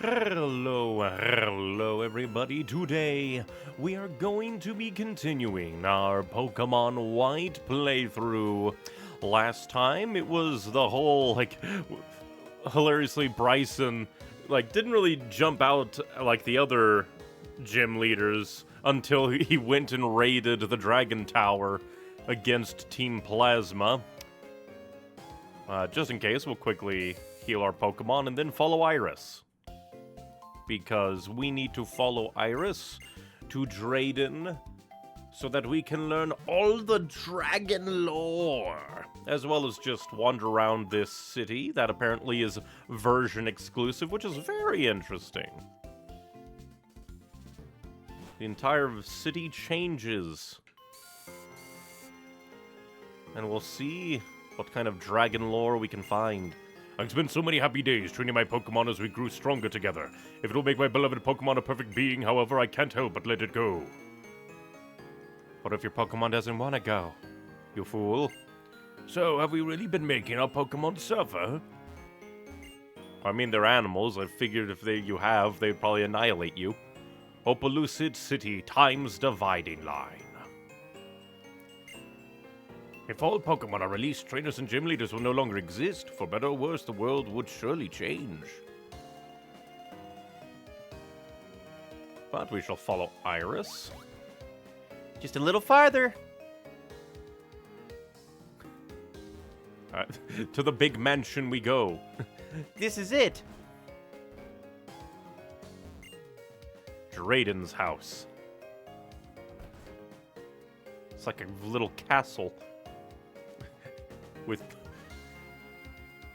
Hello everybody. Today we are going to be continuing our Pokemon White playthrough. Last time it was the whole, hilariously Bryson, didn't really jump out like the other gym leaders until he went and raided the Dragon Tower against Team Plasma. Just in case, we'll quickly heal our Pokemon and then follow Iris. Because we need to follow Iris to Drayden so that we can learn all the dragon lore, as well as just wander around this city that apparently is version exclusive, which is very interesting. The entire city changes. And we'll see what kind of dragon lore we can find. I've spent so many happy days training my Pokemon as we grew stronger together. If it'll make my beloved Pokemon a perfect being, however, I can't help but let it go. What if your Pokemon doesn't want to go? You fool. So, have we really been making our Pokemon suffer? I mean, they're animals. I figured if you have, they'd probably annihilate you. Opelucid City, Time's Dividing Line. If all Pokemon are released, trainers and gym leaders will no longer exist. For better or worse, the world would surely change. But we shall follow Iris. Just a little farther. To the big mansion we go. This is it. Drayden's house. It's like a little castle.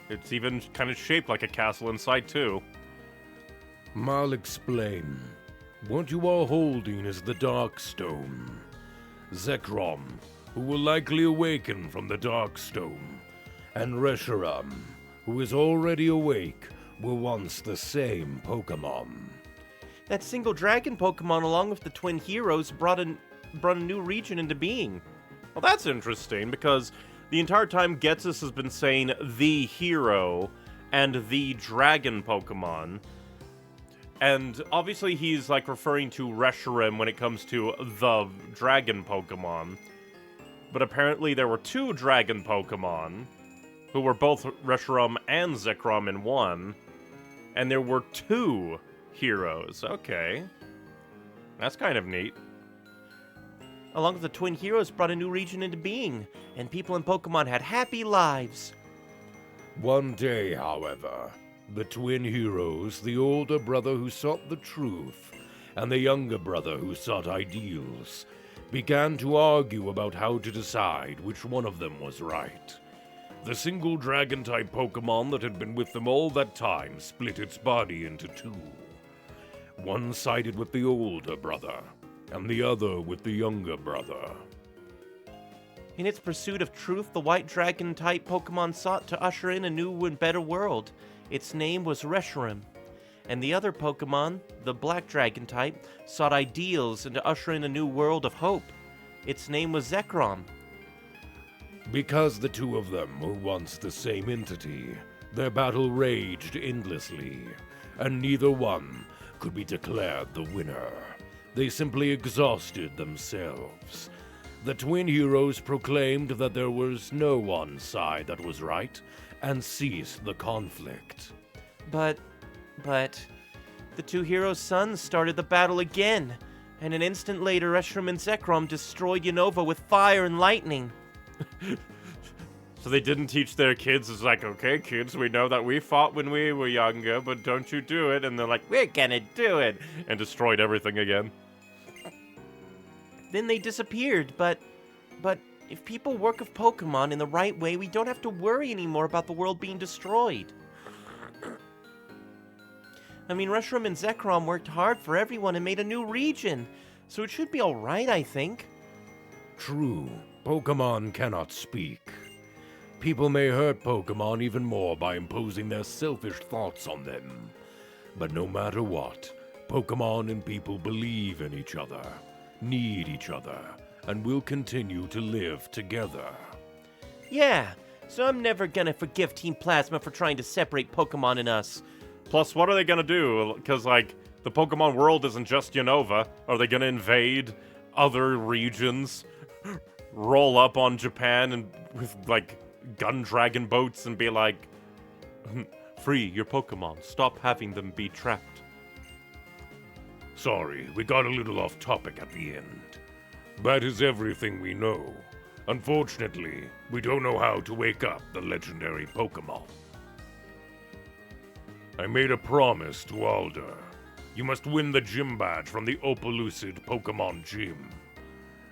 It's even kind of shaped like a castle inside, too. I'll explain. What you are holding is the Dark Stone. Zekrom, who will likely awaken from the Dark Stone, and Reshiram, who is already awake, were once the same Pokemon. That single dragon Pokemon, along with the twin heroes, brought a new region into being. Well, that's interesting, because the entire time Getsus has been saying the hero and the dragon Pokemon. And obviously he's referring to Reshiram when it comes to the dragon Pokemon. But apparently there were two dragon Pokemon who were both Reshiram and Zekrom in one. And there were two heroes. Okay. That's kind of neat. Along with the twin heroes brought a new region into being, and people and Pokemon had happy lives. One day, however, the twin heroes, the older brother who sought the truth, and the younger brother who sought ideals, began to argue about how to decide which one of them was right. The single dragon-type Pokemon that had been with them all that time split its body into two. One sided with the older brother, and the other with the younger brother. In its pursuit of truth, the white dragon-type Pokemon sought to usher in a new and better world. Its name was Reshiram. And the other Pokemon, the black dragon-type, sought ideals and to usher in a new world of hope. Its name was Zekrom. Because the two of them were once the same entity, their battle raged endlessly, and neither one could be declared the winner. They simply exhausted themselves. The twin heroes proclaimed that there was no one side that was right, and ceased the conflict. But, the two heroes' sons started the battle again, and an instant later Reshiram and Zekrom destroyed Unova with fire and lightning. So they didn't teach their kids, it's like, okay, kids, we know that we fought when we were younger, but don't you do it. And they're like, we're gonna do it, and destroyed everything again. Then they disappeared, but if people work with Pokemon in the right way, we don't have to worry anymore about the world being destroyed. I mean, Reshiram and Zekrom worked hard for everyone and made a new region, so it should be alright, I think. True, Pokemon cannot speak. People may hurt Pokemon even more by imposing their selfish thoughts on them. But no matter what, Pokemon and people believe in each other, need each other, and will continue to live together. Yeah, so I'm never gonna forgive Team Plasma for trying to separate Pokemon and us. Plus, what are they gonna do? Because, like, the Pokemon world isn't just Unova. Are they gonna invade other regions? Roll up on Japan and with, like, gun dragon boats and be like, free your Pokemon. Stop having them be trapped. Sorry, we got a little off topic at the end. That is everything we know. Unfortunately, we don't know how to wake up the legendary Pokemon. I made a promise to Alder. You must win the gym badge from the Opalucid Pokemon Gym.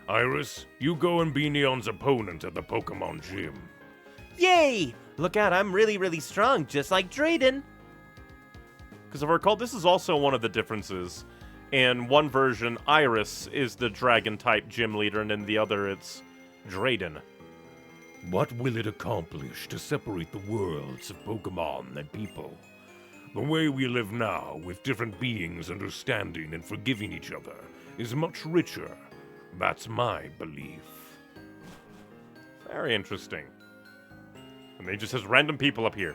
Iris, you go and be Neon's opponent at the Pokemon Gym. Yay! Look out, I'm really, really strong, just like Drayden. Because if I recall, this is also one of the differences. In one version, Iris is the dragon-type gym leader, and in the other, it's Drayden. What will it accomplish to separate the worlds of Pokemon and people? The way we live now, with different beings understanding and forgiving each other, is much richer. That's my belief. Very interesting. And they just has random people up here.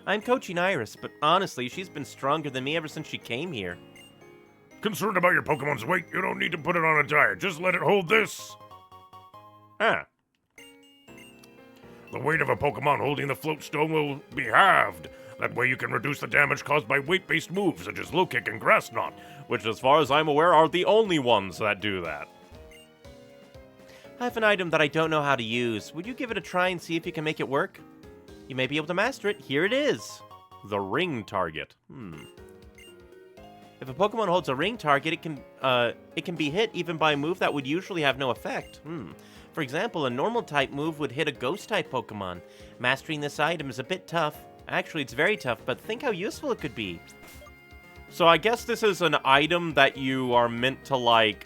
I'm coaching Iris, but honestly, she's been stronger than me ever since she came here. Concerned about your Pokemon's weight? You don't need to put it on a diet. Just let it hold this. Ah. The weight of a Pokemon holding the float stone will be halved. That way you can reduce the damage caused by weight-based moves such as low kick and grass knot. Which, as far as I'm aware, are the only ones that do that. I have an item that I don't know how to use. Would you give it a try and see if you can make it work? You may be able to master it. Here it is. The ring target. If a Pokemon holds a ring target, it can be hit even by a move that would usually have no effect. For example, a normal type move would hit a ghost type Pokemon. Mastering this item is a bit tough. Actually, it's very tough, but think how useful it could be. So I guess this is an item that you are meant to, like,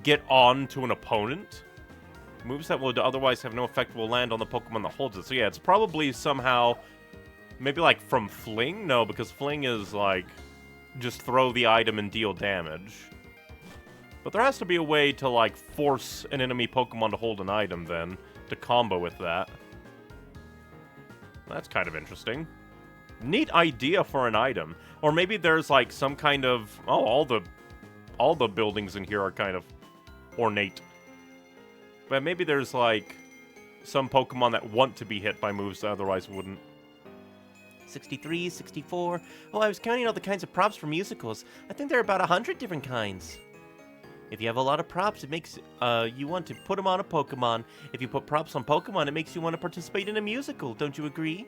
get on to an opponent. Moves that would otherwise have no effect will land on the Pokemon that holds it. So yeah, it's probably somehow, maybe like from Fling? No, because Fling is like, just throw the item and deal damage. But there has to be a way to like force an enemy Pokemon to hold an item then, to combo with that. That's kind of interesting. Neat idea for an item. Or maybe there's like some kind of, oh, all the buildings in here are kind of ornate. But maybe there's, like, some Pokemon that want to be hit by moves that otherwise wouldn't. 63, 64. Oh, I was counting all the kinds of props for musicals. I think there are about 100 different kinds. If you have a lot of props, it makes you want to put them on a Pokemon. If you put props on Pokemon, it makes you want to participate in a musical. Don't you agree?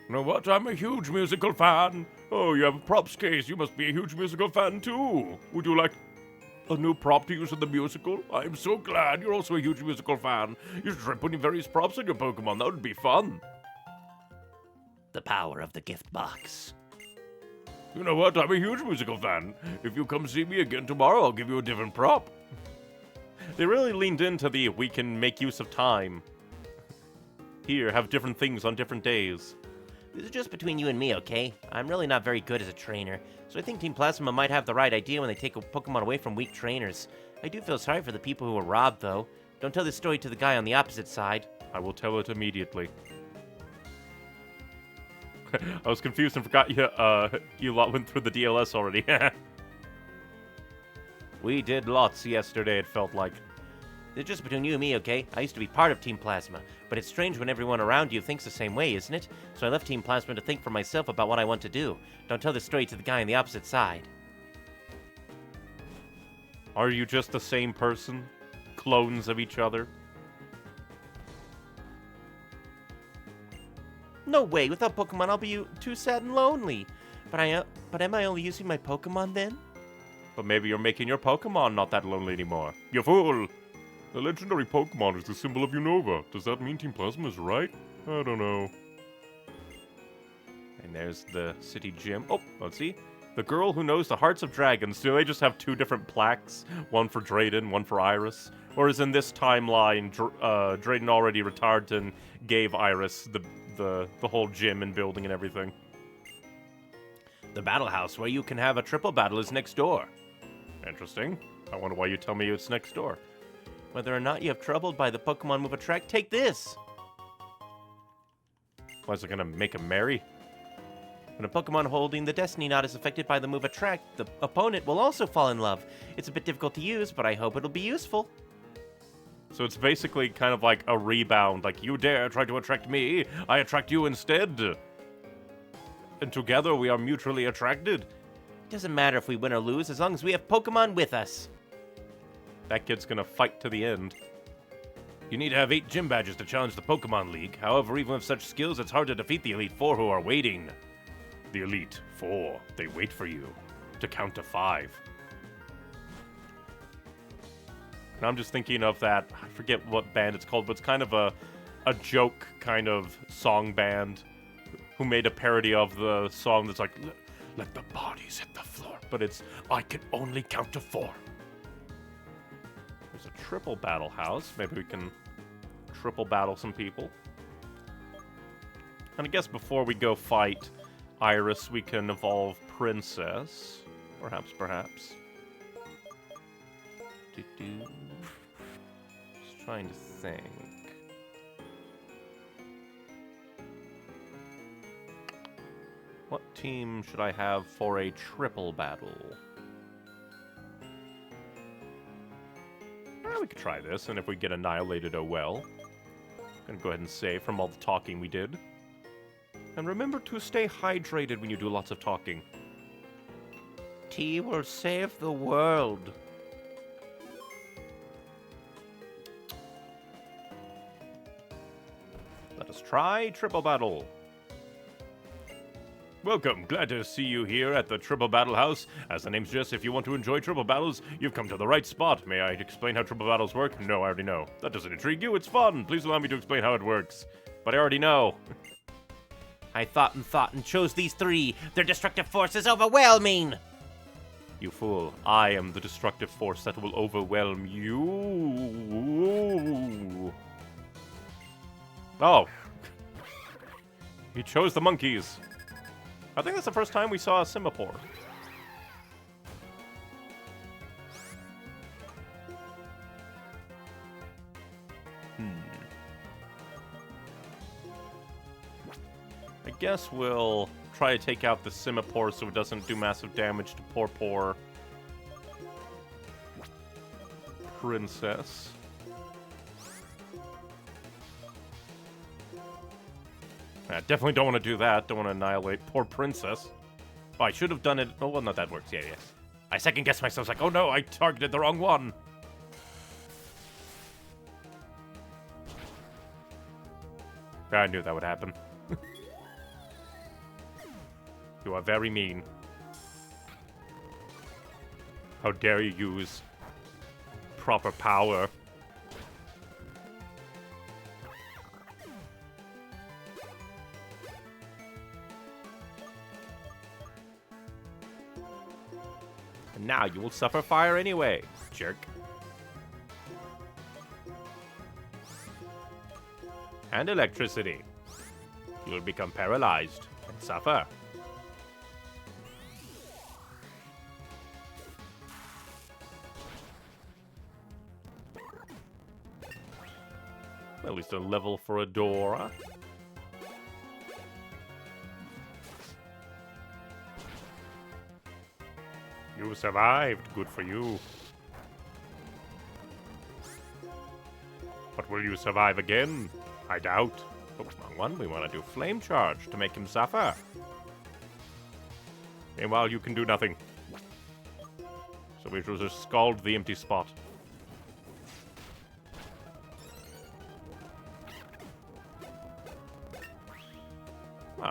You know what? I'm a huge musical fan. Oh, you have a props case. You must be a huge musical fan, too. Would you like a new prop to use in the musical? I'm so glad you're also a huge musical fan. You should try putting various props on your Pokemon. That would be fun. The power of the gift box. You know what? I'm a huge musical fan. If you come see me again tomorrow, I'll give you a different prop. They really leaned into the we can make use of time. Here, have different things on different days. This is just between you and me, okay? I'm really not very good as a trainer, so I think Team Plasma might have the right idea when they take a Pokemon away from weak trainers. I do feel sorry for the people who were robbed, though. Don't tell this story to the guy on the opposite side. I will tell it immediately. I was confused and forgot you lot went through the DLS already. We did lots yesterday, it felt like. It's just between you and me, okay? I used to be part of Team Plasma, but it's strange when everyone around you thinks the same way, isn't it? So I left Team Plasma to think for myself about what I want to do. Don't tell this story to the guy on the opposite side. Are you just the same person? Clones of each other? No way, without Pokemon I'll be too sad and lonely. But am I only using my Pokemon then? But maybe you're making your Pokemon not that lonely anymore. You fool! The legendary Pokemon is the symbol of Unova. Does that mean Team Plasma is right? I don't know. And there's the city gym. Oh, let's see. The girl who knows the hearts of dragons. Do they just have two different plaques? One for Drayden, one for Iris? Or is in this timeline, Drayden already retired and gave Iris the whole gym and building and everything? The battle house where you can have a triple battle is next door. Interesting. I wonder why you tell me it's next door. Whether or not you have troubled by the Pokemon move attract, take this! Why is it gonna make him merry? When a Pokemon holding the Destiny Knot is affected by the move Attract, the opponent will also fall in love. It's a bit difficult to use, but I hope it'll be useful. So it's basically kind of like a rebound. Like, you dare try to attract me, I attract you instead. And together we are mutually attracted. It doesn't matter if we win or lose, as long as we have Pokemon with us. That kid's gonna fight to the end. You need to have 8 gym badges to challenge the Pokemon League. However, even with such skills, it's hard to defeat the Elite Four who are waiting. The Elite Four, they wait for you to count to 5. And I'm just thinking of that, I forget what band it's called, but it's kind of a joke kind of song band who made a parody of the song that's like, let the bodies hit the floor. But it's, I can only count to 4. There's a triple battle house. Maybe we can triple battle some people. And I guess before we go fight Iris, we can evolve Princess. Perhaps. Just trying to think. What team should I have for a triple battle? We could try this, and if we get annihilated, oh well. Gonna go ahead and save from all the talking we did. And remember to stay hydrated when you do lots of talking. Tea will save the world. Let us try triple battle. Welcome, glad to see you here at the Triple Battle House. As the name suggests, if you want to enjoy triple battles, you've come to the right spot. May I explain how triple battles work? No, I already know. That doesn't intrigue you, it's fun. Please allow me to explain how it works. But I already know. I thought and chose these 3. Their destructive force is overwhelming. You fool, I am the destructive force that will overwhelm you. Oh. He chose the monkeys. I think that's the first time we saw a Simipour. I guess we'll try to take out the Simipour so it doesn't do massive damage to poor Princess. I definitely don't want to do that. Don't want to annihilate poor Princess. Oh, I should have done it. Oh, well, no, that works. Yeah. I second-guessed myself. Like, oh no, I targeted the wrong one. I knew that would happen. You are very mean. How dare you use proper power? And now you will suffer fire anyway, jerk. And electricity. You will become paralyzed and suffer. At least a level for Adora. You survived. Good for you. But will you survive again? I doubt. Pokemon 1, we want to do Flame Charge to make him suffer. Meanwhile, you can do nothing. So we shall just scald the empty spot.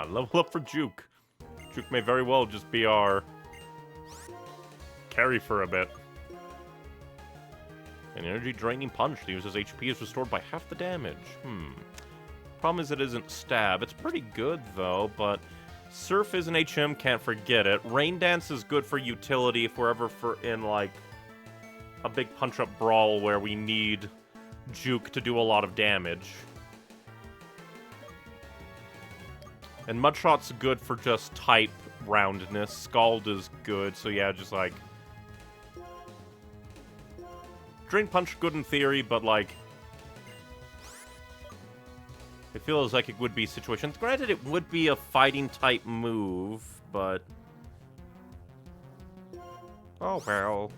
Level up for Juke. Juke may very well just be our carry for a bit. An energy draining punch that uses HP is restored by half the damage. Problem is it isn't stab. It's pretty good though, but Surf is an HM, can't forget it. Rain Dance is good for utility if we're ever in like a big punch-up brawl where we need Juke to do a lot of damage. And Mudshot's good for just type roundness. Scald is good, so yeah, just like... Drain Punch good in theory, but like... It feels like it would be situations. Granted, it would be a fighting type move, but... Oh, well.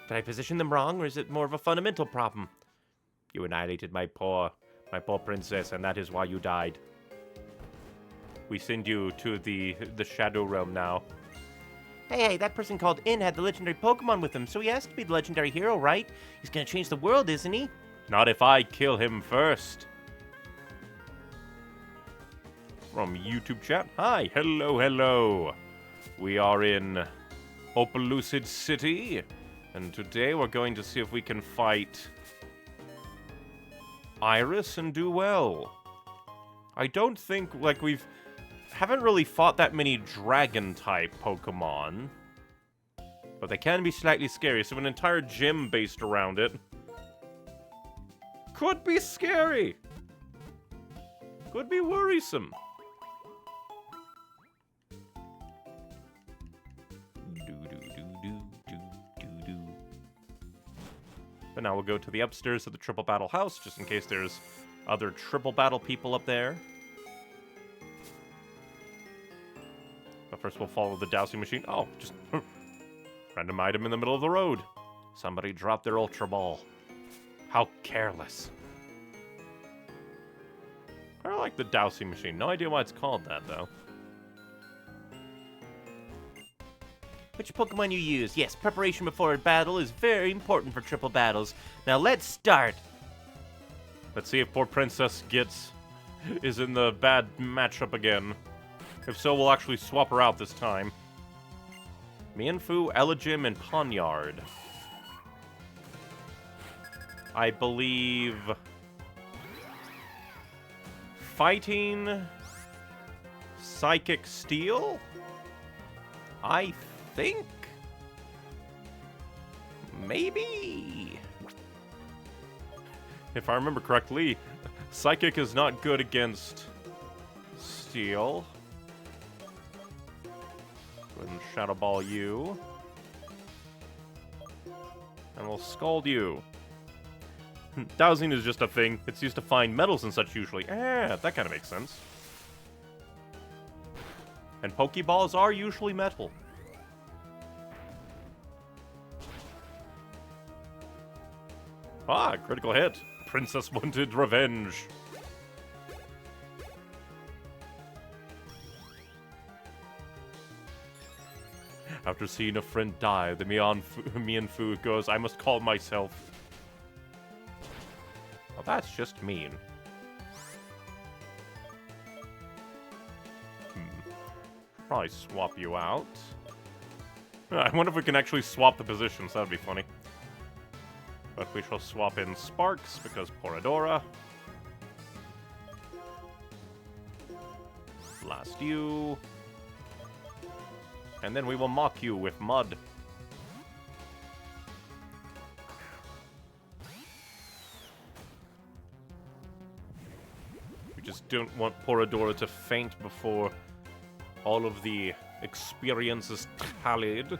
Did I position them wrong, or is it more of a fundamental problem? You annihilated my poor princess, and that is why you died. We send you to the Shadow Realm now. Hey, that person called in had the legendary Pokemon with him, so he has to be the legendary hero, right? He's gonna change the world, isn't he? Not if I kill him first. From YouTube chat. Hi, hello. We are in Opelucid City, and today we're going to see if we can fight Iris and do well. I don't think, like, haven't really fought that many dragon-type Pokemon, but they can be slightly scary, so an entire gym based around it could be scary. Could be worrisome. But now we'll go to the upstairs of the Triple Battle House, just in case there's other Triple Battle people up there. But first we'll follow the dowsing machine. Oh, just random item in the middle of the road. Somebody dropped their Ultra Ball. How careless. I like the dowsing machine. No idea why it's called that, though. Which Pokemon you use? Yes, preparation before a battle is very important for triple battles. Now let's start. Let's see if poor Princess is in the bad matchup again. If so, we'll actually swap her out this time. Mienfoo, Elegim, and Ponyard. I believe... Fighting... Psychic Steel? I think? Maybe? If I remember correctly, Psychic is not good against Steel. Go ahead and Shadow Ball you. And we'll Scald you. Dowsing is just a thing. It's used to find metals and such usually. That kind of makes sense. And Pokeballs are usually metal. Ah, critical hit. Princess wanted revenge. After seeing a friend die, the Mienfoo goes, I must call myself. Well, that's just mean. Probably swap you out. I wonder if we can actually swap the positions. That would be funny. But we shall swap in Sparks, because Poradora. Blast you. And then we will mock you with Mud. We just don't want Poradora to faint before all of the experience is tallied.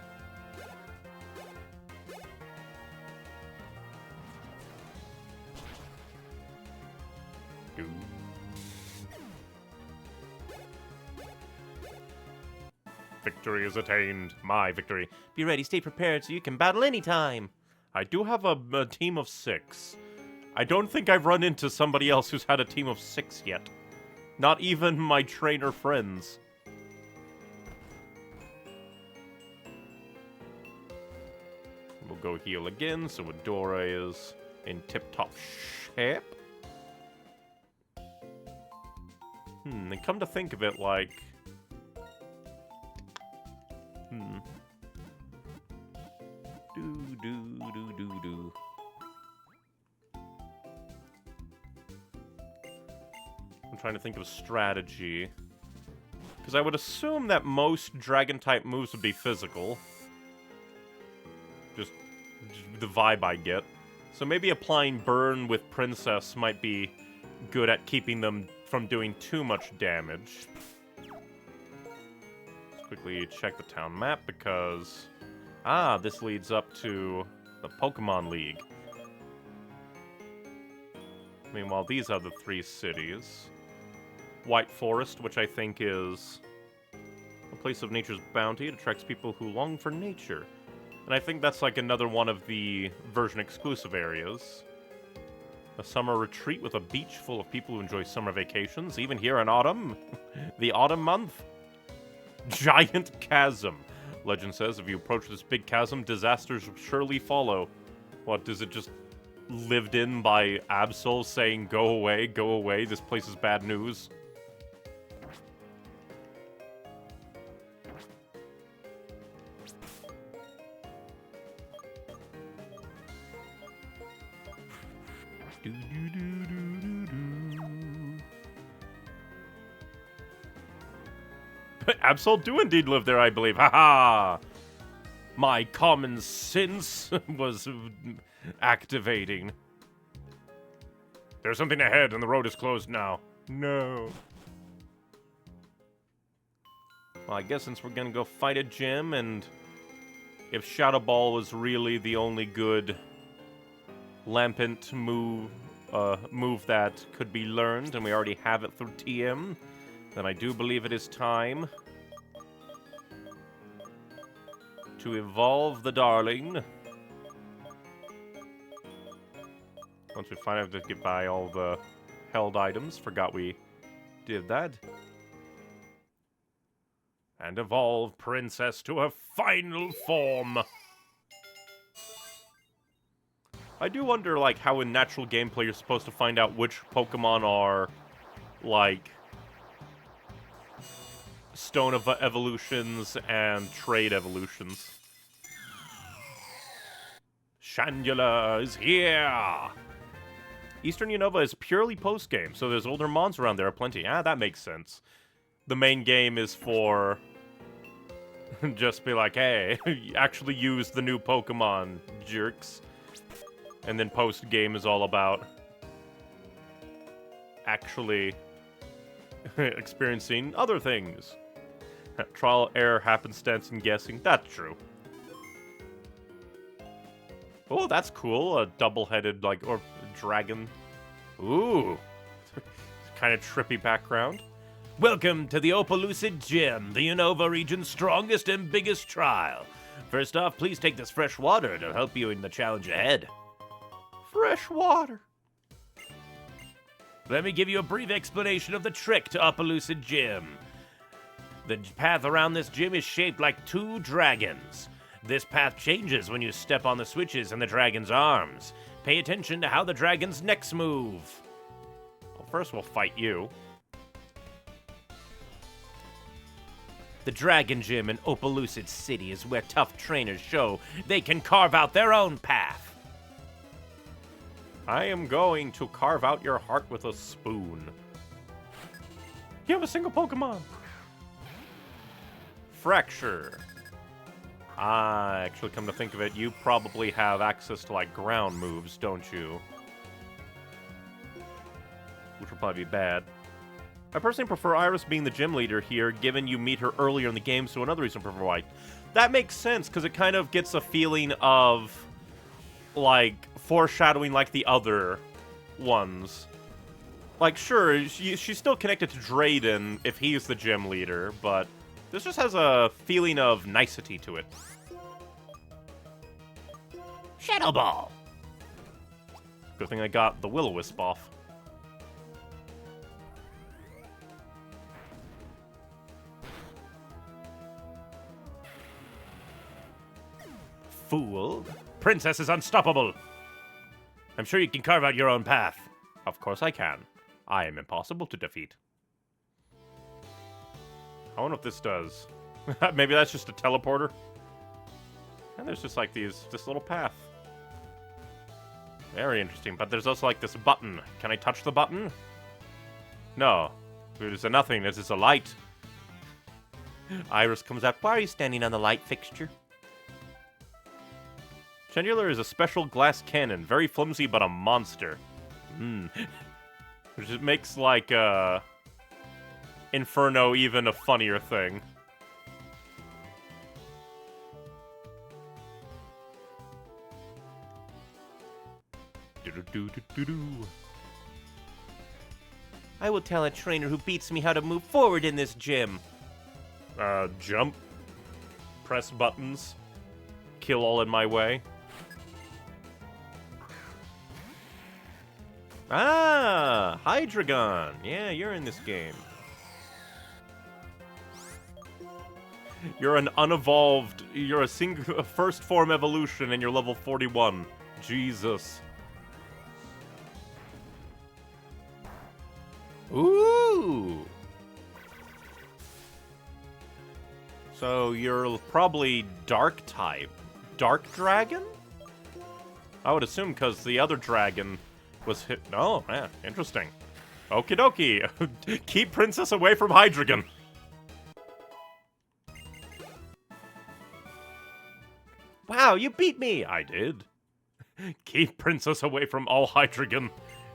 Victory is attained. My victory. Be ready, stay prepared so you can battle anytime. I do have a team of 6. I don't think I've run into somebody else who's had a team of 6 yet. Not even my trainer friends. We'll go heal again, so Adora is in tip-top shape. And come to think of it, like... Do. I'm trying to think of a strategy. Because I would assume that most Dragon-type moves would be physical. Just the vibe I get. So maybe applying Burn with Princess might be good at keeping them from doing too much damage. Let's quickly check the town map because... this leads up to the Pokemon League. Meanwhile, these are the 3 cities. White Forest, which I think is a place of nature's bounty. It attracts people who long for nature. And I think that's like another one of the version-exclusive areas. A summer retreat with a beach full of people who enjoy summer vacations, even here in autumn. The autumn month. Giant chasm. Legend says if you approach this big chasm, disasters will surely follow. What, does it just lived in by Absol saying, go away, this place is bad news? Absol do indeed live there, I believe. Haha! My common sense was activating. There's something ahead and the road is closed now. No. Well, I guess since we're gonna go fight a gym, and if Shadow Ball was really the only good Lampent move that could be learned, and we already have it through TM, then I do believe it is time to evolve the darling. Once we find out to get by all the held items, forgot we did that. And evolve Princess to her final form. I do wonder, like, how in natural gameplay you're supposed to find out which Pokemon are, like, Stone evolutions and Trade evolutions. Chandula is here! Eastern Unova is purely post-game, so there's older mons around there plenty. Ah, that makes sense. The main game is for just be like, hey, actually use the new Pokemon, jerks. And then post-game is all about actually experiencing other things. Trial, error, happenstance, and guessing. That's true. Oh, that's cool. A double-headed, like, or dragon. Ooh. Kind of trippy background. Welcome to the Opelucid Gym, the Unova region's strongest and biggest trial. First off, please take this fresh water to help you in the challenge ahead. Fresh water. Let me give you a brief explanation of the trick to Opelucid Gym. The path around this gym is shaped like 2 dragons. This path changes when you step on the switches in the dragon's arms. Pay attention to how the dragon's necks move. Well, first we'll fight you. The Dragon Gym in Opelucid City is where tough trainers show they can carve out their own path. I am going to carve out your heart with a spoon. You have a single Pokemon. Fracture. Actually, come to think of it, you probably have access to, like, ground moves, don't you? Which will probably be bad. I personally prefer Iris being the gym leader here, given you meet her earlier in the game, so another reason for why. That makes sense, because it kind of gets a feeling of, like, foreshadowing like the other ones. Like, sure, she's still connected to Drayden if he's the gym leader, but this just has a feeling of nicety to it. Shadow Ball! Good thing I got the Will-O-Wisp off. Fool. Princess is unstoppable. I'm sure you can carve out your own path. Of course I can. I am impossible to defeat. I wonder what this does. Maybe that's just a teleporter. And there's just like this little path. Very interesting. But there's also like this button. Can I touch the button? No. It is a nothing. This is a light. Iris comes out. Why are you standing on the light fixture? Chandula is a special glass cannon. Very flimsy, but a monster. Which makes, like, Inferno even a funnier thing. I will tell a trainer who beats me how to move forward in this gym. Jump. Press buttons. Kill all in my way. Ah, Hydreigon. Yeah, you're in this game. You're an unevolved. You're a first form evolution, and you're level 41. Jesus. Ooh. So you're probably dark type. Dark dragon? I would assume because the other dragon was hit. Oh, man, interesting. Okie dokie. Keep Princess away from Hydreigon. Wow, you beat me! I did. Keep Princess away from all Hydreigon.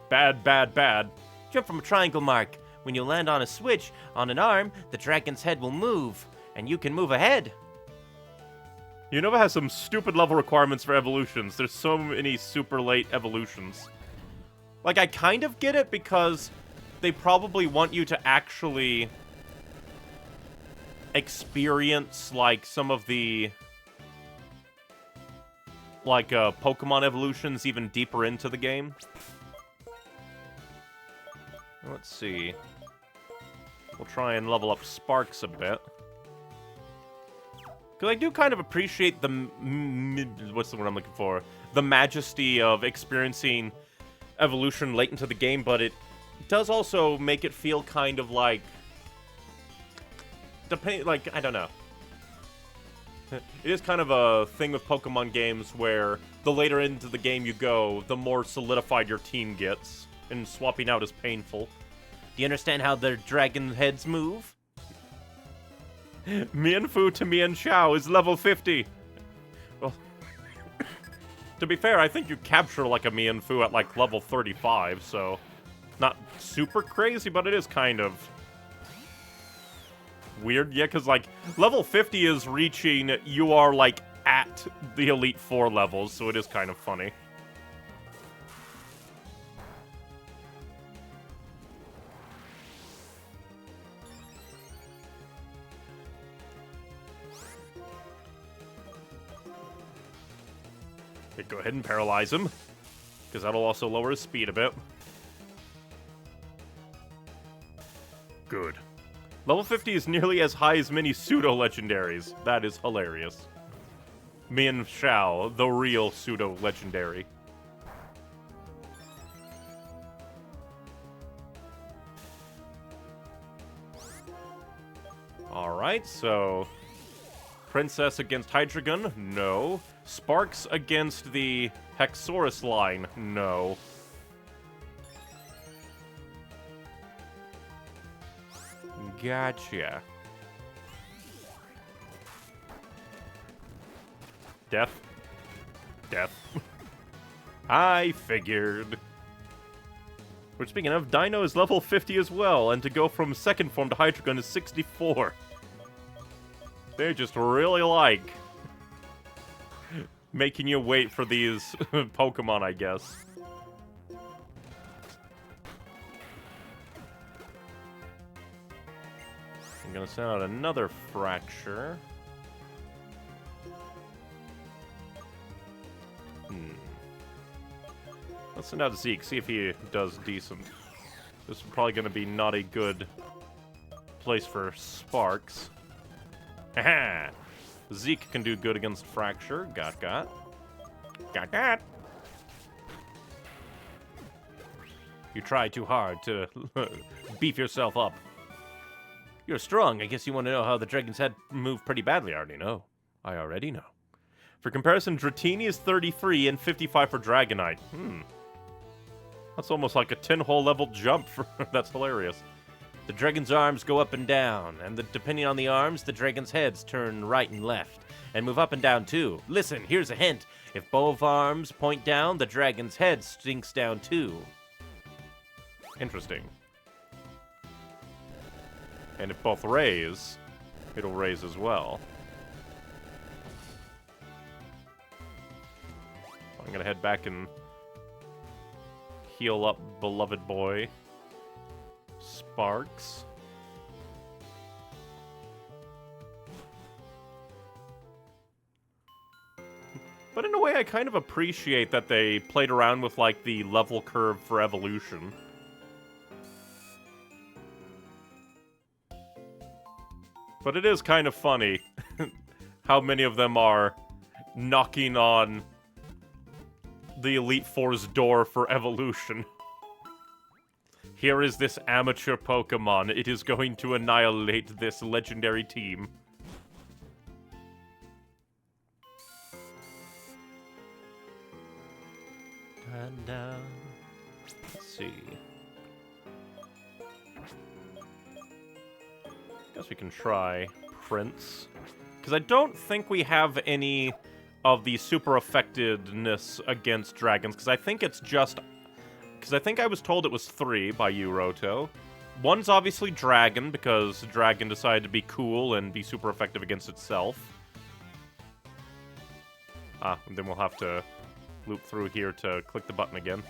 Bad, bad, bad. Jump from a triangle mark. When you land on a switch on an arm, the dragon's head will move, and you can move ahead. Unova has some stupid level requirements for evolutions. There's so many super late evolutions. Like, I kind of get it because they probably want you to actually experience, like, some of the, like, Pokemon evolutions even deeper into the game. Let's see. We'll try and level up Sparks a bit. Because I do kind of appreciate the... what's the word I'm looking for? The majesty of experiencing evolution late into the game, but it does also make it feel kind of like... like, I don't know. It is kind of a thing with Pokemon games where the later into the game you go, the more solidified your team gets, and swapping out is painful. Do you understand how their dragon heads move? Mienfoo to Mienshao is level 50. Well, to be fair, I think you capture like a Mienfoo at like level 35, so not super crazy, but it is kind of weird. Yeah, because like level 50 is reaching, you are like at the Elite Four levels, so it is kind of funny. Okay, go ahead and paralyze him, because that'll also lower his speed a bit. Good. Level 50 is nearly as high as many pseudo-legendaries. That is hilarious. Mienshao, the real pseudo-legendary. Alright, so... Princess against Hydreigon? No. Sparks against the Hexorus line? No. Gotcha. Death. Death. I figured. Which, speaking of, Dino is level 50 as well, and to go from second form to Hydreigon is 64. They just really like making you wait for these Pokemon, I guess. I'm gonna send out another Fracture. Let's send out Zeke, see if he does decent. This is probably gonna be not a good place for Sparks. Haha! Zeke can do good against Fracture. Got. You try too hard to beef yourself up. You're strong. I guess you want to know how the dragon's head moved pretty badly. I already know. For comparison, Dratini is 33 and 55 for Dragonite. That's almost like a 10-hole level jump. That's hilarious. The dragon's arms go up and down, and depending on the arms, the dragon's heads turn right and left, and move up and down too. Listen, here's a hint. If both arms point down, the dragon's head sinks down too. Interesting. And if both raise, it'll raise as well. I'm gonna head back and heal up beloved boy. Sparks. But in a way, I kind of appreciate that they played around with, like, the level curve for evolution. But it is kind of funny how many of them are knocking on the Elite Four's door for evolution. Here is this amateur Pokemon. It is going to annihilate this legendary team. And, let's see. Guess we can try Prince. Because I don't think we have any of the super effectiveness against dragons. Because I think it's just... Because I think I was told it was 3 by you, Roto. One's obviously Dragon, because Dragon decided to be cool and be super effective against itself. And then we'll have to loop through here to click the button again.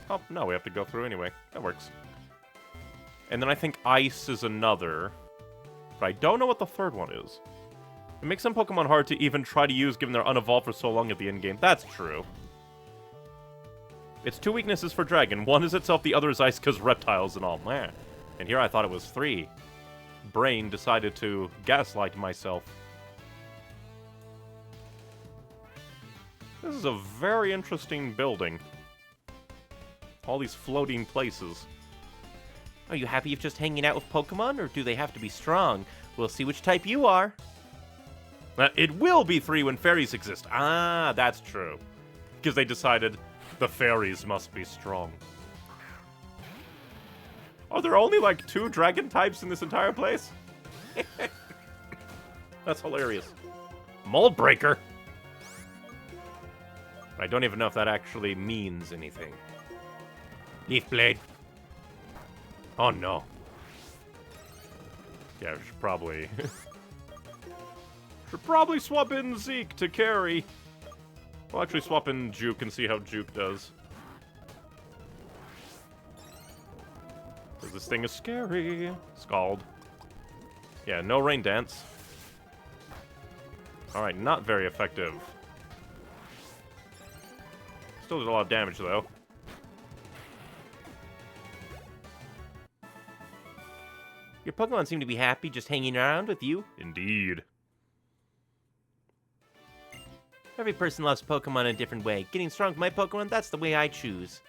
Oh, no, we have to go through anyway. That works. And then I think Ice is another. But I don't know what the third one is. It makes some Pokemon hard to even try to use given they're unevolved for so long at the end game. That's true. It's 2 weaknesses for Dragon. One is itself, the other is Ice because reptiles and all. Man. And here I thought it was 3. Brain decided to gaslight myself. This is a very interesting building. All these floating places. Are you happy if just hanging out with Pokemon, or do they have to be strong? We'll see which type you are. It will be 3 when fairies exist. Ah, that's true. Because they decided the fairies must be strong. Are there only like 2 dragon types in this entire place? That's hilarious. Mold Breaker? I don't even know if that actually means anything. Leaf Blade. Oh no. Yeah, we should probably... should probably swap in Zeke to carry. We'll actually swap in Juke and see how Juke does. Because this thing is scary. Scald. Yeah, no Rain Dance. Alright, not very effective. Still did a lot of damage, though. Your Pokemon seem to be happy just hanging around with you. Indeed. Every person loves Pokemon in a different way. Getting strong with my Pokemon, that's the way I choose.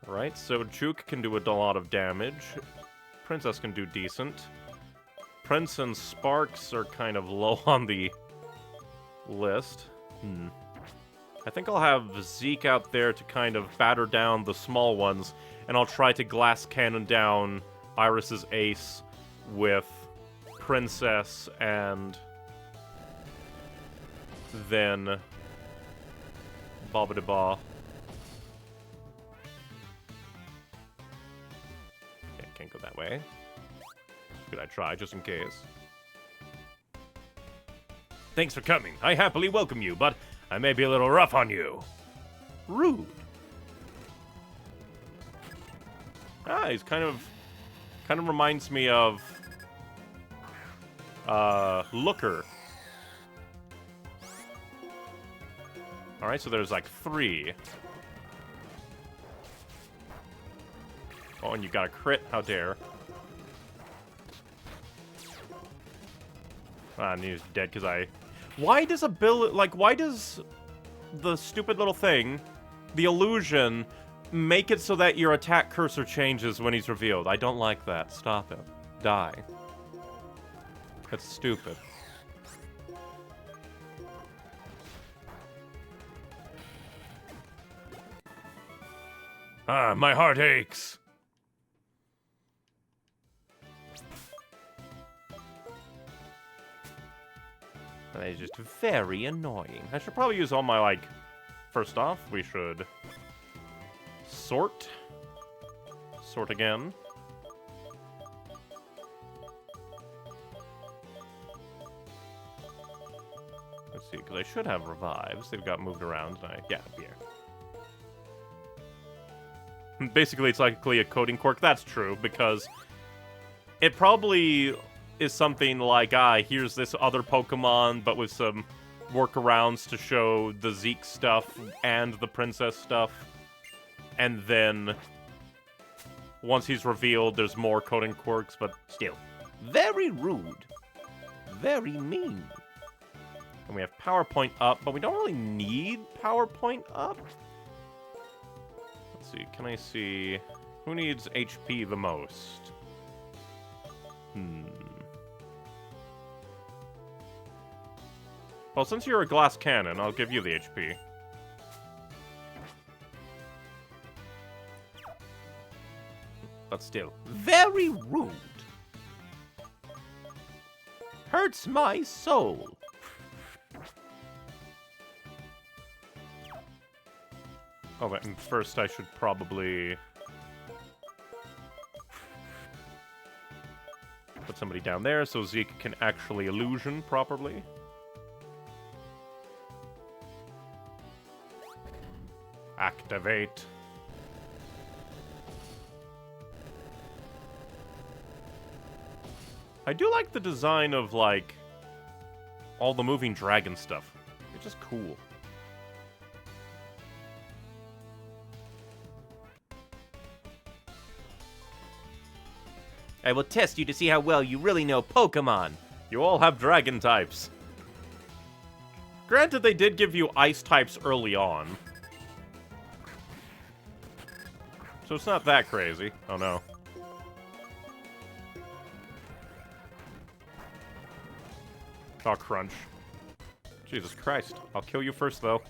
Alright, so Juke can do a lot of damage. Princess can do decent. Prince and Sparks are kind of low on the list. I think I'll have Zeke out there to kind of batter down the small ones, and I'll try to glass cannon down Iris's ace with Princess and then Bobbidi-Ba. Okay, can't go that way. Could I try, just in case? Thanks for coming. I happily welcome you, but I may be a little rough on you. Rude. Ah, he's kind of reminds me of Looker. Alright, so there's like 3. Oh, and you got a crit. How dare. Ah, and he's dead because I... Why does why does the stupid little thing, the illusion, make it so that your attack cursor changes when he's revealed? I don't like that. Stop it. Die. That's stupid. Ah, my heart aches. That is just very annoying. I should probably use all my, like... First off, we should... Sort. Sort again. Let's see, because I should have revives. They've got moved around, and yeah, here. Basically, it's likely a coding quirk. That's true, because it probably is something like, here's this other Pokemon, but with some workarounds to show the Zeke stuff and the Princess stuff. And then, once he's revealed, there's more coding quirks, but still. Very rude. Very mean. And we have PowerPoint up, but we don't really need PowerPoint up. Let's see, can I see... Who needs HP the most? Well, since you're a glass cannon, I'll give you the HP. But still, very rude. Hurts my soul. Oh, but first I should probably put somebody down there so Zeke can actually illusion properly. Activate. I do like the design of, like, all the moving dragon stuff. It's just cool. I will test you to see how well you really know Pokemon. You all have dragon types. Granted, they did give you ice types early on. So it's not that crazy. Oh no. Oh, crunch. Jesus Christ. I'll kill you first, though.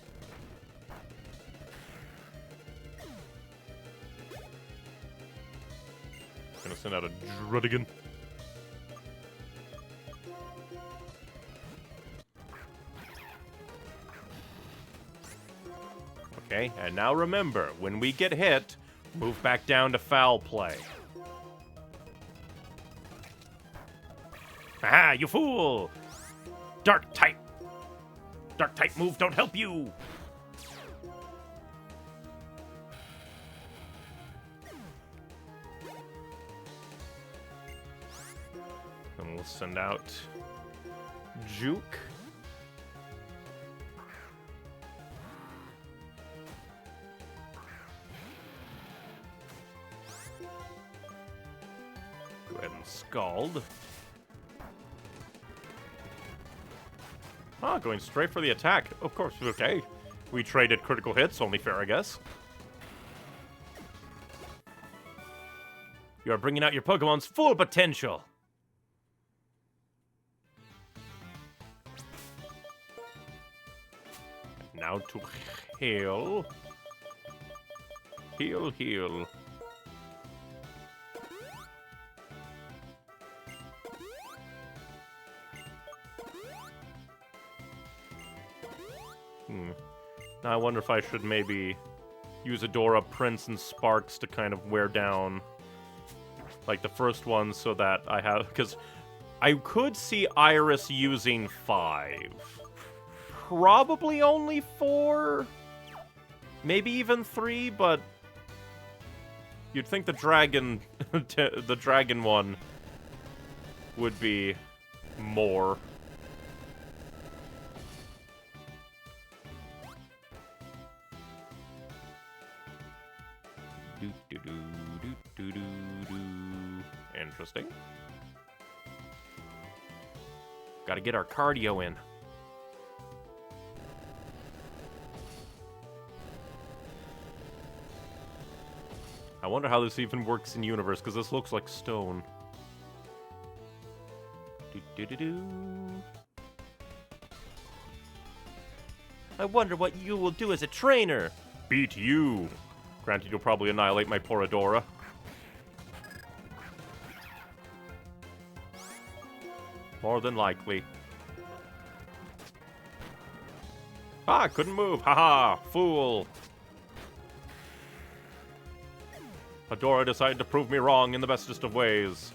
Gonna send out a Drudigan. Okay, and now remember, when we get hit, move back down to foul play. Aha, you fool! Dark type! Dark type move don't help you! And we'll send out Juke. Go ahead and Scald. Ah, going straight for the attack. Of course, okay. We traded critical hits, only fair, I guess. You are bringing out your Pokemon's full potential. Now to heal. Heal, heal. Now I wonder if I should maybe use Adora, Prince, and Sparks to kind of wear down, like, the first one so that I have... Because I could see Iris using 5. Probably only 4? Maybe even 3, but... You'd think the dragon... the dragon one would be more... Interesting. Gotta get our cardio in. I wonder how this even works in universe, because this looks like stone. I wonder what you will do as a trainer. Beat you. Granted, you'll probably annihilate my poor Adora. More than likely. Ah, couldn't move. Haha, fool. Adora decided to prove me wrong in the bestest of ways.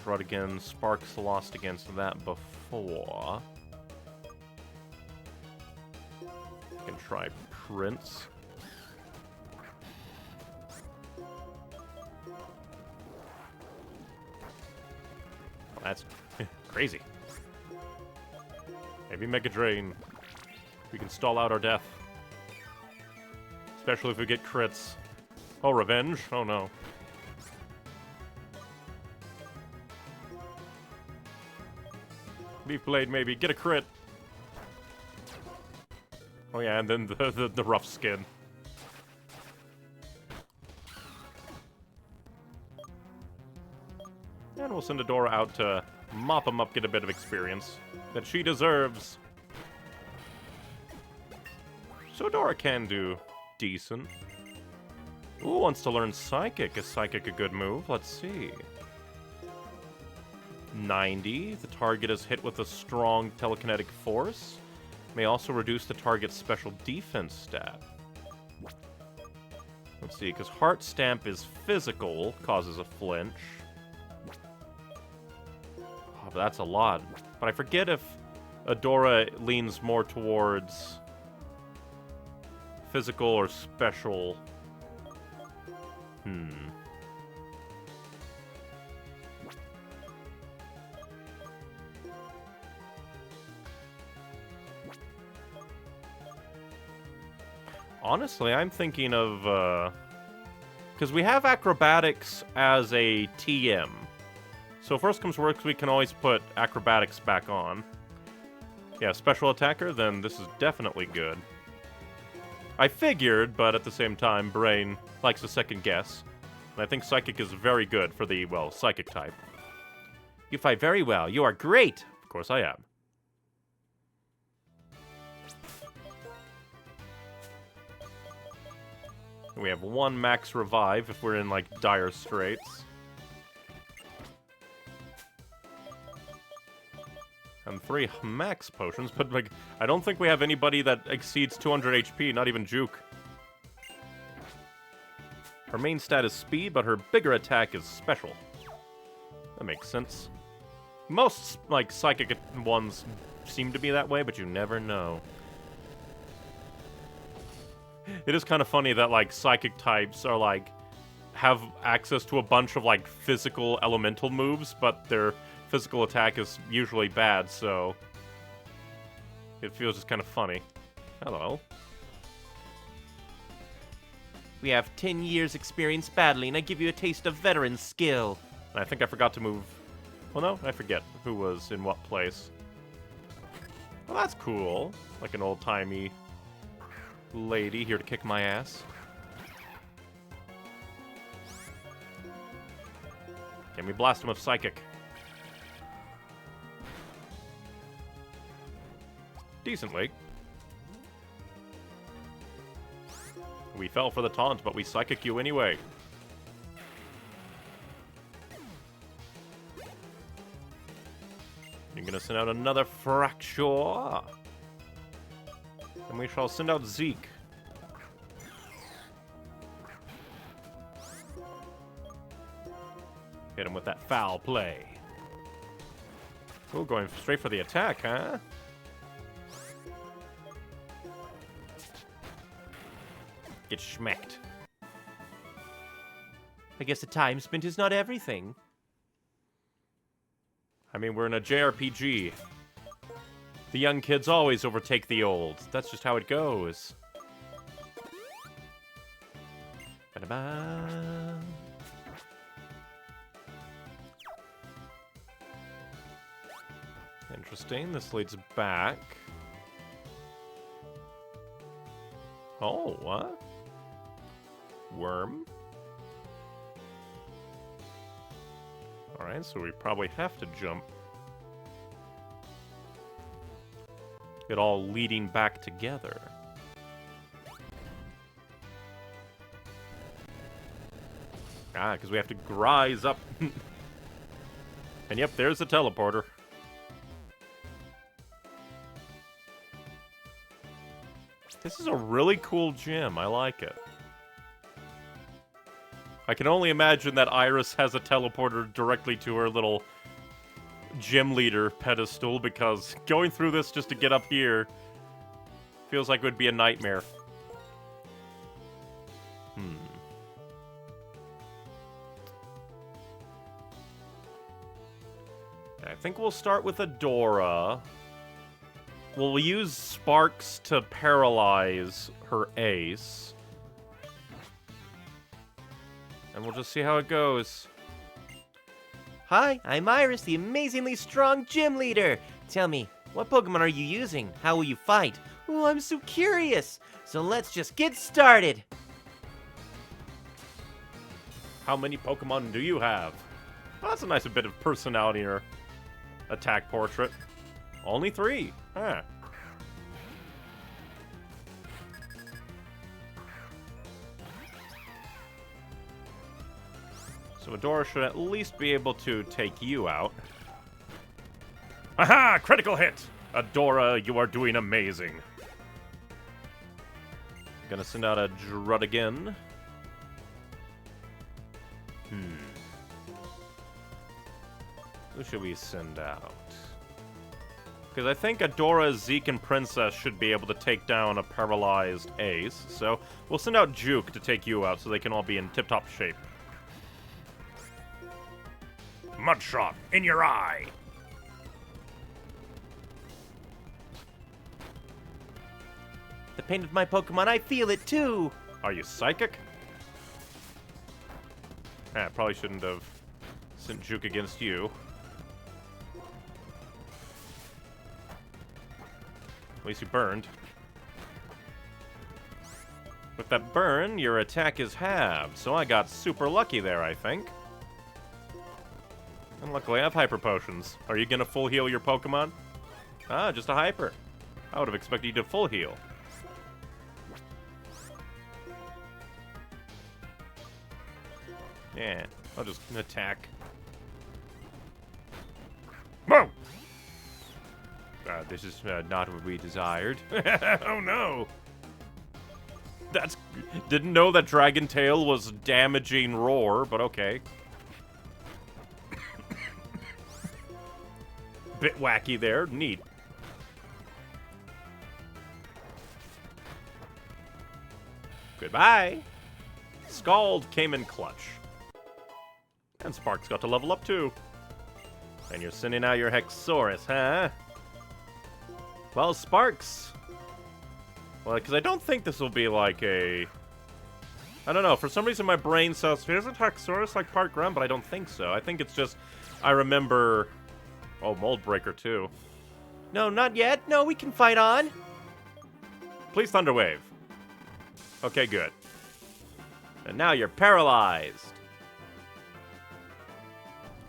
Ruddigan. Sparks lost against that before. Can try Prince. Well, that's crazy. Maybe Mega Drain. We can stall out our death. Especially if we get crits. Oh, revenge? Oh no. Leaf Blade, maybe. Get a crit. Oh yeah, and then the rough skin. And we'll send Adora out to mop him up, get a bit of experience that she deserves. So Adora can do decent. Ooh, wants to learn Psychic. Is Psychic a good move? Let's see. 90. The target is hit with a strong telekinetic force. May also reduce the target's special defense stat. Let's see, because Heart Stamp is physical, causes a flinch. Oh, but that's a lot. But I forget if Adora leans more towards physical or special. Honestly, I'm thinking of, because we have acrobatics as a TM. So if worst comes worst, we can always put acrobatics back on. Yeah, special attacker, then this is definitely good. I figured, but at the same time, Brain likes a second guess. And I think Psychic is very good for the, well, Psychic type. You fight very well. You are great! Of course I am. We have 1 max revive if we're in, like, dire straits. And 3 max potions, but, like, I don't think we have anybody that exceeds 200 HP, not even Juke. Her main stat is speed, but her bigger attack is special. That makes sense. Most, like, psychic ones seem to be that way, but you never know. It is kind of funny that, like, psychic types are, like, have access to a bunch of, like, physical elemental moves, but their physical attack is usually bad, so it feels just kind of funny. Hello. We have 10 years experience battling. I give you a taste of veteran skill. And I think I forgot to move. Well, no, I forget who was in what place. Well, that's cool. Like an old-timey lady here to kick my ass. Can we blast him with Psychic? Decently. We fell for the taunt, but we Psychic you anyway. You're gonna send out another Fracture. And we shall send out Zeke. Hit him with that foul play. Oh, going straight for the attack, huh? Get schmecked. I guess the time spent is not everything. I mean, we're in a JRPG. The young kids always overtake the old. That's just how it goes. Ba-da-ba. Interesting. This leads back. Oh, what? Worm? Alright, so we probably have to jump. It all leading back together. Ah, because we have to rise up. And yep, there's the teleporter. This is a really cool gym. I like it. I can only imagine that Iris has a teleporter directly to her little gym leader pedestal because going through this just to get up here feels like it would be a nightmare. I think we'll start with Adora. We'll use Sparks to paralyze her ace. And we'll just see how it goes. Hi, I'm Iris, the amazingly strong gym leader. Tell me, what Pokemon are you using? How will you fight? Oh, I'm so curious. So let's just get started. How many Pokemon do you have? Well, that's a nice bit of personality in her attack portrait. Only 3. Huh. So Adora should at least be able to take you out. Aha! Critical hit! Adora, you are doing amazing. Gonna send out a Druddigon. Who should we send out? Because I think Adora, Zeke, and Princess should be able to take down a paralyzed ace. So we'll send out Juke to take you out so they can all be in tip-top shape. Mudshot in your eye! The pain of my Pokemon, I feel it too. Are you psychic? Probably shouldn't have sent Juke against you. At least you burned. With that burn, your attack is halved, so I got super lucky there, I think. And luckily I have Hyper Potions. Are you gonna full heal your Pokemon? Ah, just a Hyper. I would have expected you to full heal. Yeah, I'll just attack. Whoa! This is not what we desired. Oh no! Didn't know that Dragon Tail was damaging Roar, but okay. Bit wacky there, neat. Goodbye! Scald came in clutch. And Sparks got to level up too. And you're sending out your Hexorus, huh? Well, Sparks. Well, because I don't think this will be like a... I don't know, for some reason my brain says, isn't Hexorus like part ground? But I don't think so. I think it's just, I remember... Oh, Mold Breaker too. No, not yet. No, we can fight on. Please Thunder Wave. Okay, good. And now you're paralyzed.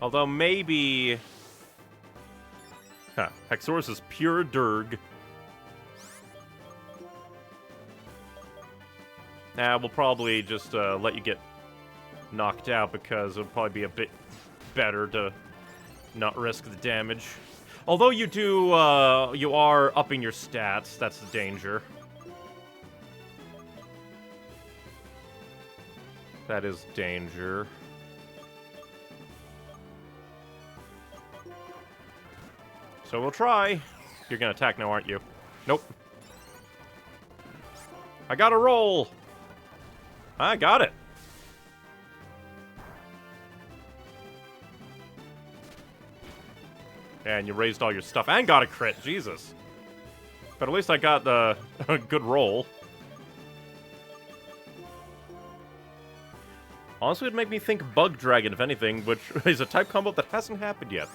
Although maybe... Huh, Hexorus is pure Durg. Nah, we'll probably just let you get knocked out because it'll probably be a bit better to not risk the damage. Although you do, you are upping your stats. That's the danger. That is danger. So we'll try. You're gonna attack now, aren't you? Nope. I got a roll. I got it. And you raised all your stuff and got a crit. Jesus. But at least I got the good roll. Honestly, it'd make me think Bug Dragon, if anything, which is a type combo that hasn't happened yet.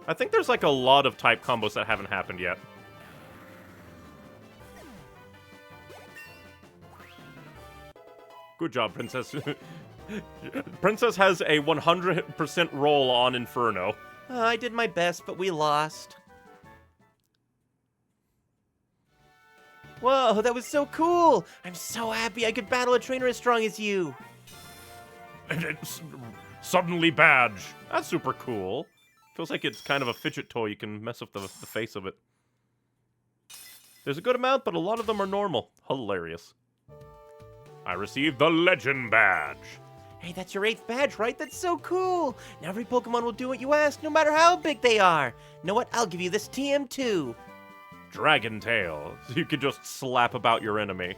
I think there's like a lot of type combos that haven't happened yet. Good job, Princess. Princess has a 100% roll on Inferno. I did my best, but we lost. Whoa, that was so cool! I'm so happy I could battle a trainer as strong as you. And it's suddenly badge. That's super cool. Feels like it's kind of a fidget toy. You can mess with the face of it. There's a good amount, but a lot of them are normal. Hilarious. I received the Legend Badge. Hey, that's your 8th badge, right? That's so cool! Now every Pokemon will do what you ask, no matter how big they are. You know what? I'll give you this TM2. Dragon Tail. You can just slap about your enemy.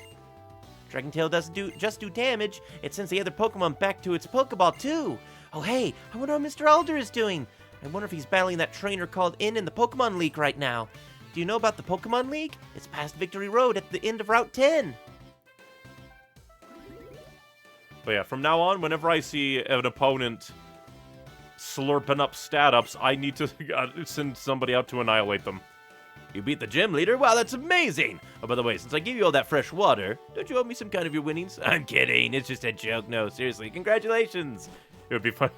Dragon Tail doesn't just do damage, it sends the other Pokemon back to its Pokeball, too. Oh, hey, I wonder how Mr. Alder is doing. I wonder if he's battling that trainer called in the Pokemon League right now. Do you know about the Pokemon League? It's past Victory Road at the end of Route 10. But yeah, from now on, whenever I see an opponent slurping up stat-ups, I need to send somebody out to annihilate them. You beat the gym leader? Wow, that's amazing! Oh, by the way, since I gave you all that fresh water, don't you owe me some kind of your winnings? I'm kidding, it's just a joke. No, seriously, congratulations! It would be fun.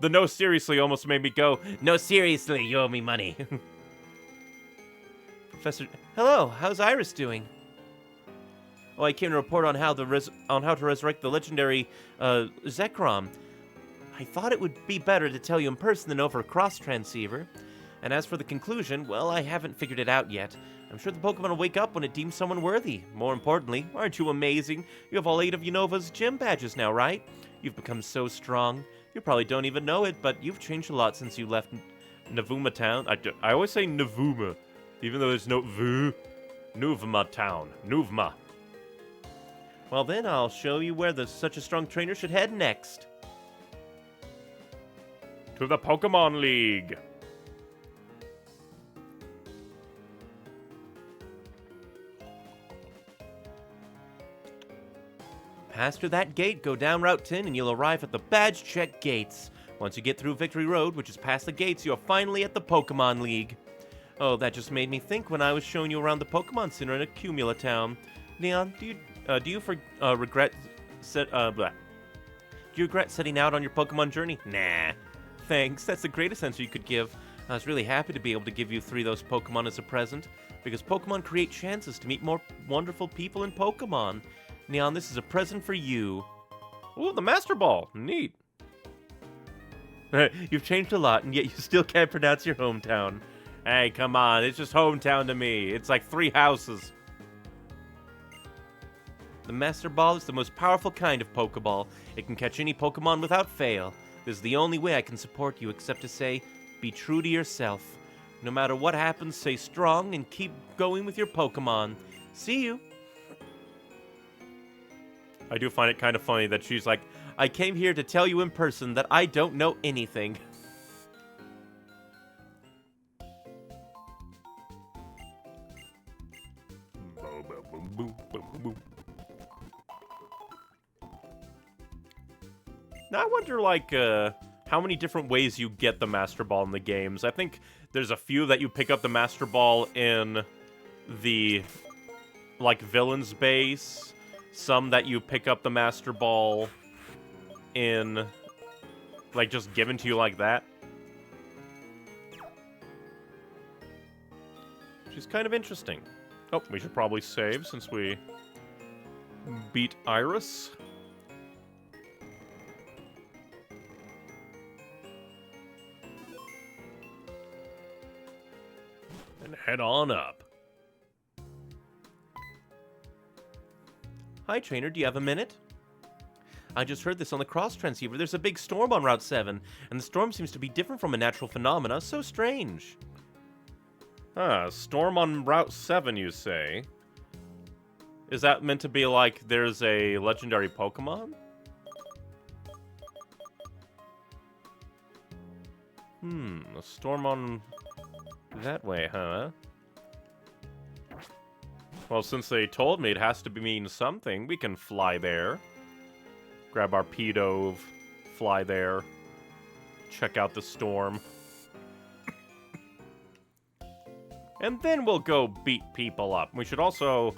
The no seriously almost made me go, No, seriously, you owe me money. Professor, hello, how's Iris doing? Oh, I came to report on how to resurrect the legendary Zekrom. I thought it would be better to tell you in person than over a cross-transceiver. And as for the conclusion, well, I haven't figured it out yet. I'm sure the Pokemon will wake up when it deems someone worthy. More importantly, aren't you amazing? You have all 8 of Unova's gym badges now, right? You've become so strong. You probably don't even know it, but you've changed a lot since you left Navuma Town. I always say Navuma, even though there's no V. Nuvma Town. Nuvma. Well then, I'll show you where such a strong trainer should head next. To the Pokemon League. Pass through that gate, go down Route 10, and you'll arrive at the Badge Check Gates. Once you get through Victory Road, which is past the gates, you're finally at the Pokemon League. Oh, that just made me think when I was showing you around the Pokemon Center in Accumula Town. Leon, do you regret setting out on your Pokemon journey? Nah. Thanks, that's the greatest answer you could give. I was really happy to be able to give you 3 of those Pokemon as a present, because Pokemon create chances to meet more wonderful people in Pokemon. Neon, this is a present for you. Ooh, the Master Ball. Neat. You've changed a lot, and yet you still can't pronounce your hometown. Hey, come on. It's just hometown to me. It's like 3 houses. The Master Ball is the most powerful kind of Pokeball. It can catch any Pokemon without fail. This is the only way I can support you, except to say, be true to yourself. No matter what happens, stay strong and keep going with your Pokemon. See you. I do find it kind of funny that she's like, I came here to tell you in person that I don't know anything. Now I wonder, like, how many different ways you get the Master Ball in the games. I think there's a few that you pick up the Master Ball in the, like, villain's base. Some that you pick up the Master Ball in, like, just given to you like that. Which is kind of interesting. Oh, we should probably save since we beat Iris. And head on up. Hi, trainer, do you have a minute? I just heard this on the cross transceiver. There's a big storm on Route 7, and the storm seems to be different from a natural phenomena. So strange. Storm on Route 7, you say? Is that meant to be like there's a legendary Pokemon? A storm on that way, huh? Well, since they told me it has to mean something, we can fly there. Grab our P-Dove, fly there, check out the storm. And then we'll go beat people up. We should also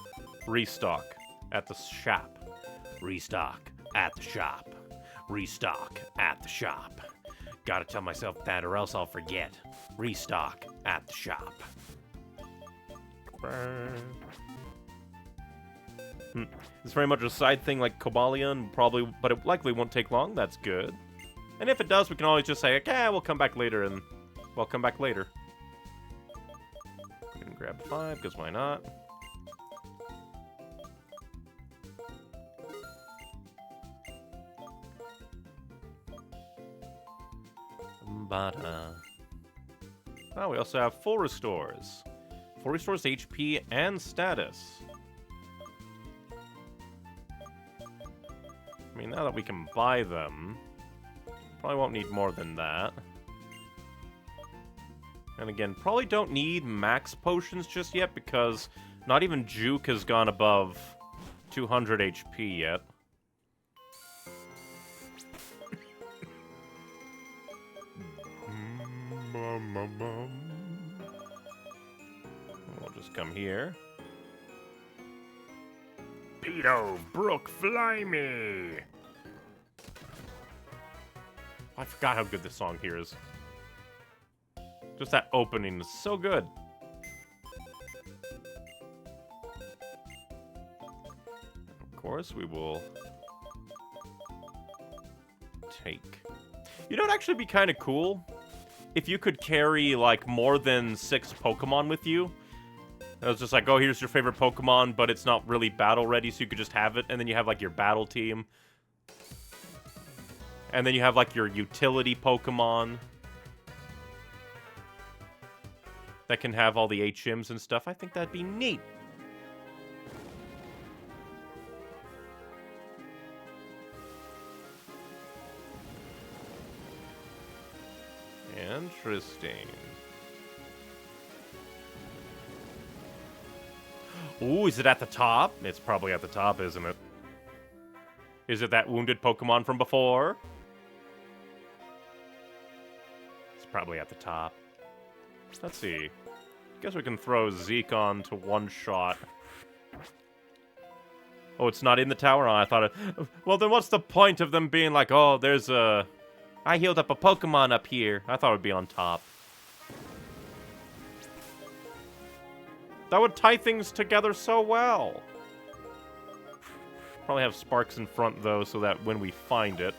restock at the shop. Restock at the shop. Restock at the shop. Gotta tell myself that or else I'll forget. Restock at the shop. It's very much a side thing like Cobalion, probably, but it likely won't take long. That's good. And if it does, we can always just say, okay, we'll come back later, and we'll come back later. We can grab 5, because why not? But, oh, we also have full restores. Full restores HP and status. I mean, now that we can buy them, probably won't need more than that. And again, probably don't need max potions just yet because not even Juke has gone above 200 HP yet. We'll just come here. Pedo, Brook, fly me! I forgot how good this song here is. Just that opening is so good. Of course, we will take... You know, it'd actually be kind of cool if you could carry, like, more than 6 Pokemon with you. It was just like, oh, here's your favorite Pokemon, but it's not really battle-ready, so you could just have it, and then you have, like, your battle team. And then you have, like, your utility Pokemon that can have all the HMs and stuff. I think that'd be neat. Interesting. Ooh, is it at the top? It's probably at the top, isn't it? Is it that wounded Pokemon from before? It's probably at the top. Let's see. Guess we can throw Zeke on to one shot. Oh, it's not in the tower? Oh, I thought it... Well, then what's the point of them being like, oh, there's a... I healed up a Pokemon up here. I thought it would be on top. That would tie things together so well. Probably have Sparks in front, though, so that when we find it...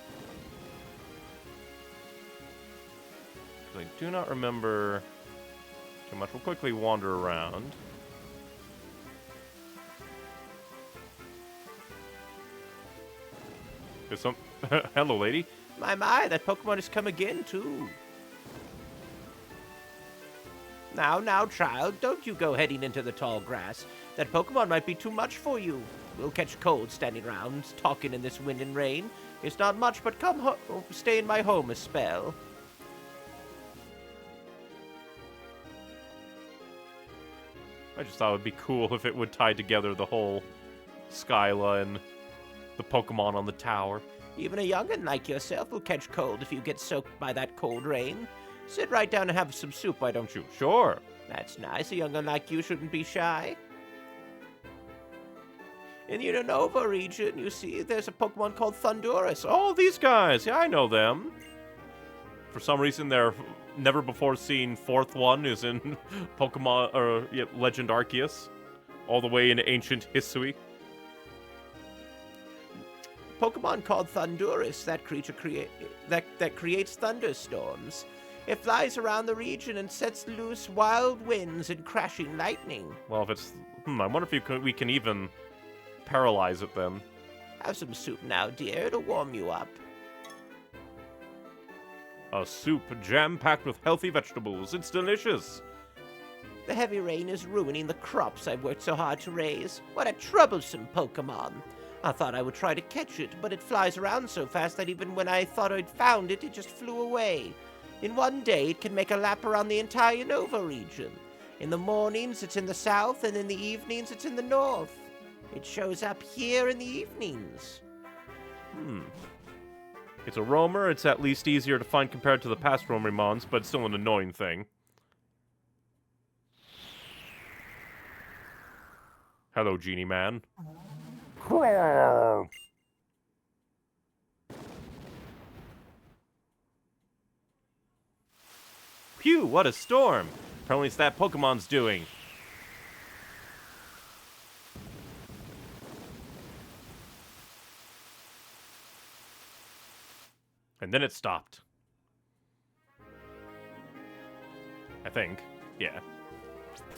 I do not remember too much. We'll quickly wander around. There's some... Hello, lady. My, that Pokemon has come again, too. Now, child, don't you go heading into the tall grass. That Pokemon might be too much for you. We'll catch cold standing around, talking in this wind and rain. It's not much, but come stay in my home a spell. I just thought it would be cool if it would tie together the whole Skyla and the Pokemon on the tower. Even a young'un like yourself will catch cold if you get soaked by that cold rain. Sit right down and have some soup, why don't you? Sure. That's nice. A young'un like you shouldn't be shy. In the Unova region, you see, there's a Pokemon called Thundurus. Oh, these guys. Yeah, I know them. For some reason, their never before seen fourth one is in Pokemon, or yeah, Legend Arceus. All the way in ancient Hisui. Pokemon called Thundurus, that creature that creates thunderstorms. It flies around the region and sets loose wild winds and crashing lightning. Well, if it's... I wonder if we can even paralyze it then. Have some soup now, dear. It'll warm you up. A soup jam-packed with healthy vegetables. It's delicious. The heavy rain is ruining the crops I've worked so hard to raise. What a troublesome Pokemon. I thought I would try to catch it, but it flies around so fast that even when I thought I'd found it, it just flew away. In one day, it can make a lap around the entire Nova region. In the mornings, it's in the south, and in the evenings, it's in the north. It shows up here in the evenings. It's a roamer. It's at least easier to find compared to the past Romermons, but still an annoying thing. Hello, Genie Man. Phew, what a storm! Apparently it's that Pokemon's doing. And then it stopped. I think. Yeah.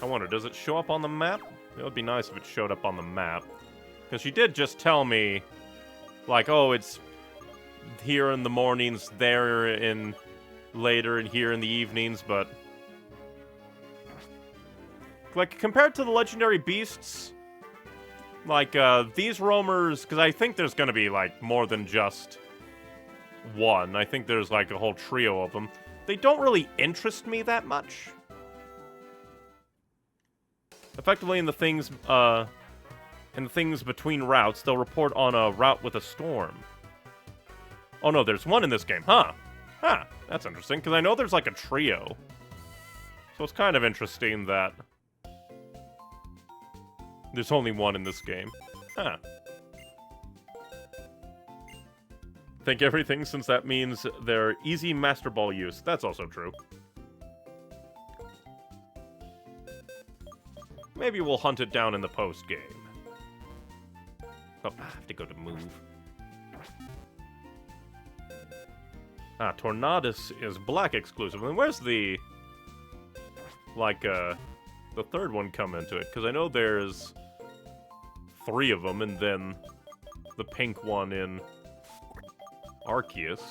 I wonder, does it show up on the map? It would be nice if it showed up on the map. Because she did just tell me, like, oh, it's here in the mornings, there in later and here in the evenings, but... Like, compared to the legendary beasts, like, these roamers, because I think there's gonna be, like, more than just one. I think there's, like, a whole trio of them. They don't really interest me that much. Effectively, in the things between routes, they'll report on a route with a storm. Oh no, there's one in this game, huh? Huh, that's interesting, because I know there's, like, a trio. So it's kind of interesting that there's only one in this game. Huh. Think everything, since that means they're easy Master Ball use. That's also true. Maybe we'll hunt it down in the post-game. Oh, I have to go to move. Ah, Tornadus is black exclusive. And where's the... like, the third one come into it? Because I know there's 3 of them, and then the pink one in Arceus.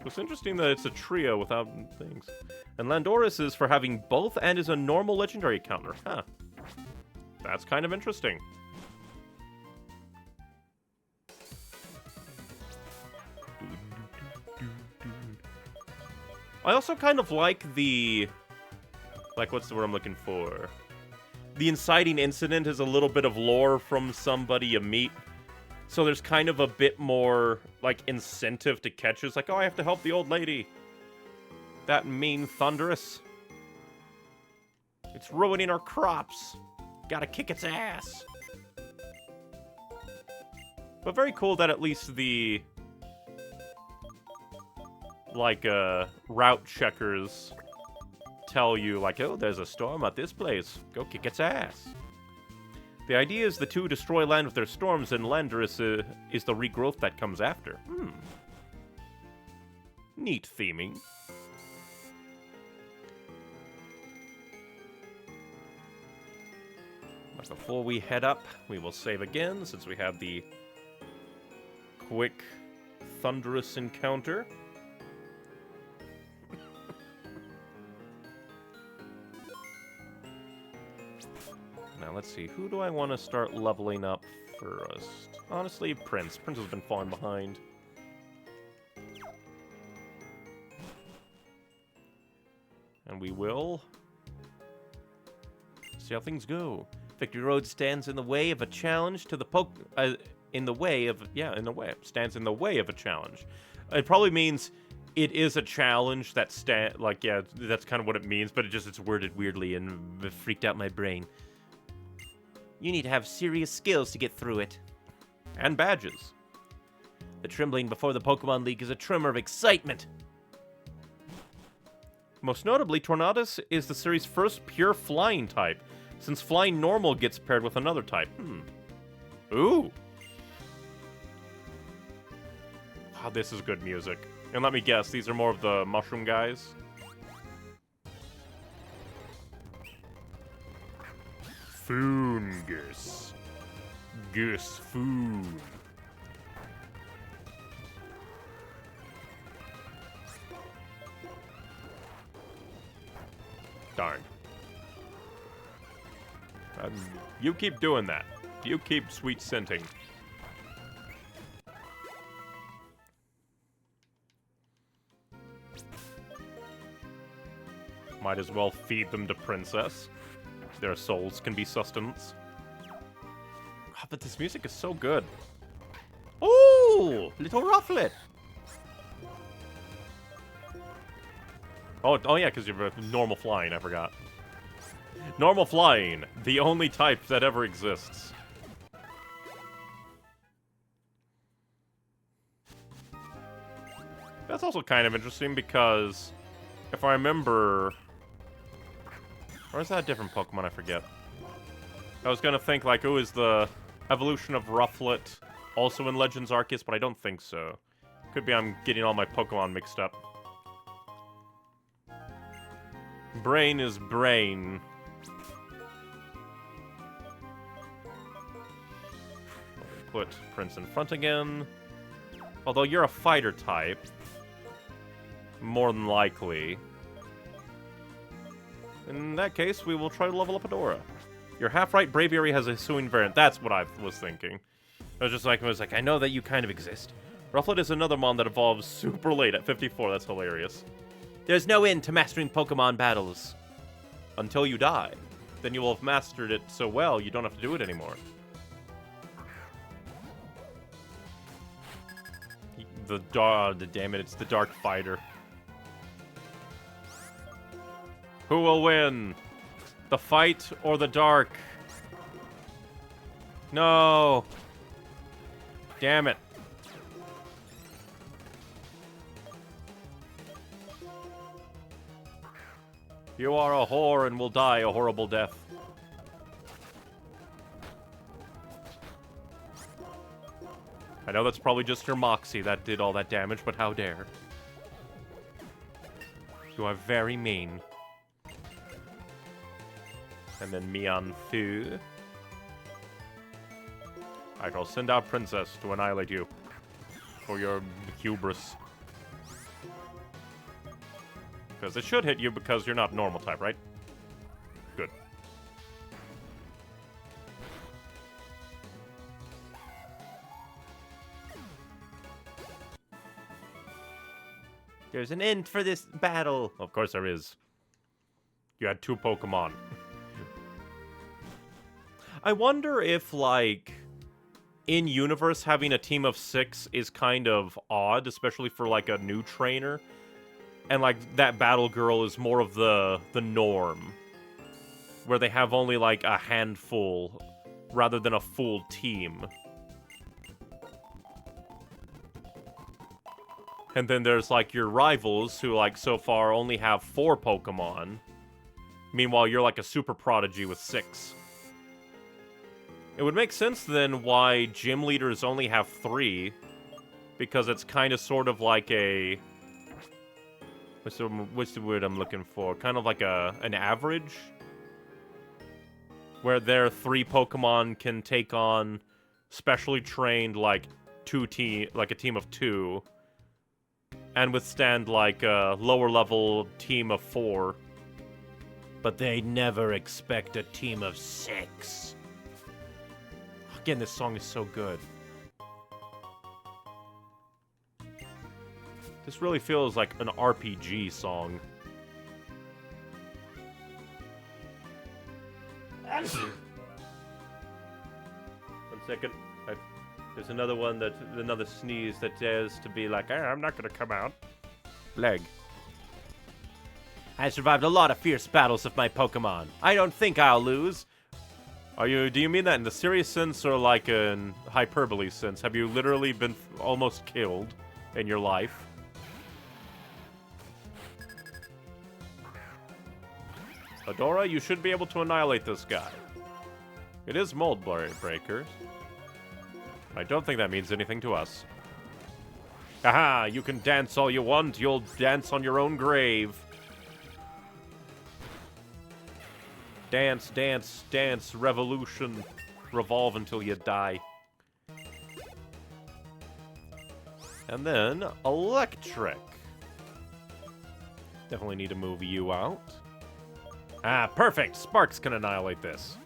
It's interesting that it's a trio without things. And Landorus is for having both and is a normal legendary counter. Huh. That's kind of interesting. I also kind of like the... like, what's the word I'm looking for? The inciting incident is a little bit of lore from somebody you meet. So there's kind of a bit more, like, incentive to catch it. It's like, oh, I have to help the old lady. That mean Thunderous. It's ruining our crops. Gotta kick its ass. But very cool that at least the... like, route checkers tell you, like, oh, there's a storm at this place. Go kick its ass. The idea is the two destroy land with their storms, and Landorus is the regrowth that comes after. Neat theming. But before we head up, we will save again, since we have the quick thunderous encounter. Now, let's see. Who do I want to start leveling up first? Honestly, Prince. Prince has been falling behind. And we will see how things go. Victory Road stands in the way of a challenge to the stands in the way of a challenge. It probably means it is a challenge that that's kind of what it means, but it's worded weirdly and freaked out my brain. You need to have serious skills to get through it. And badges. The trembling before the Pokemon League is a tremor of excitement. Most notably, Tornadus is the series' first pure flying type, since flying normal gets paired with another type. Ooh. Wow, this is good music. And let me guess, these are more of the mushroom guys? Fungus. Gus Foon. Darn. You keep doing that. You keep sweet scenting. Might as well feed them to Princess. Their souls can be sustenance. Oh, but this music is so good. Ooh! Little Rufflet! Oh yeah, because you're normal flying, I forgot. Normal flying, the only type that ever exists. That's also kind of interesting because, if I remember... Or is that a different Pokemon? I forget. I was gonna think, like, oh, is the evolution of Rufflet also in Legends Arceus, but I don't think so. Could be I'm getting all my Pokemon mixed up. Brain is brain. Put Prince in front again. Although you're a fighter type. more than likely. In that case, we will try to level up Adora. You're half right, Braviary has a Hisuian variant. That's what I was thinking. I was like, I know that you kind of exist. Rufflet is another mon that evolves super late at 54. That's hilarious. There's no end to mastering Pokemon battles. Until you die. Then you will have mastered it so well, you don't have to do it anymore. Damn it, it's the Dark Fighter. Who will win? The fight or the dark? No. Damn it. You are a whore and will die a horrible death. I know that's probably just your Moxie that did all that damage, but how dare. You are very mean. And then Mianfu. I shall send out Princess to annihilate you. For your hubris. Because it should hit you because you're not normal type, right? Good. There's an end for this battle. Of course there is. You had 2 Pokemon. I wonder if, like, in-universe having a team of 6 is kind of odd, especially for, like, a new trainer. And, like, that Battle Girl is more of the norm. Where they have only, like, a handful rather than a full team. And then there's, like, your rivals who, like, so far only have 4 Pokemon. Meanwhile, you're, like, a super prodigy with 6. It would make sense, then, why gym leaders only have 3. Because it's kind of sort of like a... What's the word I'm looking for? Kind of like an average? Where their 3 Pokemon can take on specially trained, like, a team of 2. And withstand, like, a lower-level team of 4. But they never expect a team of 6. Again, this song is so good. This really feels like an RPG song. One second. There's another one another sneeze that dares to be like, I'm not gonna come out. Leg. I survived a lot of fierce battles with my Pokemon. I don't think I'll lose. Do you mean that in the serious sense or like in hyperbole sense? Have you literally been almost killed in your life? Adora, you should be able to annihilate this guy. It is Mold Breakers. I don't think that means anything to us. Haha, you can dance all you want, you'll dance on your own grave. Dance, dance, dance, revolution. Revolve until you die. And then, electric. Definitely need to move you out. Ah, perfect! Sparks can annihilate this.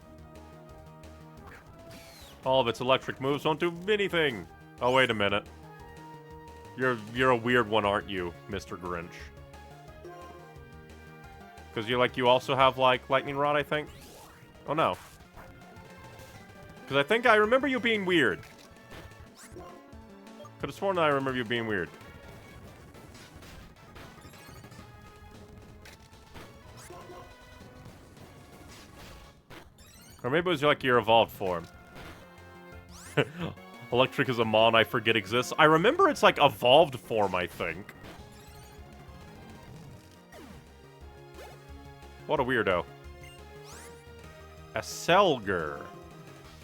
All of its electric moves won't do anything. Oh, wait a minute. You're a weird one, aren't you, Mr. Grinch? Because you also have, like, Lightning Rod, I think? Oh, no. Because I think I remember you being weird. Could have sworn that I remember you being weird. Or maybe it was like your evolved form. Electric is a mon I forget exists. I remember it's like evolved form, I think. What a weirdo. A Selger.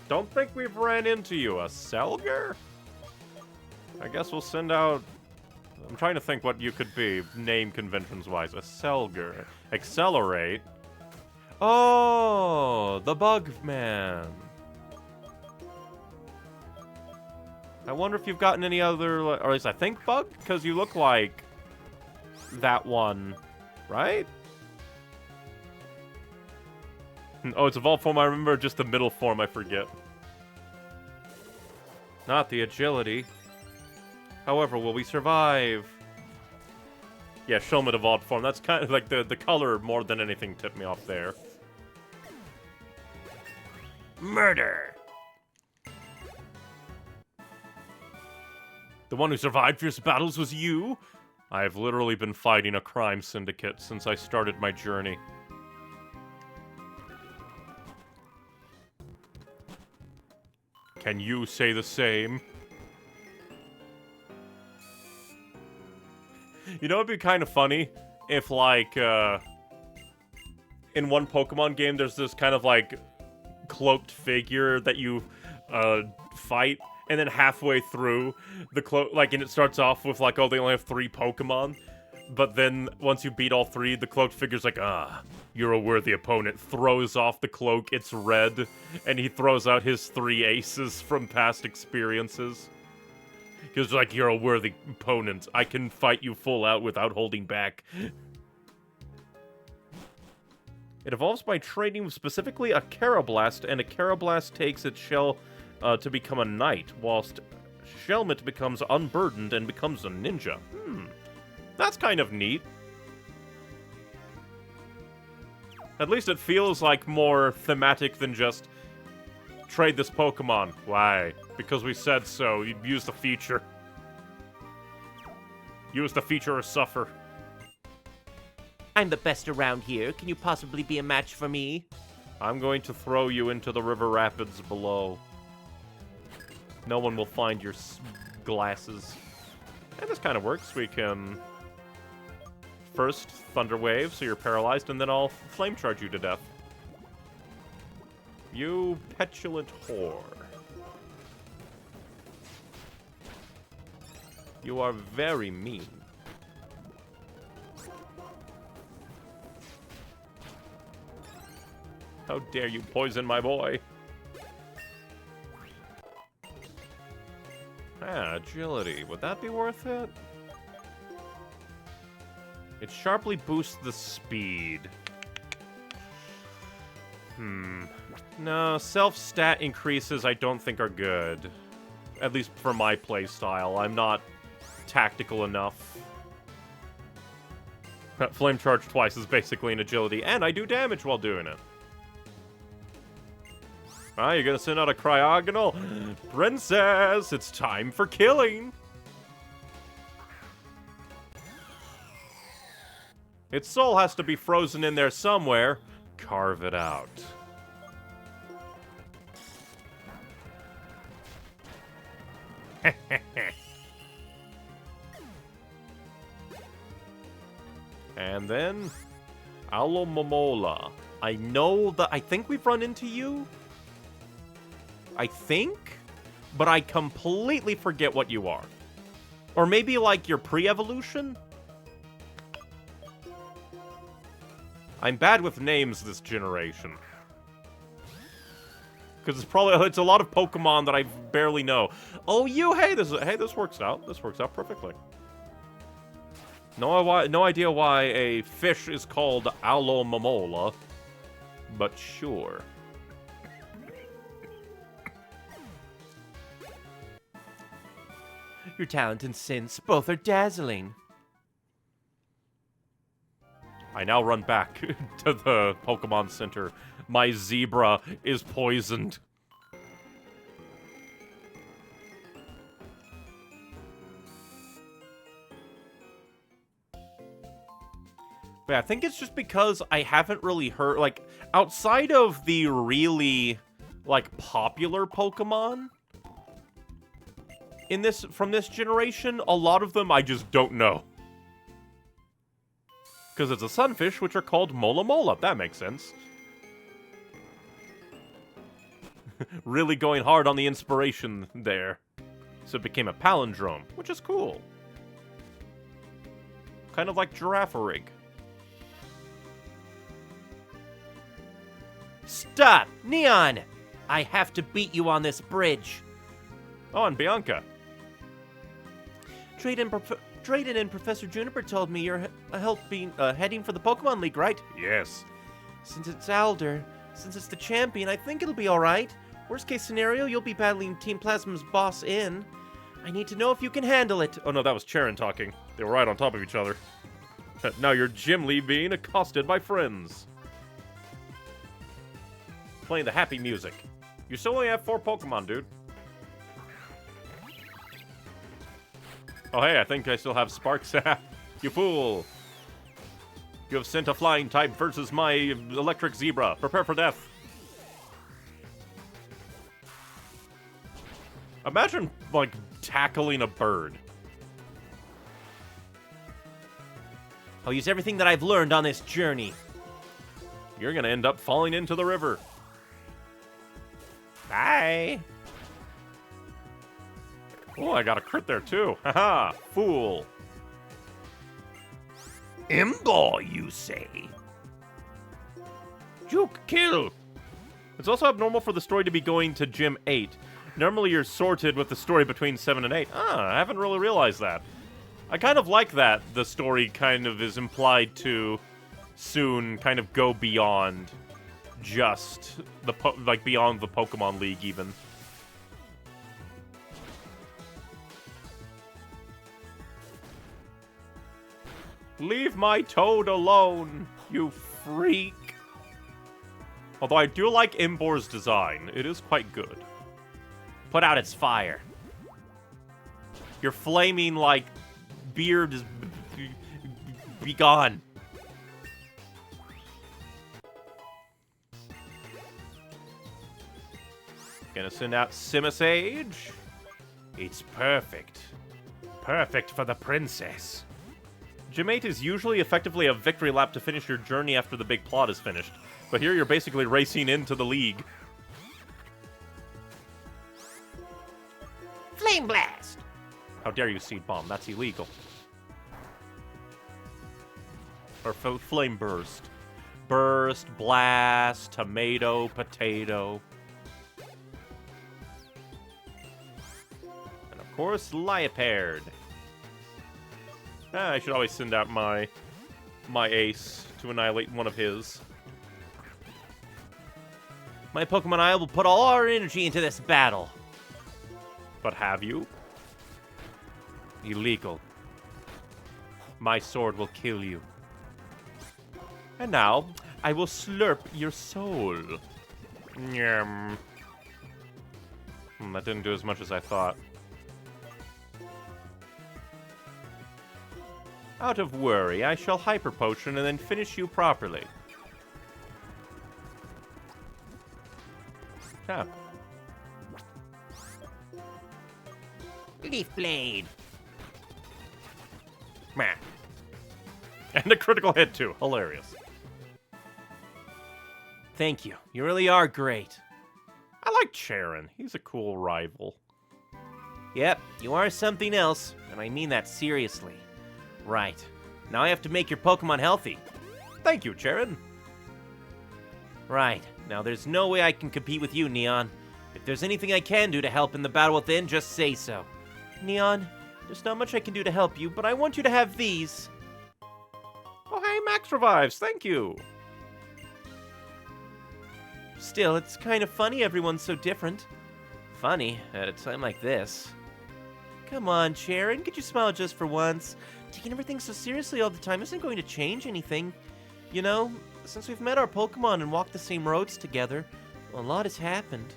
Don't think we've ran into you. A Selger? I guess we'll send out... I'm trying to think what you could be, name conventions-wise. A Selger. Accelerate. Oh, the Bug Man. I wonder if you've gotten any other, or at least I think Bug, because you look like that one, right? Oh, it's evolved form. I remember just the middle form. I forget. Not the agility. However, will we survive? Yeah, Shelmet evolved form. That's kind of like the color more than anything tipped me off there. Murder! The one who survived fierce battles was you? I have literally been fighting a crime syndicate since I started my journey. Can you say the same? You know, it'd be kind of funny if, like, in one Pokemon game, there's this kind of, like, cloaked figure that you, fight, and then halfway through, the cloak, like, and it starts off with, like, oh, they only have 3 Pokemon, but then, once you beat all 3, the cloaked figure's like, you're a worthy opponent, throws off the cloak, it's red, and he throws out his 3 aces from past experiences. He was like, you're a worthy opponent. I can fight you full out without holding back. It evolves by training specifically a Carablast, and a Carablast takes its shell to become a knight, whilst Shelmet becomes unburdened and becomes a ninja. That's kind of neat. At least it feels like more thematic than just trade this Pokemon. Why? Because we said so. You'd use the feature. Use the feature or suffer. I'm the best around here. Can you possibly be a match for me? I'm going to throw you into the river rapids below. No one will find your glasses. And this kind of works. We can first Thunder Wave, so you're paralyzed, and then I'll Flame Charge you to death. You petulant whore. You are very mean. How dare you poison my boy? Agility. Would that be worth it? It sharply boosts the speed. No, self-stat increases I don't think are good. At least for my playstyle. I'm not tactical enough. Flame Charge twice is basically an agility, and I do damage while doing it. You're gonna send out a Cryogonal? Princess, it's time for killing! Its soul has to be frozen in there somewhere. Carve it out. And then Alomomola. I know that I think we've run into you. I think, but I completely forget what you are. Or maybe like your pre-evolution? I'm bad with names this generation. Because it's a lot of Pokemon that I barely know. Oh, you! Hey, this works out. This works out perfectly. No idea why a fish is called Alomomola, but sure. Your talent and sense both are dazzling. I now run back to the Pokemon Center. My zebra is poisoned. But I think it's just because I haven't really heard, like, outside of the really, like, popular Pokemon from this generation, a lot of them I just don't know. Because it's a sunfish, which are called Mola Mola. That makes sense. Really going hard on the inspiration there. So it became a palindrome, which is cool. Kind of like Girafarig. Stop! Neon! I have to beat you on Drayden and Professor Juniper told me you're heading for the Pokemon League, right? Yes. Since it's Alder, since it's the champion, I think it'll be alright. Worst case scenario, you'll be battling Team Plasma's boss in. I need to know if you can handle it. Oh no, that was Charon talking. They were right on top of each other. Now you're Gym Lee being accosted by friends. Playing the happy music. You still only have 4 Pokemon, dude. Oh hey, I think I still have Sparks. You fool. You have sent a flying type versus my electric zebra. Prepare for death. Imagine, like, tackling a bird. I'll use everything that I've learned on this journey. You're gonna end up falling into the river. Bye. Oh, I got a crit there, too. Haha, fool. Ingo, you say? Juke, kill. It's also abnormal for the story to be going to Gym 8. Normally you're sorted with the story between 7 and 8. I haven't really realized that. I kind of like that the story kind of is implied to soon kind of go beyond just the beyond the Pokemon League even. Leave my Toad alone, you freak. Although I do like Imbor's design. It is quite good. Put out its fire. Your flaming, like, beard is be gone. Gonna send out Simisage. It's perfect. Perfect for the princess. Gym 8 is usually effectively a victory lap to finish your journey after the big plot is finished. But here you're basically racing into the league. Flame Blast! How dare you, Seed Bomb? That's illegal. Or Flame Burst. Burst, Blast, Tomato, Potato. And of course, Liepard. I should always send out my ace to annihilate one of his. My Pokemon and I will put all our energy into this battle. But have you? Illegal. My sword will kill you. And now, I will slurp your soul. Nyam. That didn't do as much as I thought. Out of worry, I shall Hyper Potion and then finish you properly. Ah. Leaf Blade. Meh. And a critical hit, too. Hilarious. Thank you. You really are great. I like Charon. He's a cool rival. Yep, you are something else, and I mean that seriously. Right. Now I have to make your Pokemon healthy. Thank you, Charon. Right. Now there's no way I can compete with you, Neon. If there's anything I can do to help in the battle within, just say so. Neon, there's not much I can do to help you, but I want you to have these. Oh, hey, Max Revives. Thank you. Still, it's kind of funny everyone's so different. Funny, at a time like this. Come on, Charon, could you smile just for once? Taking everything so seriously all the time isn't going to change anything. You know, since we've met our Pokemon and walked the same roads together, a lot has happened.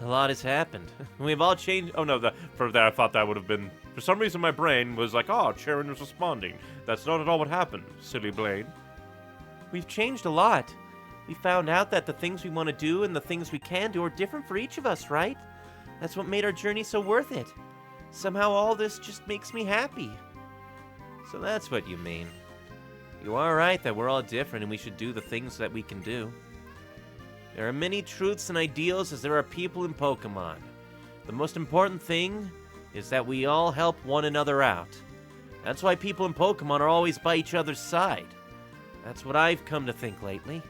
A lot has happened. We've all changed. Oh, no, for that, I thought that would have been... For some reason, my brain was like, oh, Charon was responding. That's not at all what happened, silly Blaine. We've changed a lot. We found out that the things we want to do and the things we can do are different for each of us, right? That's what made our journey so worth it. Somehow all this just makes me happy. So that's what you mean. You are right that we're all different and we should do the things that we can do. There are many truths and ideals as there are people in Pokemon. The most important thing is that we all help one another out. That's why people in Pokemon are always by each other's side. That's what I've come to think lately.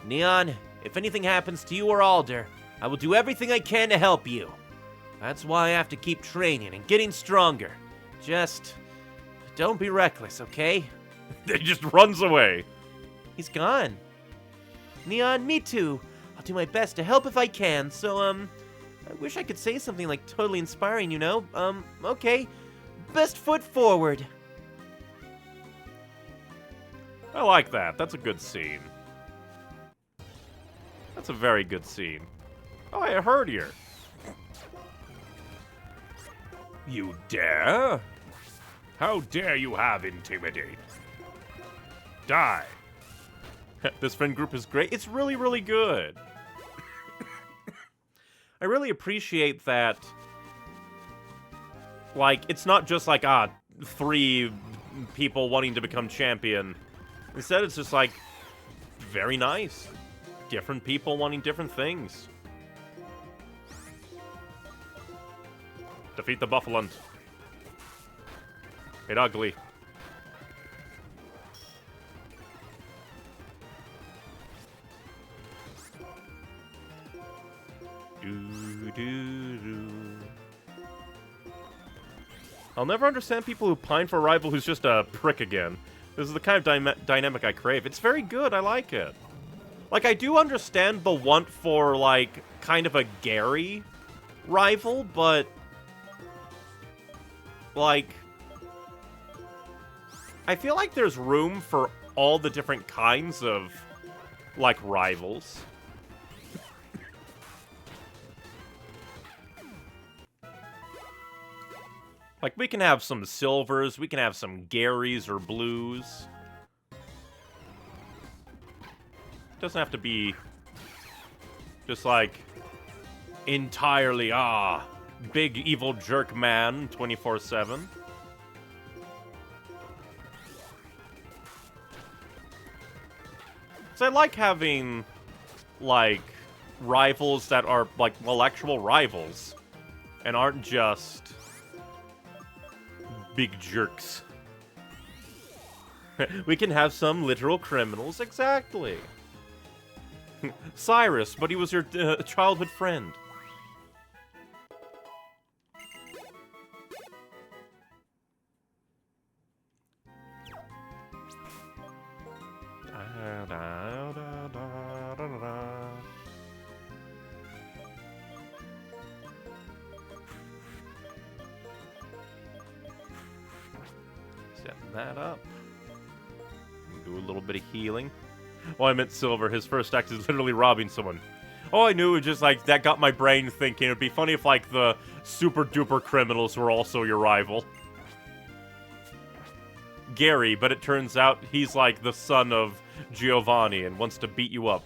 Neon, if anything happens to you or Alder, I will do everything I can to help you. That's why I have to keep training and getting stronger. Just don't be reckless, okay? He just runs away. He's gone. Neon, me too. I'll do my best to help if I can, so, I wish I could say something, like, totally inspiring, you know? Okay. Best foot forward. I like that. That's a good scene. That's a very good scene. Oh, I heard here. You dare? How dare you have intimidate? Die. This friend group is great. It's really, really good. I really appreciate that. Like, it's not just like, 3 people wanting to become champion. Instead, it's just like, very nice. Different people wanting different things. Defeat the Buffalant. It ugly. I'll never understand people who pine for a rival who's just a prick again. This is the kind of dynamic I crave. It's very good. I like it. Like, I do understand the want for, like, kind of a Gary rival, but, like, I feel like there's room for all the different kinds of, like, rivals. Like, we can have some silvers, we can have some Garys or blues. Doesn't have to be just like entirely, big evil jerk man 24/7. So I like having, like, rivals that are, like, well, actual rivals. And aren't just big jerks. We can have some literal criminals, exactly. Cyrus, but he was your childhood friend. Setting that up. Do a little bit of healing. Oh, I meant Silver. His first act is literally robbing someone. Oh, I knew it was just, like, that got my brain thinking. It'd be funny if, like, the super-duper criminals were also your rival. Gary, but it turns out he's, like, the son of Giovanni and wants to beat you up.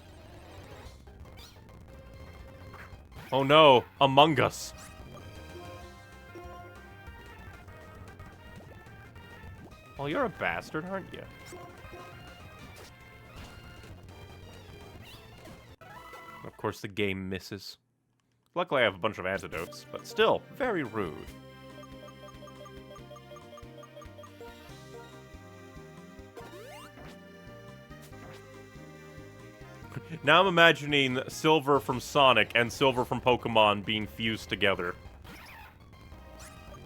Oh no, Among Us. Well, you're a bastard, aren't you? Of course, the game misses. Luckily, I have a bunch of antidotes, but still, very rude. Now I'm imagining Silver from Sonic and Silver from Pokemon being fused together.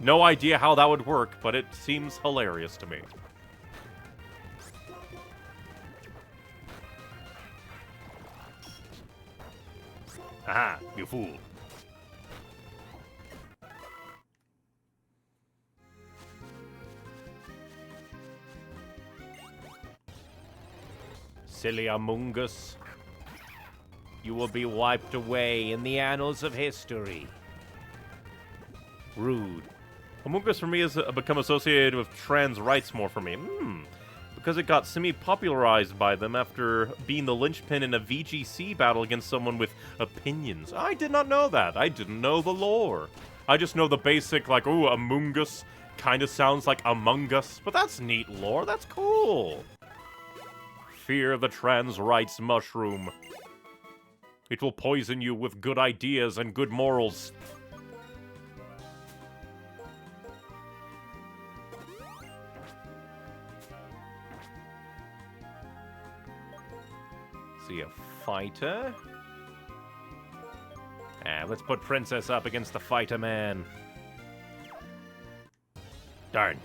No idea how that would work, but it seems hilarious to me. Aha, you fool. Silly Among Us. You will be wiped away in the annals of history. Rude. Among Us for me has become associated with trans rights more for me. Because it got semi-popularized by them after being the linchpin in a VGC battle against someone with opinions. I did not know that. I didn't know the lore. I just know the basic, like, ooh, Among Us kind of sounds like Among Us. But that's neat lore. That's cool. Fear the trans rights mushroom. It will poison you with good ideas and good morals. See a fighter? Let's put Princess up against the fighter man. Darn.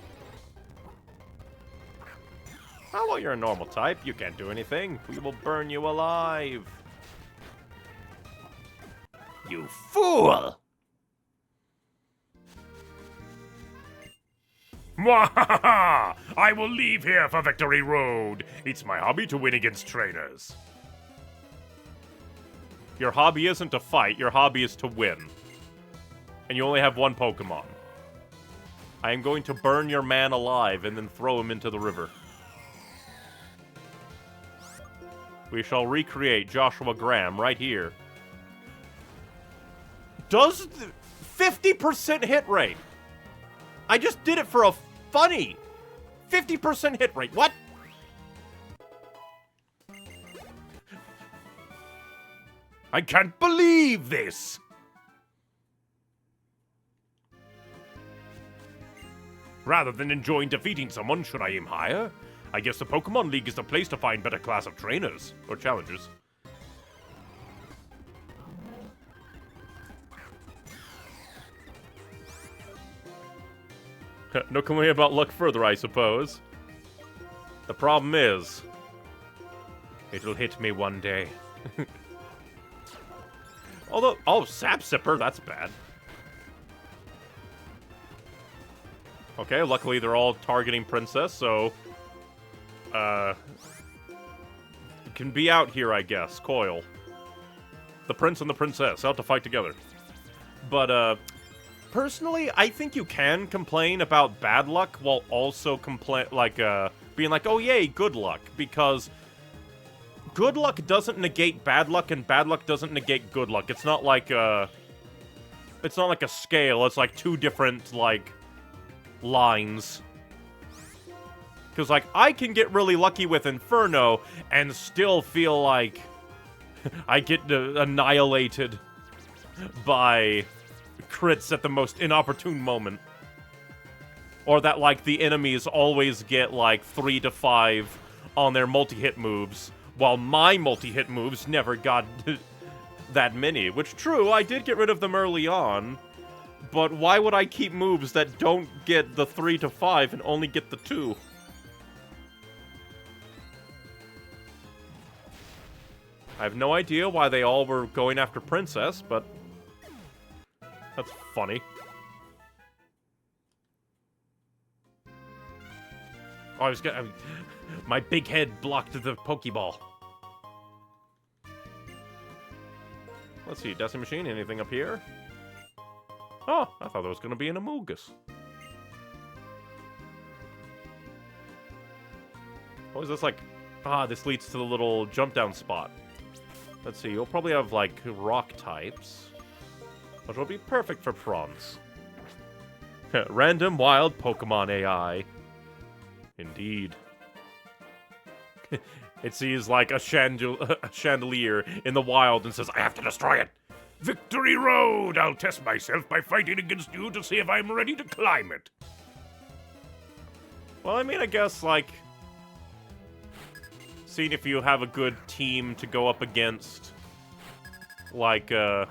Oh, well, you're a normal type. You can't do anything. We will burn you alive. You fool! Mwahaha! I will leave here for Victory Road. It's my hobby to win against trainers. Your hobby isn't to fight, your hobby is to win. And you only have one Pokemon. I am going to burn your man alive and then throw him into the river. We shall recreate Joshua Graham right here. Does 50% hit rate? I just did it for a funny 50% hit rate. What? I can't believe this. Rather than enjoying defeating someone, should I aim higher? I guess the Pokemon League is the place to find better class of trainers or challengers. No complaint about luck further, I suppose. The problem is, it'll hit me one day. Although, oh, Sap Sipper, that's bad. Okay, luckily they're all targeting Princess, so... it can be out here, I guess. Coil. The Prince and the Princess, out to fight together. But, personally, I think you can complain about bad luck while also being like, oh yay, good luck, because good luck doesn't negate bad luck, and bad luck doesn't negate good luck. It's not like a scale. It's like two different lines. Because I can get really lucky with Inferno and still feel like I get annihilated by crits at the most inopportune moment. Or that, the enemies always get, 3 to 5 on their multi-hit moves, while my multi-hit moves never got that many. Which, true, I did get rid of them early on, but why would I keep moves that don't get the 3 to 5 and only get the 2? I have no idea why they all were going after Princess, but that's funny. Oh, my big head blocked the Pokeball. Let's see, Destiny Machine, anything up here? Oh, I thought there was going to be an Amogus. What is this this leads to the little jump down spot. Let's see, you'll probably have, rock types, which will be perfect for prawns. Random wild Pokemon AI. Indeed. It sees, a chandelier in the wild and says, I have to destroy it! Victory Road! I'll test myself by fighting against you to see if I'm ready to climb it. Well, I mean, I guess, seeing if you have a good team to go up against, the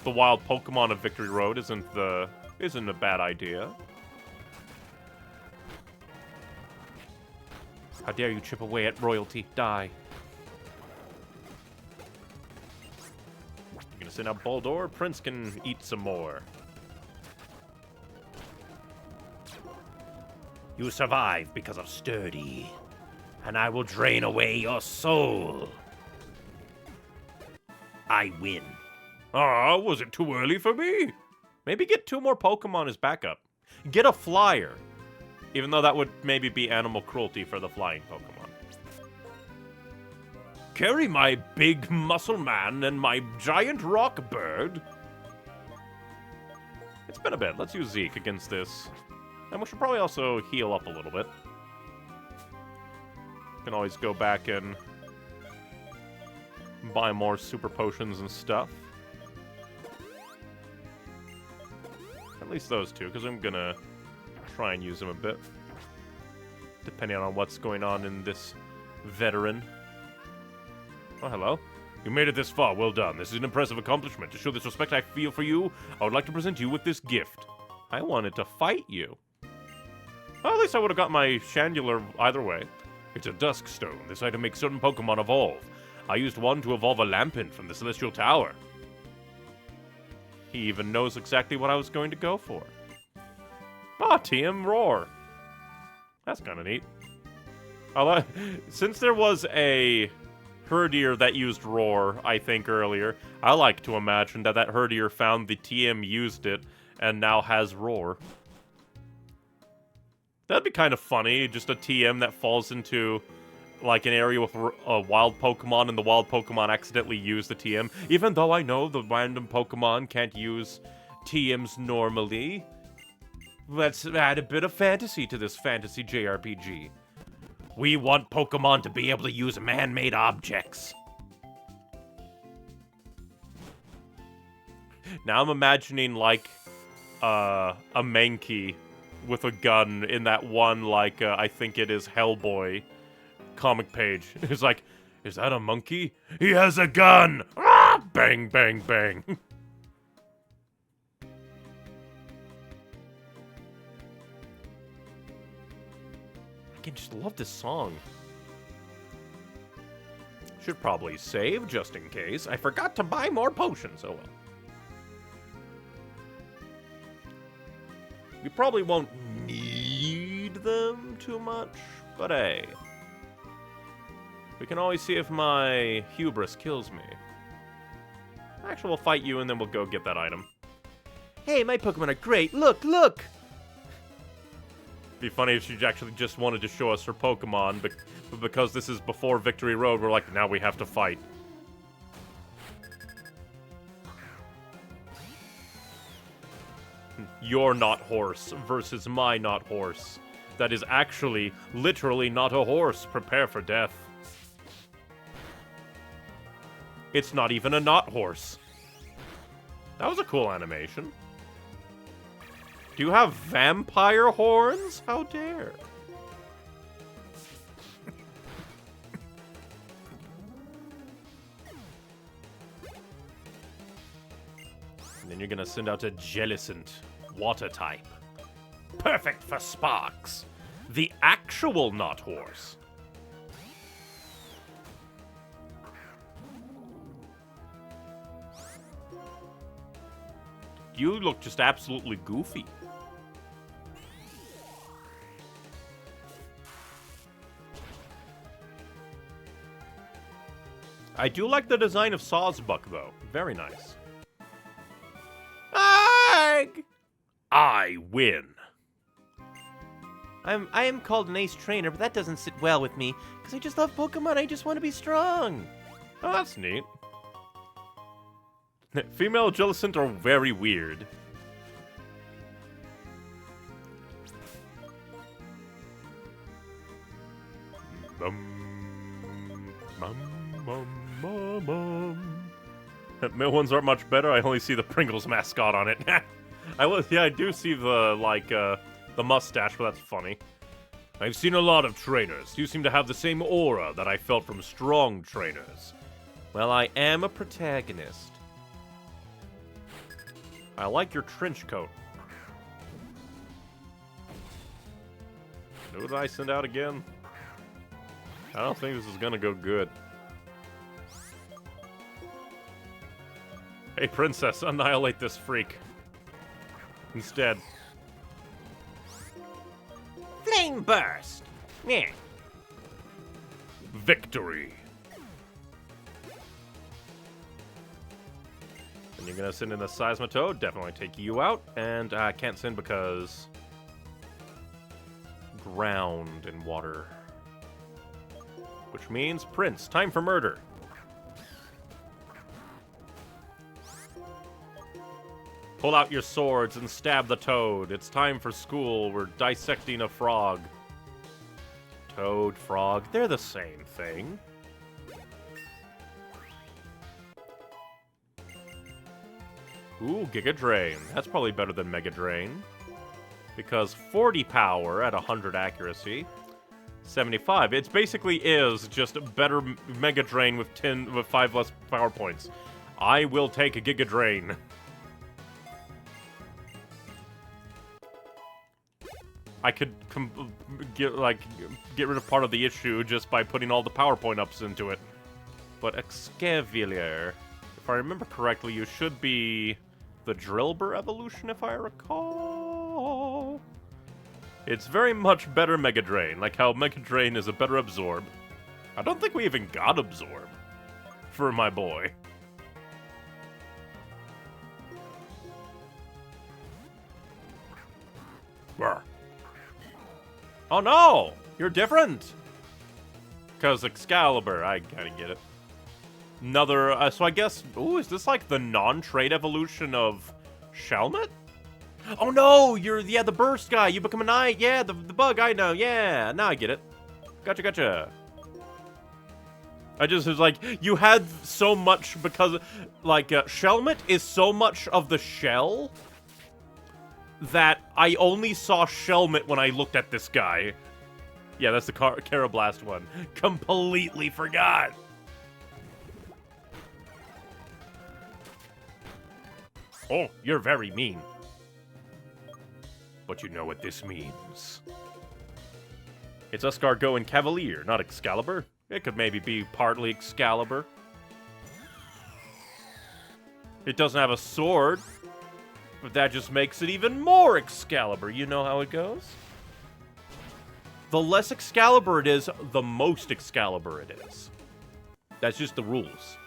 wild Pokemon of Victory Road isn't a bad idea. How dare you chip away at royalty? Die. You gonna send out Boldor? Prince can eat some more. You survive because of Sturdy, and I will drain away your soul. I win. Ah, was it too early for me? Maybe get 2 more Pokemon as backup. Get a flyer. Even though that would maybe be animal cruelty for the flying Pokemon. Carry my big muscle man and my giant rock bird. It's been a bit. Let's use Zeke against this. And we should probably also heal up a little bit. Can always go back and buy more super potions and stuff. At least those 2, because I'm gonna try and use them a bit. Depending on what's going on in this veteran. Oh, hello. You made it this far. Well done. This is an impressive accomplishment. To show this respect I feel for you, I would like to present you with this gift. I wanted to fight you. Well, at least I would have got my Chandelure either way. It's a Dusk Stone. This item makes certain Pokemon evolve. I used one to evolve a Lampent from the Celestial Tower. He even knows exactly what I was going to go for. Ah, TM Roar. That's kind of neat. Since there was a Herdier that used Roar, I think, earlier, I like to imagine that Herdier found the TM used it and now has Roar. That'd be kind of funny, just a TM that falls into, like, an area with a wild Pokemon and the wild Pokemon accidentally use the TM. Even though I know the random Pokemon can't use TMs normally. Let's add a bit of fantasy to this fantasy JRPG. We want Pokemon to be able to use man-made objects. Now I'm imagining, like, a Mankey with a gun in that one, like, I think it is Hellboy comic page. It's like, is that a monkey? He has a gun! Ah! Bang, bang, bang. I can just love this song. Should probably save, just in case. I forgot to buy more potions, oh well. We probably won't need them too much, but hey. We can always see if my hubris kills me. Actually, we'll fight you and then we'll go get that item. Hey, my Pokemon are great. Look, look! Be funny if she actually just wanted to show us her Pokemon, but because this is before Victory Road, we're like, now we have to fight. Your not horse versus my not horse. That is actually, literally not a horse. Prepare for death. It's not even a not horse. That was a cool animation. Do you have vampire horns? How dare. And then you're gonna send out a Jellicent, water type. Perfect for Sparks. The actual not horse. You look just absolutely goofy. I do like the design of Sawsbuck, though. Very nice. Arg! I win. I am called an ace trainer, but that doesn't sit well with me, because I just love Pokemon. I just want to be strong. Oh, that's neat. Female Jellicent are very weird. Male ones aren't much better. I only see the Pringles mascot on it. I do see the, like, the mustache, but that's funny. I've seen a lot of trainers. You seem to have the same aura that I felt from strong trainers. Well, I am a protagonist. I like your trench coat. Who did I send out again? I don't think this is gonna go good. Hey, princess, annihilate this freak. Instead. Flame burst! Yeah. Victory! And you're gonna send in the Seismitoad, definitely take you out. And I can't send because... ground and water. Which means, Prince, time for murder. Pull out your swords and stab the toad. It's time for school. We're dissecting a frog. Toad, frog, they're the same thing. Ooh, Giga Drain. That's probably better than Mega Drain. Because 40 power at 100 accuracy. 75. It basically is just a better Mega Drain with 5 less power points. I will take a Giga Drain. I could get rid of part of the issue just by putting all the PowerPoint ups into it. But Excavalier, if I remember correctly, you should be the Drillbur evolution, if I recall. It's very much better Mega Drain, like how Mega Drain is a better Absorb. I don't think we even got Absorb for my boy. Oh no! You're different! Because Excalibur, I kinda get it. Another, so I guess, ooh, is this like the non-trade evolution of Shelmet? Oh no! You're, yeah, the burst guy, you become a knight, yeah, the bug, I know, yeah, now I get it. Gotcha. I just was like, you had so much because, like, Shelmet is so much of the shell that I only saw Shelmet when I looked at this guy. Yeah, that's the Carablast one. Completely forgot. Oh, you're very mean. But you know what this means. It's Escargot and Cavalier, not Excalibur. It could maybe be partly Excalibur. It doesn't have a sword, but that just makes it even more Excalibur. You know how it goes? The less Excalibur it is, the most Excalibur it is. That's just the rules.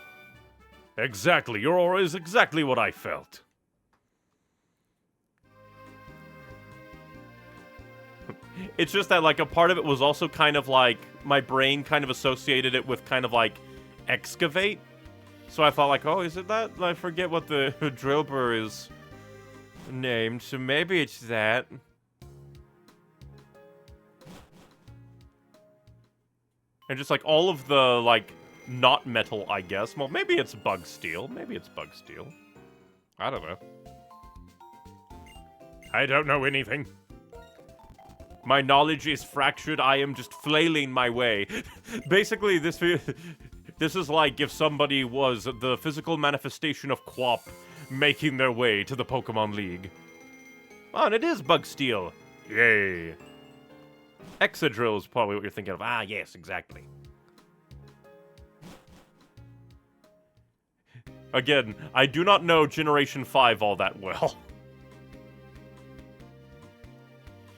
Exactly. Your aura is exactly what I felt. It's just that, like, a part of it was also kind of like, my brain kind of associated it with kind of like excavate. So I thought like, oh, is it that? I forget what the Drillbur is named, so maybe it's that. And just like all of the, like, not metal, I guess. Well, maybe it's bug steel. Maybe it's bug steel. I don't know. I don't know anything. My knowledge is fractured. I am just flailing my way. Basically, this is like if somebody was the physical manifestation of Quap making their way to the Pokemon League. Oh, and it is bug steel. Yay. Exadrill is probably what you're thinking of. Ah, yes, exactly. Again, I do not know Generation 5 all that well.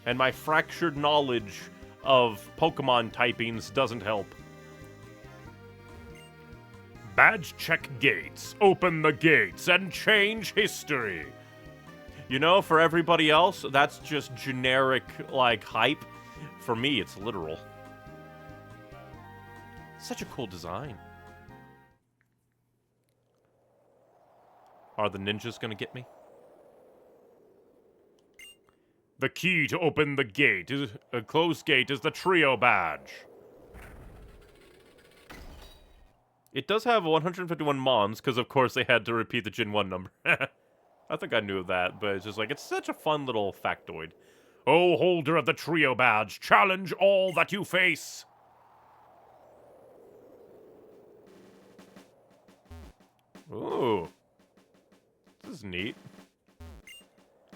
And my fractured knowledge of Pokemon typings doesn't help. Badge check gates. Open the gates and change history. You know, for everybody else, that's just generic, like, hype. For me, it's literal. Such a cool design. Are the ninjas gonna get me? The key to open the gate is a closed gate is the trio badge. It does have 151 mons, because of course they had to repeat the Gen 1 number. I think I knew that, but it's just like, it's such a fun little factoid. Oh, holder of the trio badge, challenge all that you face. Ooh. This is neat.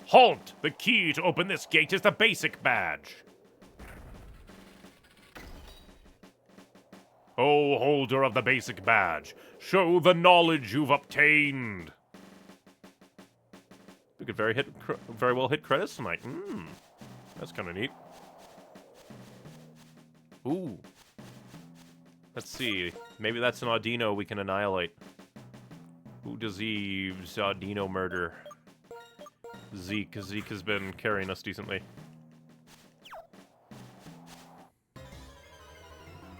Halt! The key to open this gate is the basic badge. Oh, holder of the basic badge, show the knowledge you've obtained. We could very well hit credits tonight. That's kind of neat. Ooh. Let's see. Maybe that's an Audino we can annihilate. Who does Audino murder? Zeke. Zeke has been carrying us decently.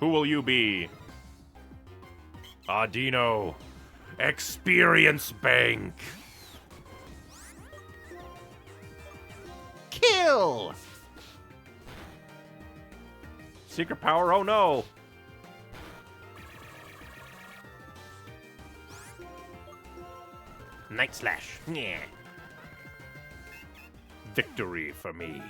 Who will you be? Audino. Experience Bank. Kill! Secret power, oh no! Night Slash. Yeah. Victory for me.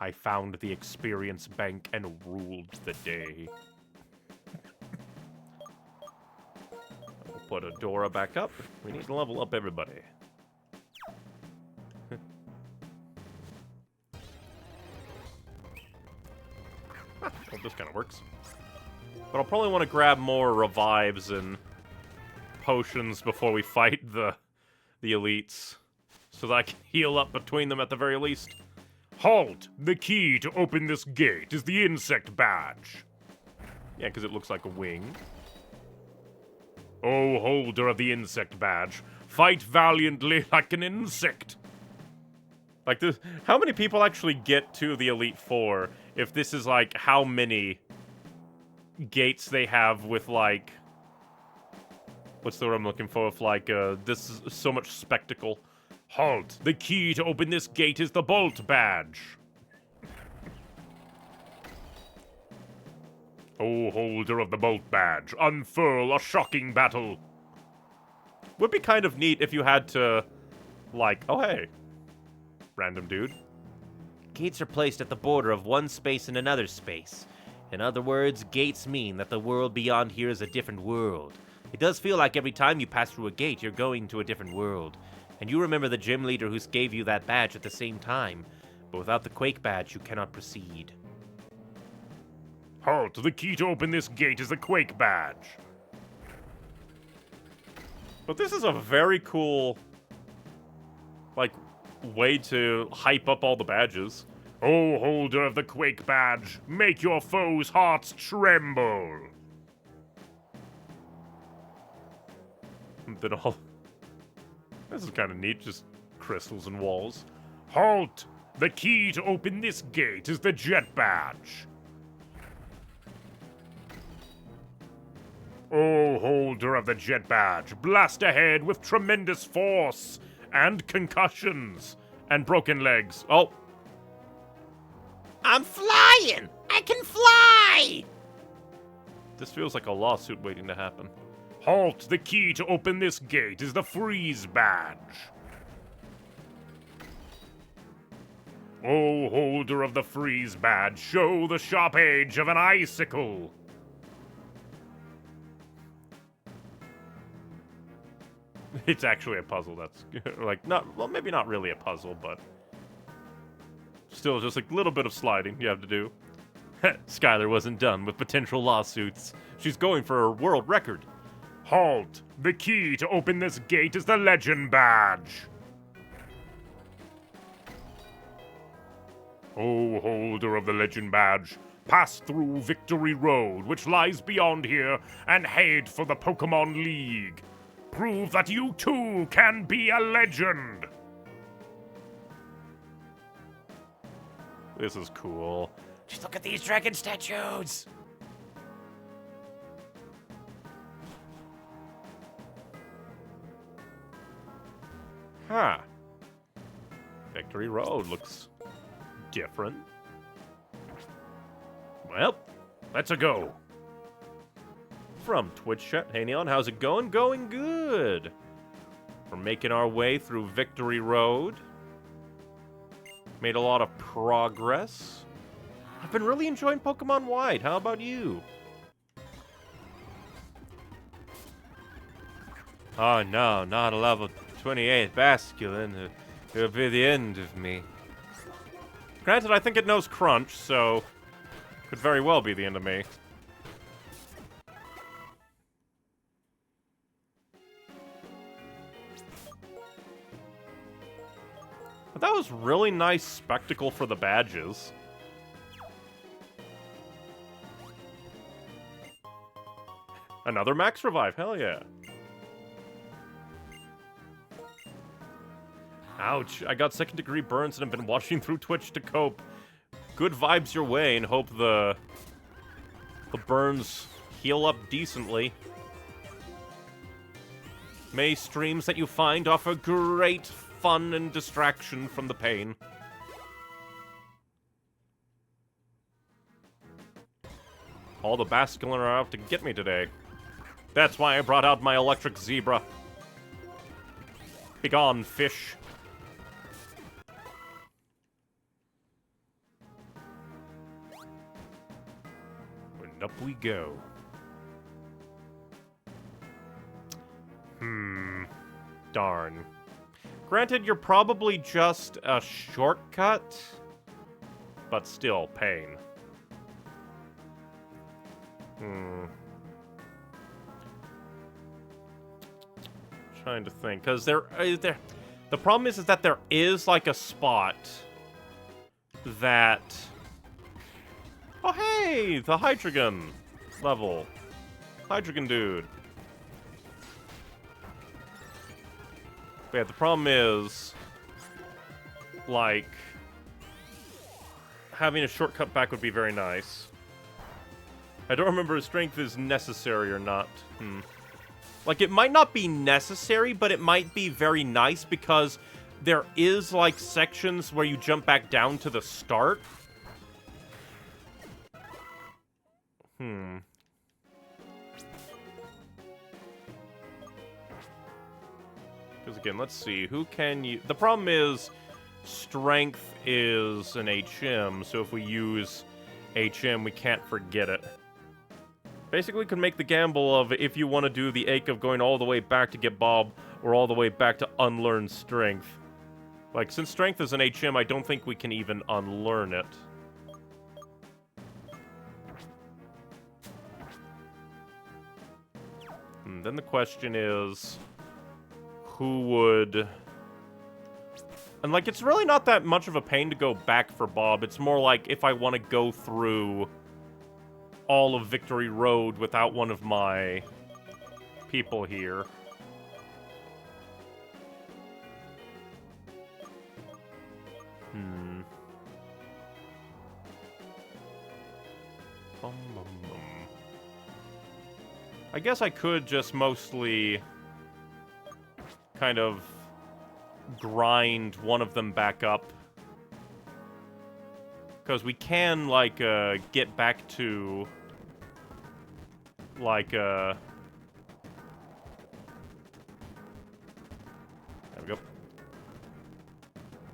I found the experience bank and ruled the day. We'll put Adora back up. We need to level up everybody. Well, this kind of works. But I'll probably want to grab more revives and potions before we fight the elites, so that I can heal up between them at the very least. Halt! The key to open this gate is the insect badge. Yeah, because it looks like a wing. O holder of the insect badge, fight valiantly like an insect. Like, this, how many people actually get to the Elite Four if this is, like, how many gates they have with, like... What's the word I'm looking for? With, like, this is so much spectacle. Halt! The key to open this gate is the bolt badge. O holder of the bolt badge, unfurl a shocking battle. Would be kind of neat if you had to, like, oh hey, random dude. Gates are placed at the border of one space and another space. In other words, gates mean that the world beyond here is a different world. It does feel like every time you pass through a gate, you're going to a different world. And you remember the gym leader who gave you that badge at the same time. But without the Quake badge, you cannot proceed. Halt! The key to open this gate is the Quake badge. But this is a very cool, like, way to hype up all the badges. O holder of the Quake badge, make your foes' hearts tremble. Then all... This is kind of neat, just crystals and walls. Halt! The key to open this gate is the jet badge. O holder of the jet badge, blast ahead with tremendous force and concussions and broken legs. Oh. I'm flying! I can fly! This feels like a lawsuit waiting to happen. Halt! The key to open this gate is the freeze badge. O holder of the freeze badge, show the sharp edge of an icicle. It's actually a puzzle that's, like, not, well, maybe not really a puzzle, but still just a little bit of sliding you have to do. Skylar wasn't done with potential lawsuits. She's going for a world record. Halt! The key to open this gate is the legend badge. O holder of the legend badge, pass through Victory Road, which lies beyond here, and head for the Pokemon League. Prove that you too can be a legend. This is cool. Just look at these dragon statues! Huh. Victory Road looks different. Well, let's-a go. From Twitch chat, hey Neon, how's it going? Going good. We're making our way through Victory Road. Made a lot of progress. I've been really enjoying Pokemon White. How about you? Oh no, not a level 28 Basculin. It'll be the end of me. Granted, I think it knows Crunch, so could very well be the end of me. But that was really nice spectacle for the badges. Another max revive, hell yeah. Ouch, I got second degree burns and have been watching through Twitch to cope. Good vibes your way and hope the burns heal up decently. May streams that you find offer great fun and distraction from the pain. All the Basculin are out to get me today. That's why I brought out my electric zebra. Begone, fish. And up we go. Darn. Granted, you're probably just a shortcut, but still pain. Trying to think, because the problem is that there is like a spot that. Oh hey, the Hydrogen level, Hydrogen dude. But yeah, the problem is like having a shortcut back would be very nice. I don't remember if strength is necessary or not. Like, it might not be necessary, but it might be very nice because there is, like, sections where you jump back down to the start. Because, again, let's see. Who can you... The problem is strength is an HM, so if we use HM, we can't forget it. Basically, could make the gamble of if you want to do the ache of going all the way back to get Bob, or all the way back to unlearn strength. Like, since strength is an HM, I don't think we can even unlearn it. Then the question is, who would... And, like, it's really not that much of a pain to go back for Bob. It's more like if I want to go through all of Victory Road without one of my people here. I guess I could just mostly kind of grind one of them back up. Because we can, like, get back to, like, there we go.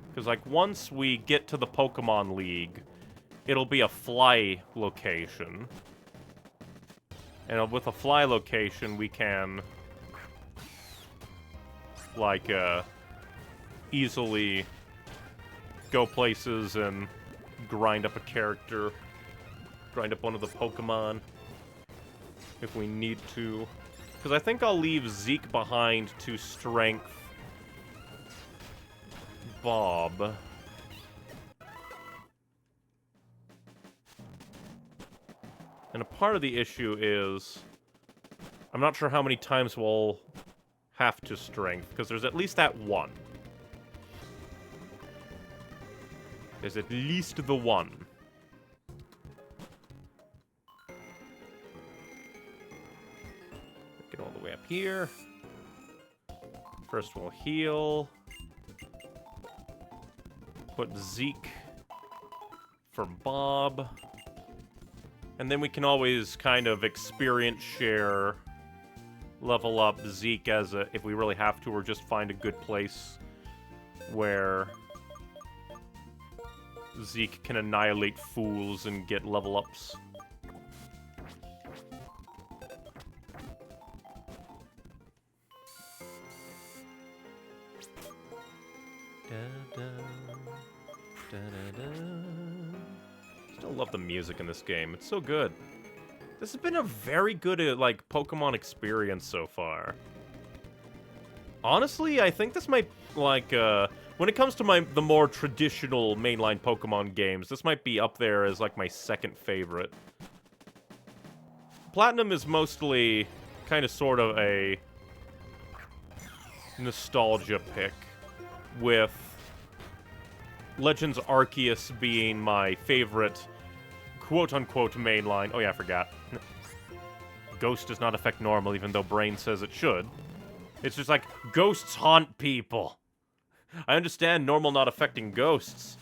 Because, like, once we get to the Pokemon League, it'll be a fly location. And with a fly location, we can, like, easily go places and grind up a character, grind up one of the Pokemon, if we need to. Because I think I'll leave Zeke behind to strength Bob. And a part of the issue is, I'm not sure how many times we'll have to strength, because there's at least that one. There's at least the one. Get all the way up here. First we'll heal. Put Zeke for Bob. And then we can always kind of experience share, level up Zeke as a, if we really have to, or just find a good place where Zeke can annihilate fools and get level ups. Still love the music in this game. It's so good. This has been a very good, like, Pokemon experience so far. Honestly, I think this might, like, when it comes to the more traditional mainline Pokemon games, this might be up there as, like, my second favorite. Platinum is mostly kind of sort of a nostalgia pick, with Legends Arceus being my favorite quote-unquote mainline. Oh yeah, I forgot. Ghost does not affect normal, even though Brain says it should. It's just like, ghosts haunt people. I understand normal not affecting ghosts,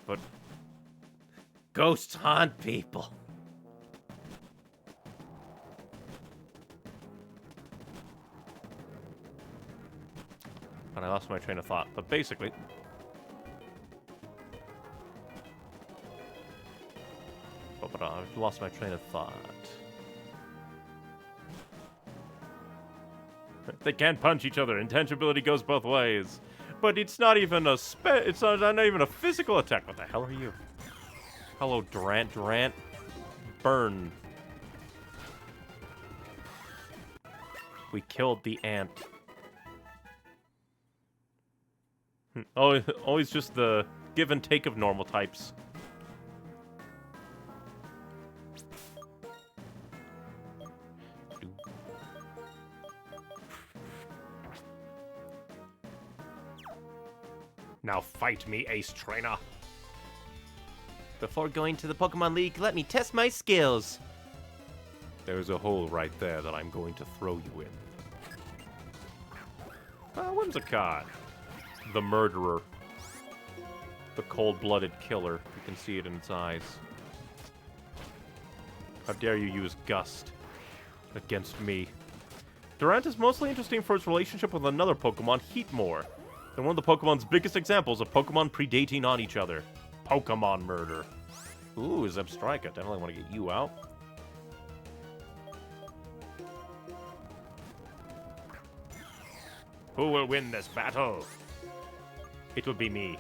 but ghosts haunt people. And I lost my train of thought, but basically... I've lost my train of thought. They can't punch each other. Intangibility goes both ways. But it's not even a it's not even a physical attack. What the hell are you? Hello, Durant. Burn. We killed the ant. Oh, always just the give and take of normal types. Now fight me, Ace Trainer. Before going to the Pokemon League, let me test my skills. There's a hole right there that I'm going to throw you in. Whimsicott. The murderer. The cold-blooded killer. You can see it in its eyes. How dare you use Gust against me? Durant is mostly interesting for its relationship with another Pokemon, Heatmore. They're one of the Pokemon's biggest examples of Pokemon predating on each other. Pokemon murder. Ooh, Zebstrika. Definitely want to get you out. Who will win this battle? It will be me.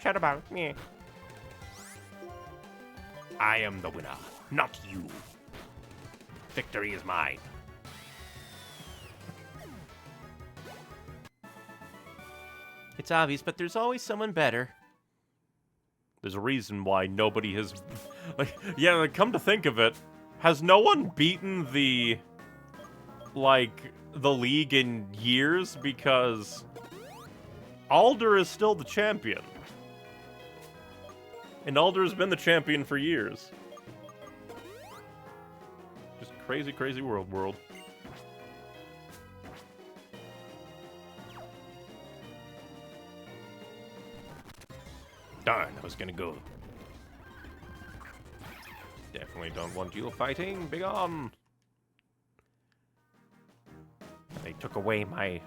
Shut about me. I am the winner, not you. Victory is mine. It's obvious, but there's always someone better. There's a reason why nobody has... come to think of it, has no one beaten the league in years? Because Alder is still the champion. And Alder has been the champion for years. Just crazy, crazy world. Darn, I was gonna go. Definitely don't want you fighting. Big on. They took away my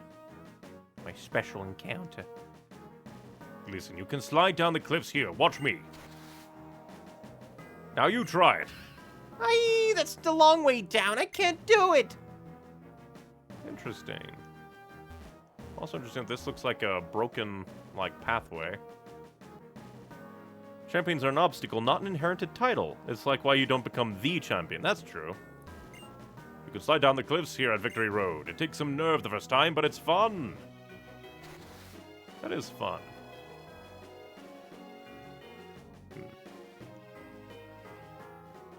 special encounter. Listen, you can slide down the cliffs here. Watch me. Now you try it. Aye, that's the long way down. I can't do it. Interesting. Also interesting, this looks like a broken, pathway. Champions are an obstacle, not an inherited title. It's like why you don't become the champion. That's true. You can slide down the cliffs here at Victory Road. It takes some nerve the first time, but it's fun. That is fun.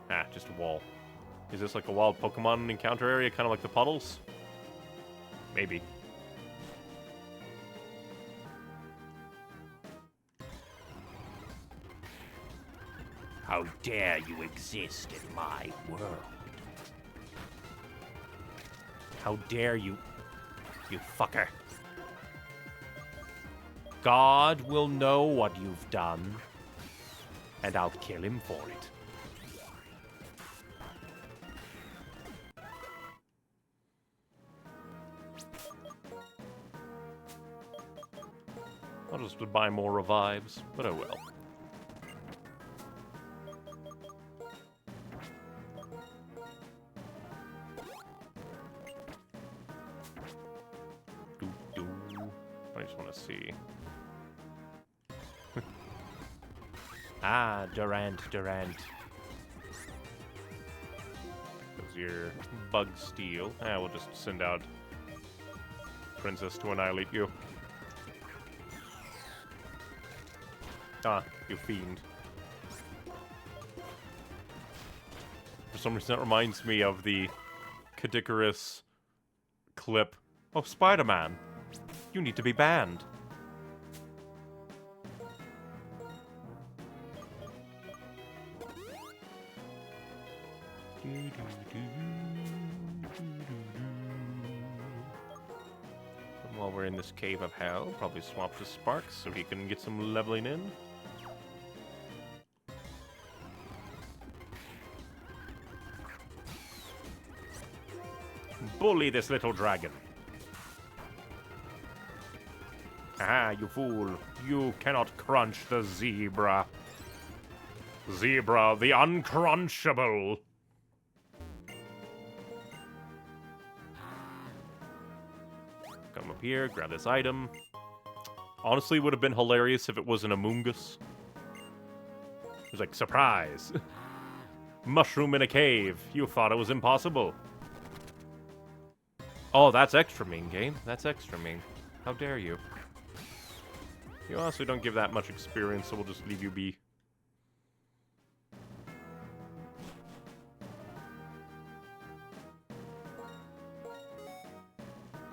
Ah, just a wall. Is this like a wild Pokemon encounter area, kind of like the puddles? Maybe. How dare you exist in my world? How dare you, you fucker. God will know what you've done, and I'll kill him for it. I'll just buy more revives, but I will. I just want to see. Ah, Durant. Does your bug steal? Ah, we'll just send out Princess to annihilate you. Ah, you fiend. For some reason, that reminds me of the Kadikarus clip. Oh, Spider-Man. You need to be banned. And while we're in this cave of hell, probably swap to Sparks so he can get some leveling in. Bully this little dragon. Ah, you fool. You cannot crunch the zebra. Zebra, the uncrunchable. Come up here, grab this item. Honestly, it would have been hilarious if it was an Amoongus. It was like, surprise. Mushroom in a cave. You thought it was impossible. Oh, that's extra mean, game. That's extra mean. How dare you? You honestly don't give that much experience, so we'll just leave you be.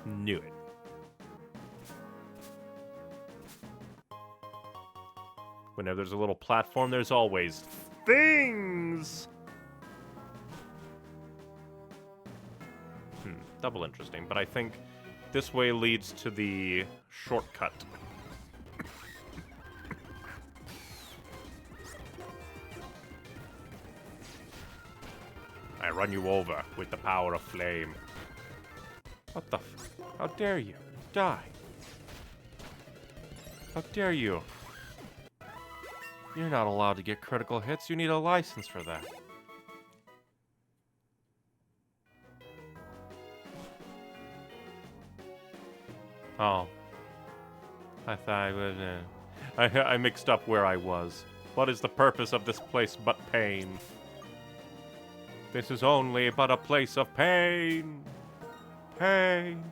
Knew it. Whenever there's a little platform, there's always things! Double interesting, but I think this way leads to the shortcut. I run you over with the power of flame. What the f- How dare you? Die. How dare you? You're not allowed to get critical hits. You need a license for that. Oh. I thought I was, I mixed up where I was. What is the purpose of this place but pain? This is only but a place of pain. Pain.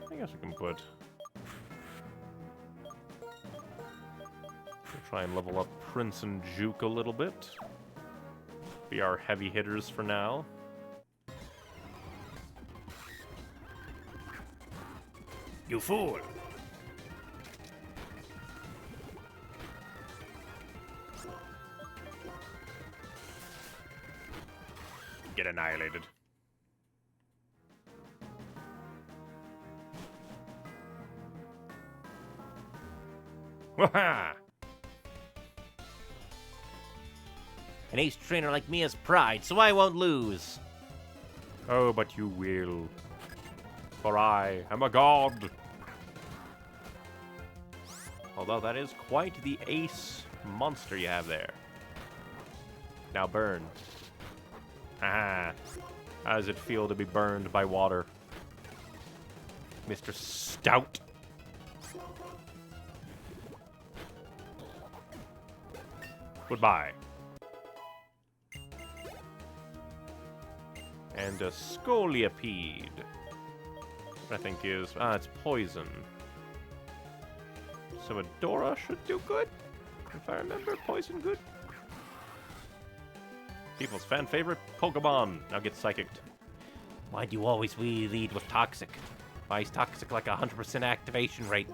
I guess we can put... We'll try and level up Prince and Juke a little bit. Be our heavy hitters for now. You fool! Get annihilated. Waha! An ace trainer like me has pride, so I won't lose. Oh, but you will. For I am a god. Although that is quite the ace monster you have there. Now burn. Ah. How does it feel to be burned by water? Mr. Stout. Goodbye. And a Scoliapede. I think is... it's poison. So Adora should do good? If I remember, poison good? People's fan favorite, Pokemon. Now get Psychicked. Why do you always lead with Toxic? Why is Toxic like 100% activation rate?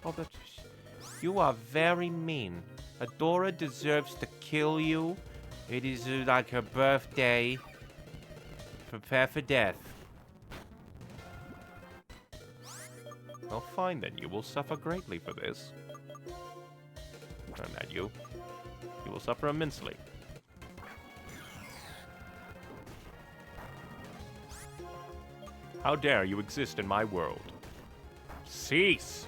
Oh, that's... You are very mean. Adora deserves to kill you. It is like her birthday. Prepare for death. Well, fine then. You will suffer greatly for this. No, not you. You will suffer immensely. How dare you exist in my world? Cease!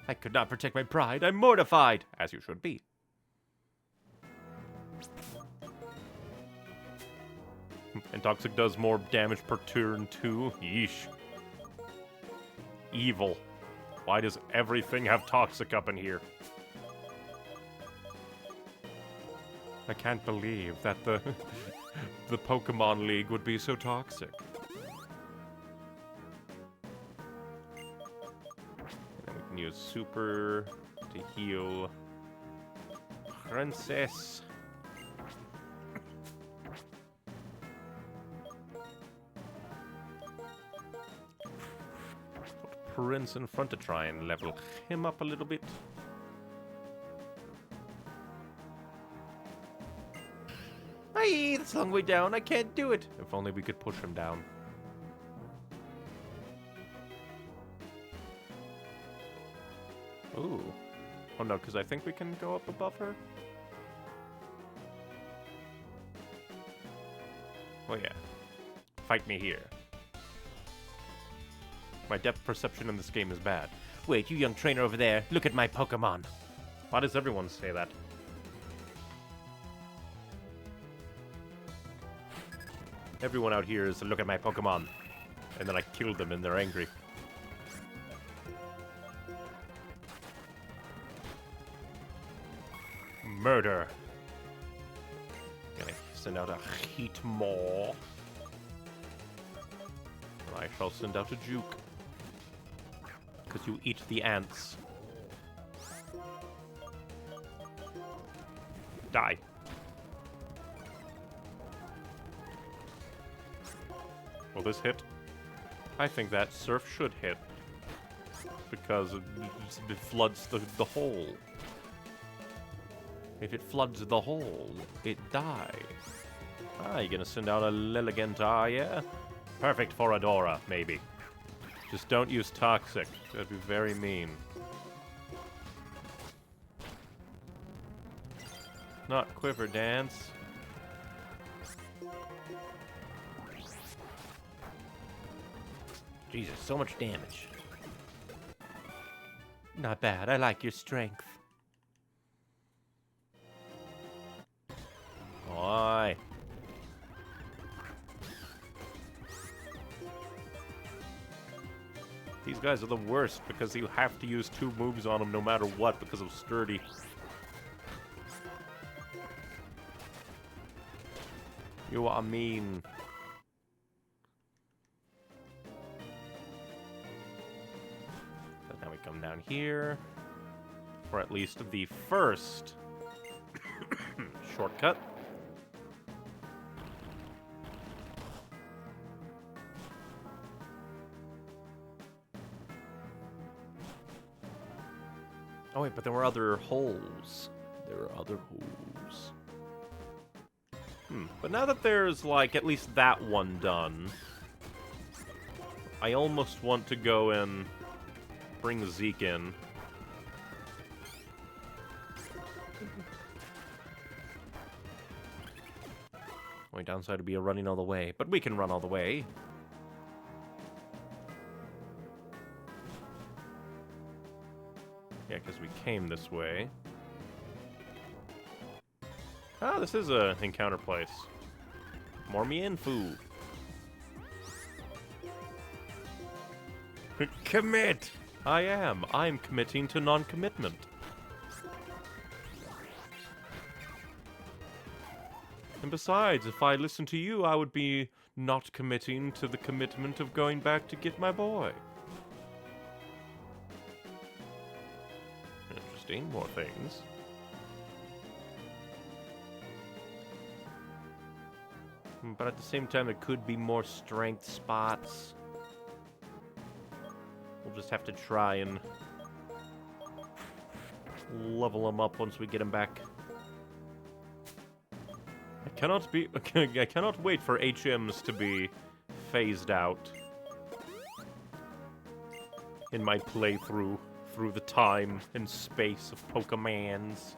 I could not protect my pride. I'm mortified. As you should be. And Toxic does more damage per turn too. Yeesh. Evil. Why does everything have Toxic up in here? I can't believe that the the Pokemon League would be so toxic. And then we can use Super to heal Princess. Put Prince in front to try and level him up a little bit. Aye, that's a long way down. I can't do it. If only we could push him down. Ooh. Oh no, because I think we can go up above her. Oh yeah. Fight me here. My depth perception in this game is bad. Wait, you young trainer over there, look at my Pokemon. Why does everyone say that? Everyone out here is, look at my Pokemon. And then I killed them and they're angry. Murder. Gonna send out a Heatmor. I shall send out a Juke. Because you eat the ants. Die. Will this hit? I think that Surf should hit. Because it floods the hole. If it floods the hole, it dies. Ah, you're gonna send out a Lilligant, yeah? Perfect for Adora, maybe. Just don't use Toxic. That'd be very mean. Not Quiver Dance. Jesus, so much damage. Not bad. I like your strength. Oi. These guys are the worst because you have to use 2 moves on them no matter what because of Sturdy. You are mean. So now we come down here for at least the first shortcut. Oh wait, but there were other holes. There are other holes. But now that there's, like, at least that one done, I almost want to go and bring Zeke in. Only downside would be a running all the way, but we can run all the way. Yeah, because we came this way. Ah, this is a encounter place. More Mienfoo. Commit! I am. I'm committing to non-commitment. And besides, if I listened to you, I would be not committing to the commitment of going back to get my boy. Interesting. More things. But at the same time, it could be more strength spots. We'll just have to try and level them up once we get them back. I cannot wait for HMs to be phased out in my playthrough through the time and space of Pokemans.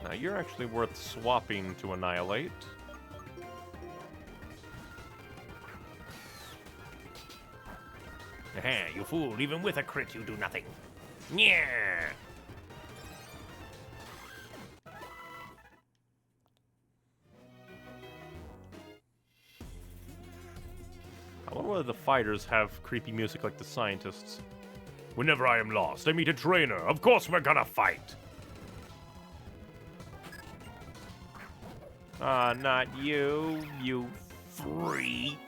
Now, you're actually worth swapping to Annihilate. Aha, you fool. Even with a crit, you do nothing. Yeah. I wonder whether the fighters have creepy music like the scientists. Whenever I am lost, I meet a trainer. Of course we're gonna fight. Ah, not you, you freak.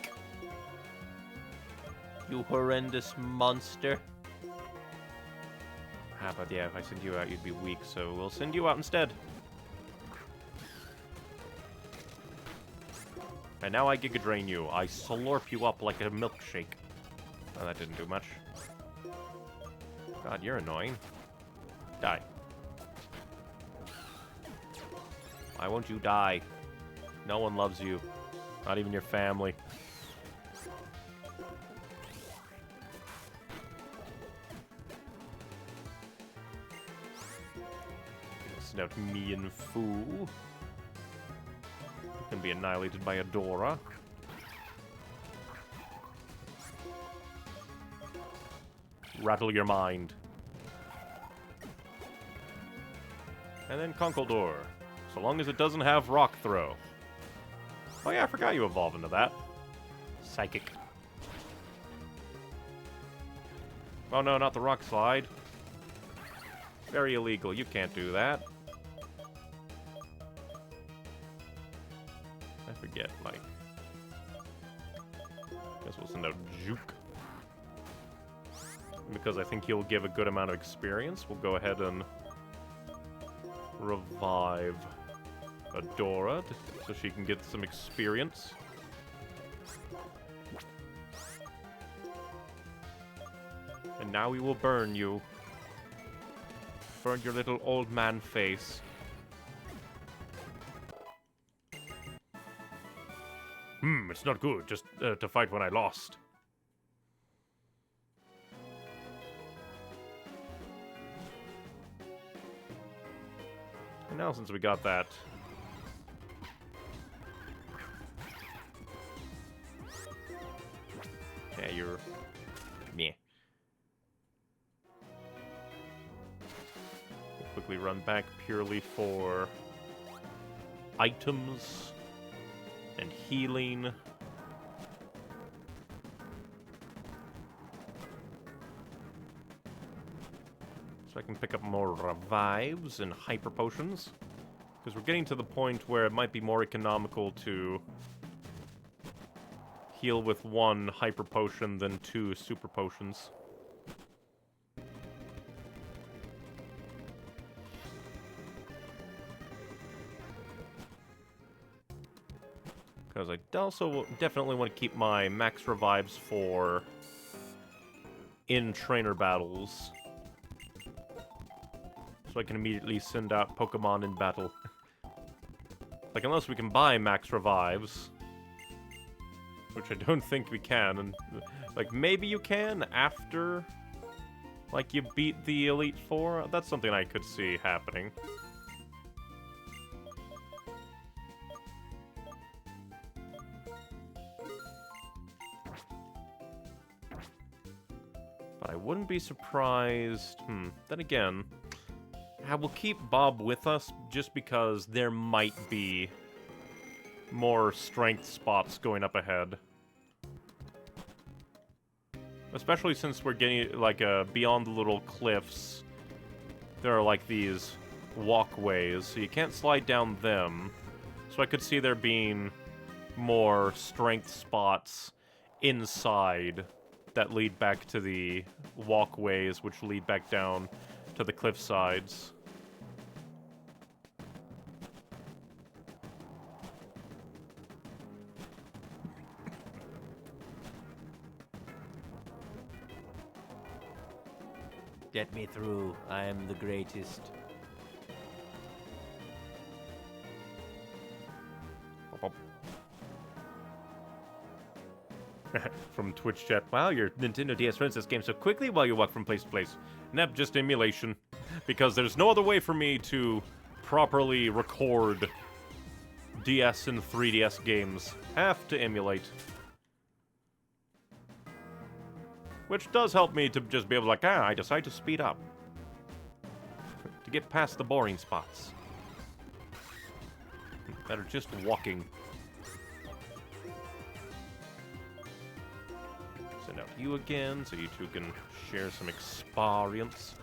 You horrendous monster. Ah, but yeah, if I send you out, you'd be weak, so we'll send you out instead. And now I Giga Drain you. I slurp you up like a milkshake. Oh, that didn't do much. God, you're annoying. Die. Why won't you die? No one loves you. Not even your family. Send out Mienfoo. Can be annihilated by Adora. rattle your mind. And then Conkeldurr, so long as it doesn't have Rock Throw. Oh yeah, I forgot you evolve into that. Psychic. Oh no, not the Rock Slide. Very illegal, you can't do that. I forget, like... Guess we'll send out Juke. Because I think he'll give a good amount of experience, we'll go ahead and... revive Adora so she can get some experience. And now we will burn you. Burn your little old man face. It's not good just to fight when I lost. And now since we got that... Yeah, you're... Meh. We'll quickly run back purely for... items... and healing. So I can pick up more revives and hyper potions. Because we're getting to the point where it might be more economical to heal with 1 hyper potion than 2 super potions. Because I also definitely want to keep my max revives for in-trainer battles. So I can immediately send out Pokemon in battle. Like, unless we can buy max revives. Which I don't think we can. And, like, maybe you can after, like, you beat the Elite Four. That's something I could see happening. But I wouldn't be surprised... Then again... I will keep Bob with us just because there might be more strength spots going up ahead. Especially since we're getting, like, beyond the little cliffs. There are, like, these walkways, so you can't slide down them. So I could see there being more strength spots inside that lead back to the walkways, which lead back down to the cliff sides. Get me through. I am the greatest. From Twitch chat, wow, your Nintendo DS runs this game so quickly while you walk from place to place. Nope, just emulation. Because there's no other way for me to properly record DS and 3DS games. Have to emulate. Which does help me to just be able to, like, I decide to speed up. To get past the boring spots. That are just walking. Send out you again, so you two can share some experience.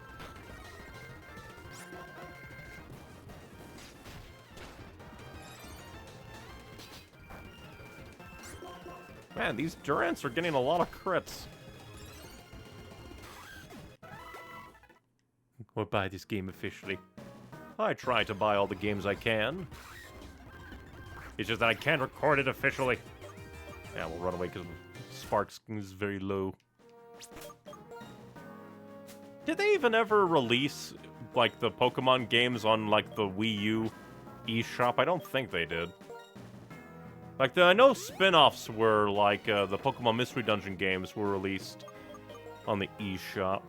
Man, these Durants are getting a lot of crits. Or buy this game officially. I try to buy all the games I can. It's just that I can't record it officially. Yeah, we'll run away because Sparks is very low. Did they even ever release, like, the Pokemon games on, like, the Wii U eShop? I don't think they did. Like, I know spin-offs were, like, the Pokemon Mystery Dungeon games were released on the eShop.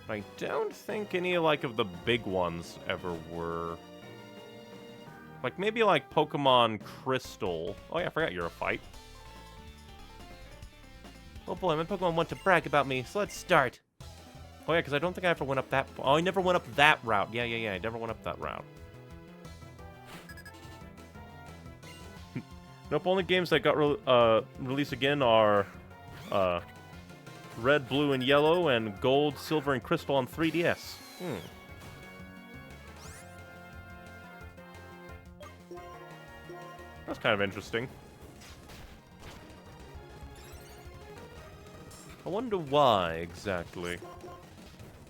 I don't think any, like, of the big ones ever were. Like, maybe, like, Pokemon Crystal. Oh, yeah, I forgot you're a fight. Oh boy, my Pokemon want to brag about me, so let's start. Oh yeah, because I don't think I ever went up that... Oh, I never went up that route. Yeah, I never went up that route. Nope, only games that got released again are Red, Blue, and Yellow, and Gold, Silver, and Crystal on 3DS. That's kind of interesting. I wonder why, exactly.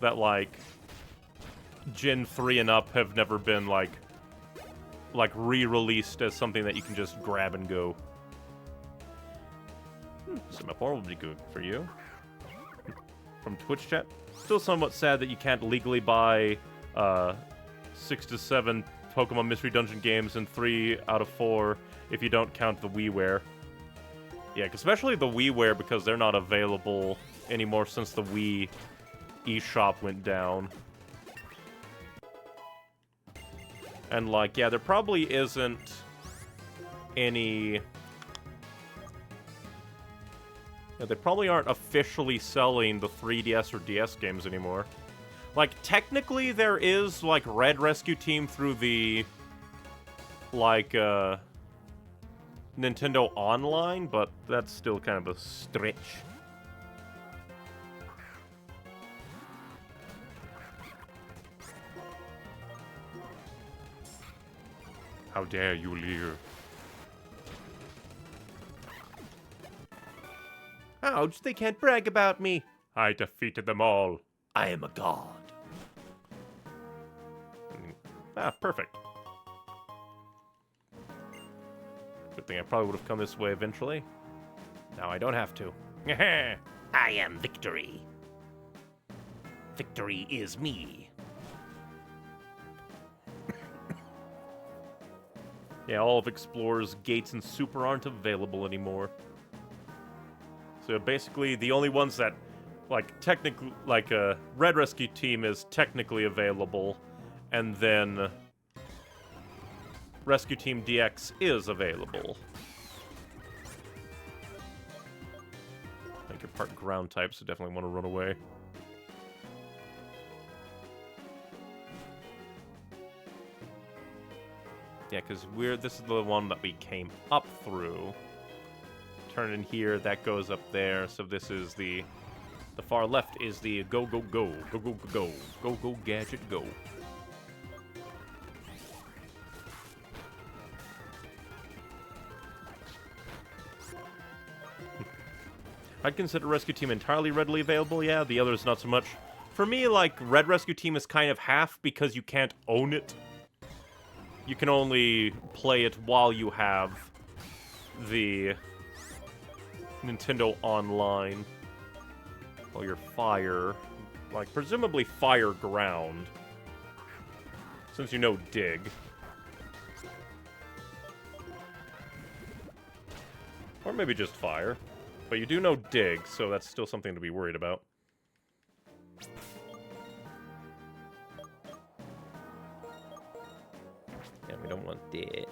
That, like, Gen 3 and up have never been, like re-released as something that you can just grab and go. Semaphore will be good for you. From Twitch chat. Still somewhat sad that you can't legally buy 6 to 7 Pokemon Mystery Dungeon games and 3 out of 4 if you don't count the WiiWare. Yeah, especially the WiiWare, because they're not available anymore since the Wii eShop went down. And, like, yeah, there probably isn't any... Yeah, they probably aren't officially selling the 3DS or DS games anymore. Like, technically there is, like, Red Rescue Team through the, like, Nintendo Online, but that's still kind of a stretch. How dare you leer? Ouch, they can't brag about me. I defeated them all. I am a god. Ah, perfect. Good thing I probably would have come this way eventually. Now I don't have to. I am victory. Victory is me. Yeah, all of Explorer's gates and Super aren't available anymore. So basically, the only ones that, like, technically, like, Red Rescue Team is technically available, and then Rescue Team DX is available. I think you're part ground type, so definitely want to run away. Yeah, because this is the one that we came up through. Turn in here, that goes up there, so this is the far left is the go, go, go, go, go, go, go, go, go, gadget, go. I'd consider Rescue Team entirely readily available, yeah, the others not so much. For me, like, Red Rescue Team is kind of half because you can't own it. You can only play it while you have the Nintendo Online. Well, your Fire, like, presumably Fire Ground, since you know Dig. Or maybe just Fire. But you do know Dig, so that's still something to be worried about. Yeah, we don't want Dig.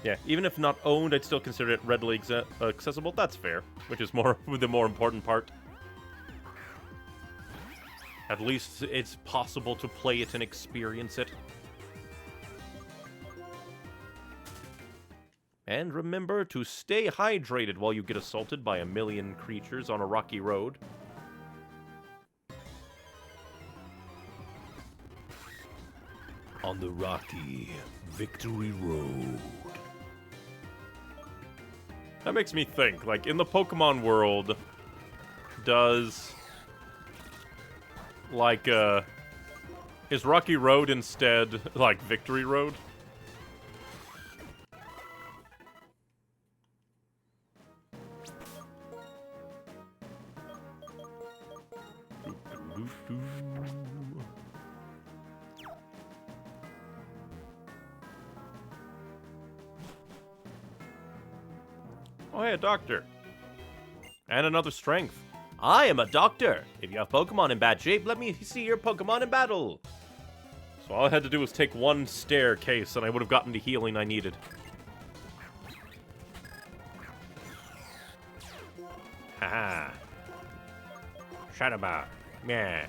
Yeah, even if not owned, I'd still consider it readily accessible. That's fair, which is the more important part. At least it's possible to play it and experience it. And remember to stay hydrated while you get assaulted by a million creatures on a rocky road. On the rocky Victory Road. That makes me think, like, in the Pokemon world, does, like, is Rocky Road instead, like, Victory Road? Oh, hey, a doctor. And another strength. I am a doctor. If you have Pokemon in bad shape, let me see your Pokemon in battle. So all I had to do was take one staircase, and I would have gotten the healing I needed. Haha. Shadowbar. Yeah.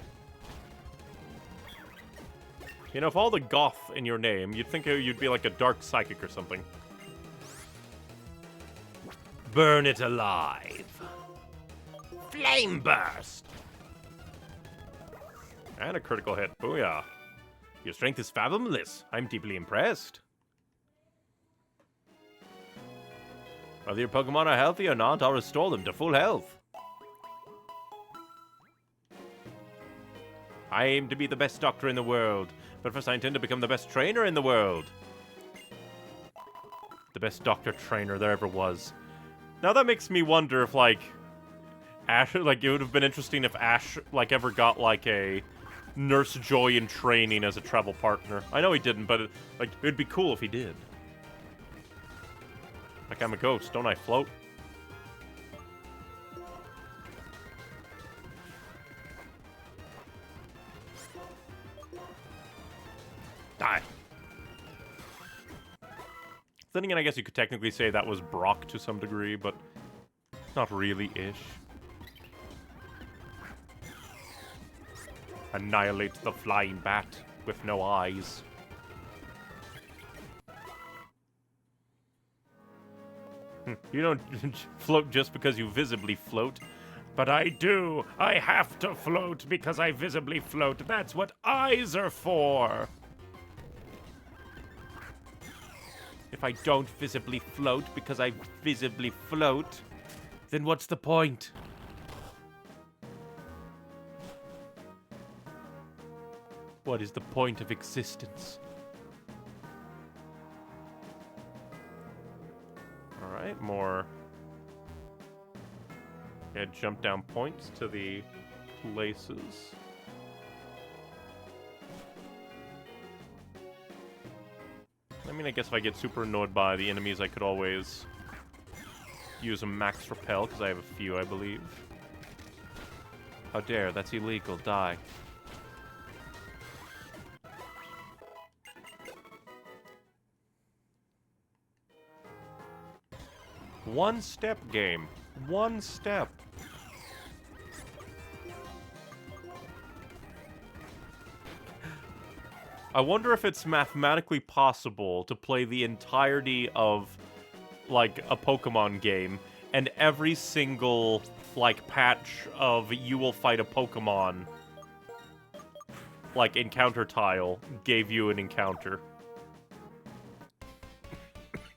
You know, if all the goth in your name, you'd think you'd be like a dark psychic or something. Burn it alive. Flame burst. And a critical hit. Booyah. Your strength is fathomless. I'm deeply impressed. Whether your Pokemon are healthy or not, I'll restore them to full health. I aim to be the best doctor in the world, but first I intend to become the best trainer in the world. The best doctor trainer there ever was. Now that makes me wonder if, like, Ash, like, it would have been interesting if Ash, like, ever got, like, a Nurse Joy in training as a travel partner. I know he didn't, but, it would be cool if he did. Like, I'm a ghost, don't I float? Die. Then again, I guess you could technically say that was Brock to some degree, but not really-ish. Annihilate the flying bat with no eyes. You don't float just because you visibly float. But I do. I have to float because I visibly float. That's what eyes are for. If I don't visibly float because I visibly float, then what's the point? What is the point of existence? Alright, more... yeah, jump down points to the places. I mean, I guess if I get super annoyed by the enemies, I could always use a max repel, because I have a few, I believe. How dare, that's illegal, die. One step game. One step. I wonder if it's mathematically possible to play the entirety of, like, a Pokemon game, and every single, like, patch of you will fight a Pokemon, like, encounter tile gave you an encounter.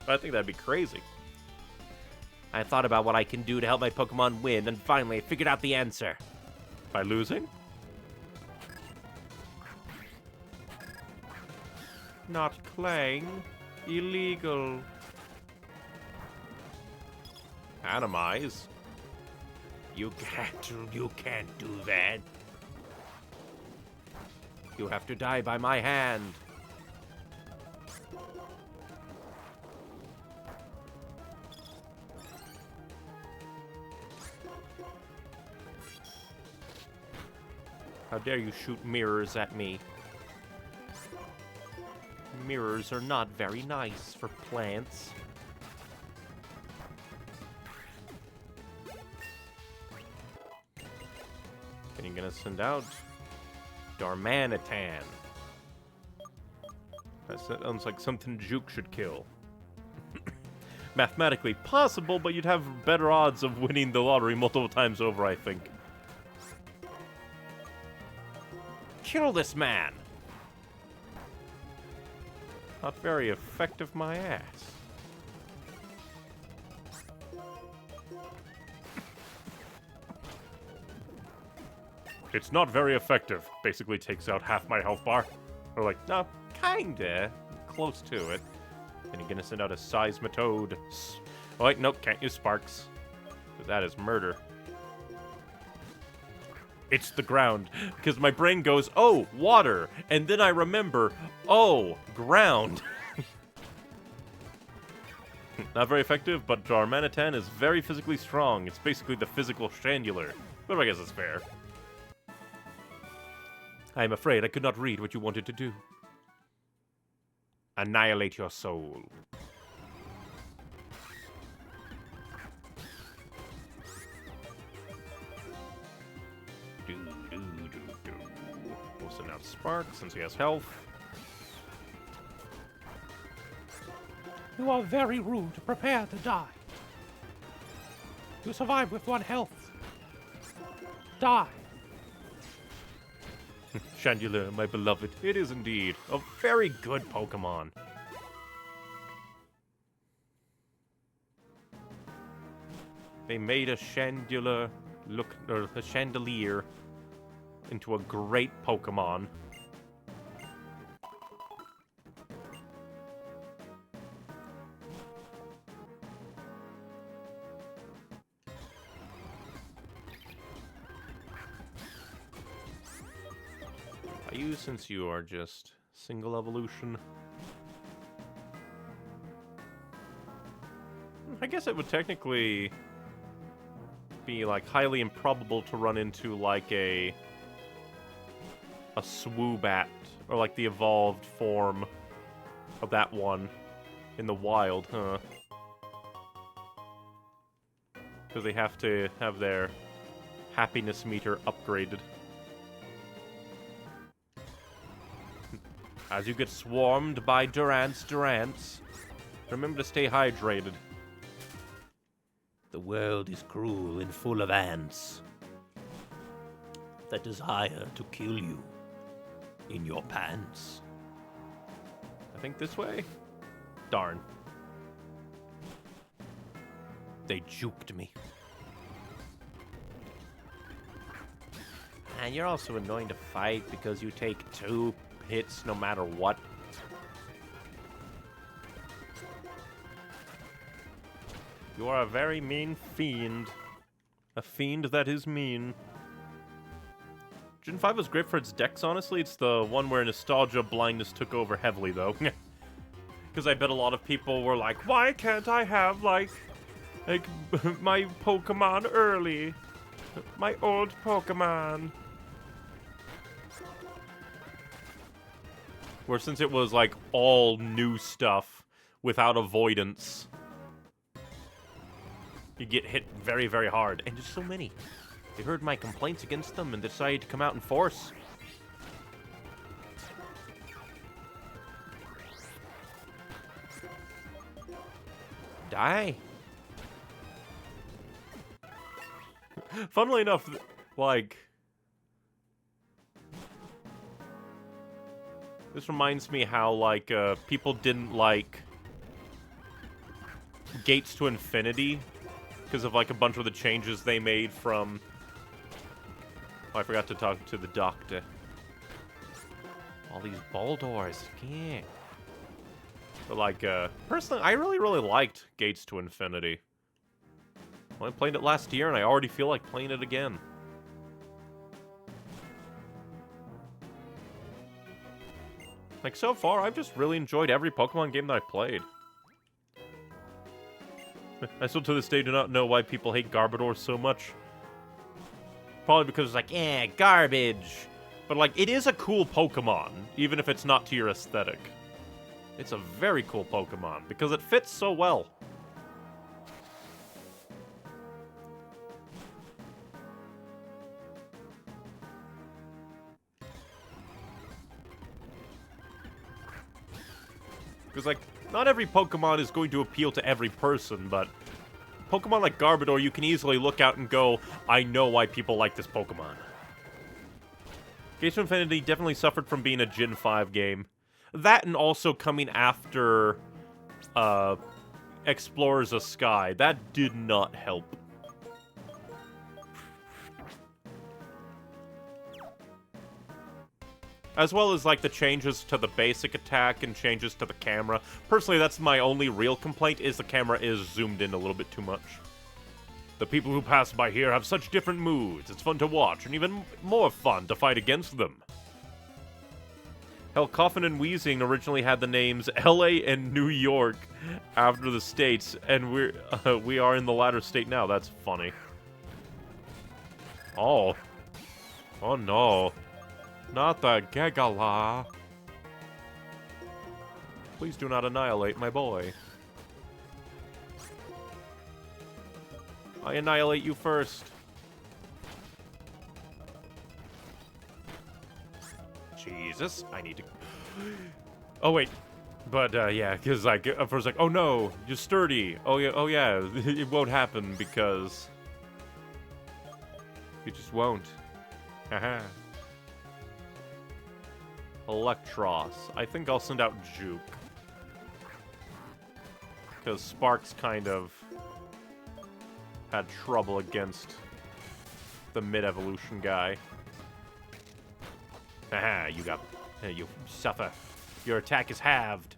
I think that'd be crazy. I thought about what I can do to help my Pokemon win, and finally I figured out the answer. By losing? Not Clang. Illegal. Atomize. You can't do that. You have to die by my hand. How dare you shoot mirrors at me? Mirrors are not very nice for plants. And you're gonna send out Darmanitan. That sounds like something Juke should kill. Mathematically possible, but you'd have better odds of winning the lottery multiple times over, I think. Kill this man! Not very effective, my ass. It's not very effective. Basically takes out half my health bar. Or like, no, kinda. Close to it. Then you're gonna send out a Seismitoad. Oh wait, nope, can't use Sparks. Because that is murder. It's the ground. Because my brain goes, oh, water. And then I remember, oh, ground. Not very effective, but Darmanitan is very physically strong. It's basically the physical Chandler. But I guess it's fair. I am afraid I could not read what you wanted to do. annihilate your soul. We'll send out Spark since he has health. You are very rude. Prepare to die. You survive with 1 health. Die. Chandelier, my beloved. It is indeed a very good Pokemon. They made a chandelier into a great Pokemon. You, since you are just single evolution. I guess it would technically be like highly improbable to run into like a Swoobat or like the evolved form of that one in the wild, huh? Because they have to have their happiness meter upgraded. As you get swarmed by Durants, remember to stay hydrated. The world is cruel and full of ants that desire to kill you in your pants. I think this way? Darn. They juked me. And you're also annoying to fight because you take 2 hits no matter what. You are a very mean fiend. A fiend that is mean. Gen 5 was great for its decks, honestly. It's the one where nostalgia blindness took over heavily, though. Because I bet a lot of people were like, why can't I have, like my Pokemon early? My old Pokemon. Where since it was, like, all new stuff without avoidance, you get hit very, very hard. And there's so many. They heard my complaints against them and decided to come out in force. Die. Funnily enough, like... This reminds me how, like, people didn't like Gates to Infinity because of, like, a bunch of the changes they made from... Oh, I forgot to talk to the doctor. All these Baldors, yeah. But, like, personally, I really, really liked Gates to Infinity. Well, I played it last year, and I already feel like playing it again. Like, so far, I've just really enjoyed every Pokemon game that I've played. I still, to this day, do not know why people hate Garbodor so much. Probably because it's like, eh, garbage. But, like, it is a cool Pokemon, even if it's not to your aesthetic. It's a very cool Pokemon, because it fits so well. Because, like, not every Pokemon is going to appeal to every person, but Pokemon like Garbodor, you can easily look out and go, I know why people like this Pokemon. Gates of Infinity definitely suffered from being a Gen 5 game. That and also coming after Explorers of Sky. That did not help. As well as, like, the changes to the basic attack and changes to the camera. Personally, that's my only real complaint, is the camera is zoomed in a little bit too much. The people who pass by here have such different moods. It's fun to watch, and even more fun to fight against them. Hell, Coffin and Wheezing originally had the names LA and New York after the states, and we are in the latter state now. That's funny. Oh. Oh no. Not the Gegala. Please do not annihilate my boy. I annihilate you first. Jesus, I need to... Oh, wait. But, yeah, because, like, at first, like, oh, no, you're sturdy. Oh, yeah, it won't happen because... You just won't. Haha. Electros. I think I'll send out Juke. Because Sparks kind of had trouble against the mid-evolution guy. Haha, you got... You suffer. Your attack is halved.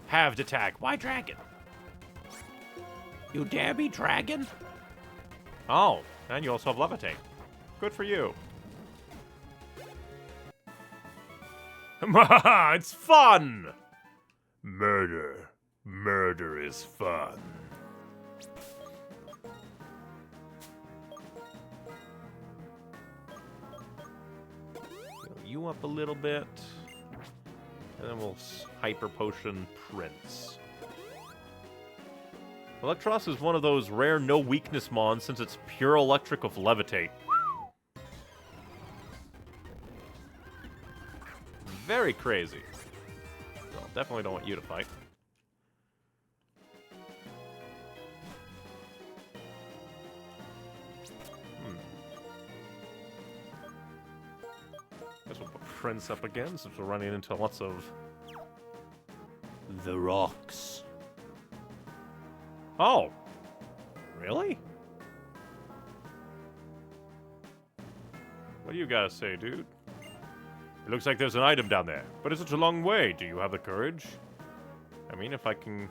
Halved attack. Why dragon? You dare be dragon? Oh, and you also have levitate. Good for you. It's fun! Murder. Murder is fun. Heal you up a little bit. And then we'll Hyper Potion Prince. Electros is one of those rare no weakness mons since it's pure electric with levitate. Very crazy. So definitely don't want you to fight. Guess we'll put Prince up again since we're running into lots of the rocks. Oh, really? What do you gotta say, dude? It looks like there's an item down there, but it's such a long way. Do you have the courage? I mean, if I can...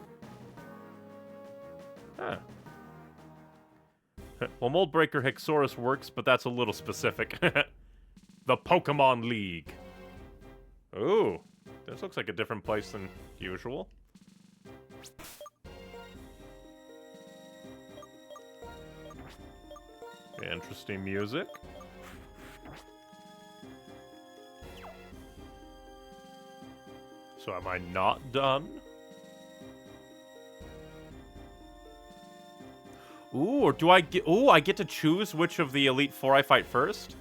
Huh. Well, Moldbreaker Hexorus works, but that's a little specific. The Pokemon League. Ooh, this looks like a different place than usual. Interesting music. So am I not done? Ooh, or do I get... Ooh, I get to choose which of the Elite Four I fight first?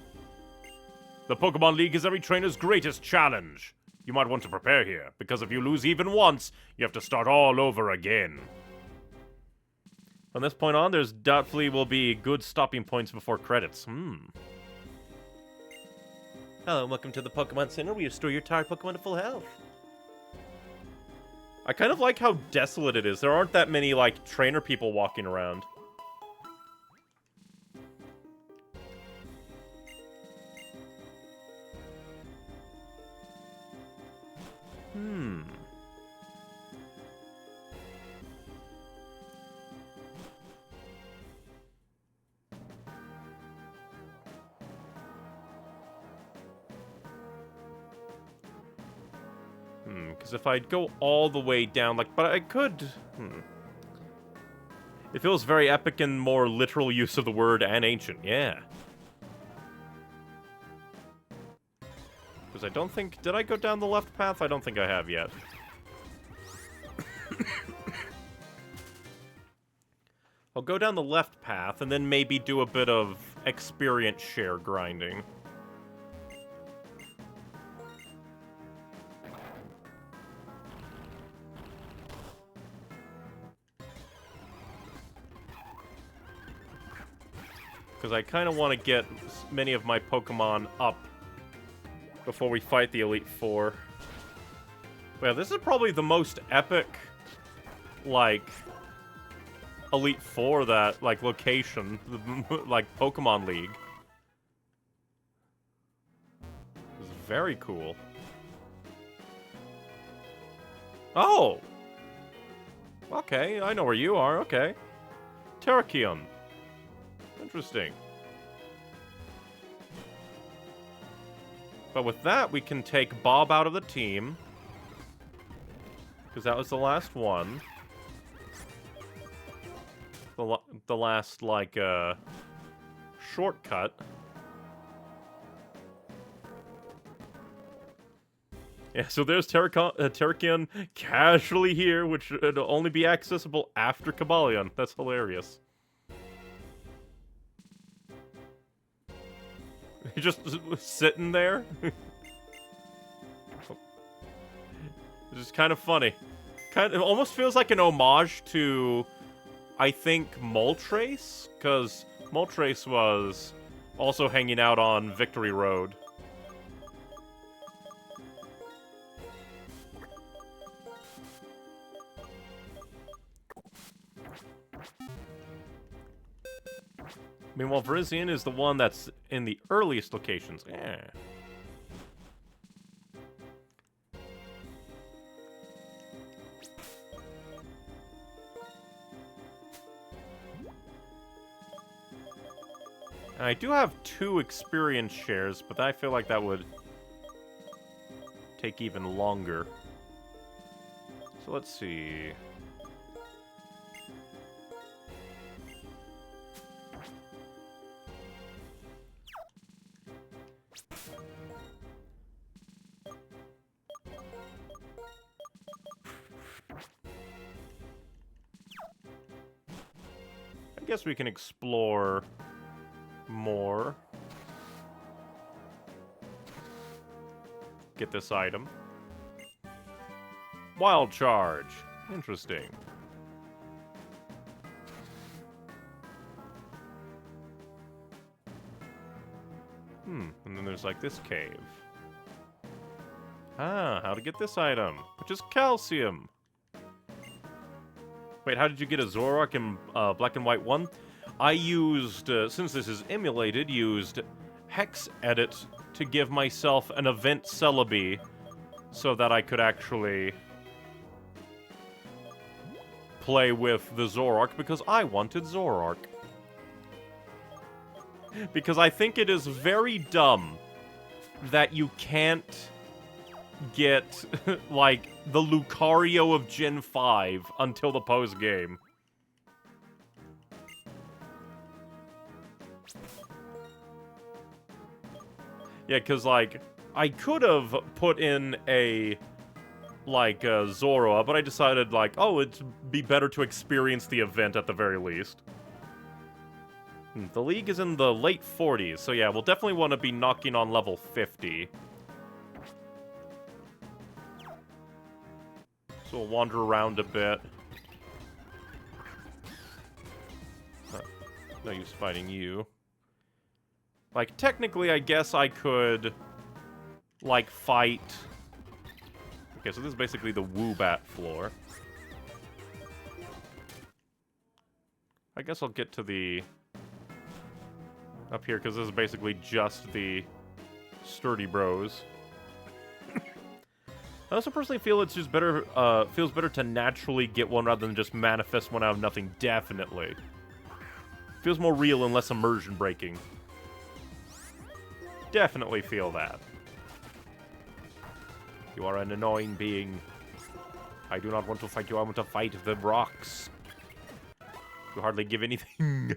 The Pokemon League is every trainer's greatest challenge. You might want to prepare here, because if you lose even once, you have to start all over again. From this point on, there's doubtfully will be good stopping points before credits. Hello and welcome to the Pokemon Center, where you restore your tired Pokemon to full health. I kind of like how desolate it is. There aren't that many, like, trainer people walking around. Because if I'd go all the way down, like, but I could... It feels very epic and more literal use of the word and ancient, yeah. Because I don't think... Did I go down the left path? I don't think I have yet. I'll go down the left path and then maybe do a bit of experience share grinding. Because I kind of want to get many of my Pokemon up before we fight the Elite Four. But yeah, this is probably the most epic, like, Elite Four that, like, location, like, Pokemon League. It's very cool. Oh! Okay, I know where you are, okay. Terrakion. Interesting. But with that, we can take Bob out of the team. Because that was the last one. The last, like, shortcut. Yeah, so there's Terrakion casually here, which would only be accessible after Kabalion. That's hilarious. He's just sitting there. It's just kind of funny. It almost feels like an homage to, I think, Moltres, because Moltres was also hanging out on Victory Road. Meanwhile, Virizion is the one that's in the earliest locations. Yeah. I do have 2 experience shares, but I feel like that would take even longer. So let's see. I guess we can explore more. Get this item. Wild Charge. Interesting. And then there's like this cave. Ah, how to get this item, which is calcium. Wait, how did you get a Zoroark in Black and White 1? I used, since this is emulated, used Hex Edit to give myself an event Celebi so that I could actually play with the Zoroark because I wanted Zoroark. Because I think it is very dumb that you can't get, like, the Lucario of Gen 5 until the post-game. Yeah, because, like, I could have put in a, like, Zoroa, but I decided, like, oh, it'd be better to experience the event at the very least. The league is in the late 40s, so yeah, we'll definitely want to be knocking on level 50. So we'll wander around a bit. No use fighting you. Like, technically, I guess I could, like, fight... Okay, so this is basically the Woobat floor. I guess I'll get to the... up here, because this is basically just the Sturdy Bros. I also personally feel it's just better, feels better to naturally get one rather than just manifest one out of nothing, definitely. Feels more real and less immersion breaking. Definitely feel that. You are an annoying being. I do not want to fight you, I want to fight the rocks. You hardly give anything.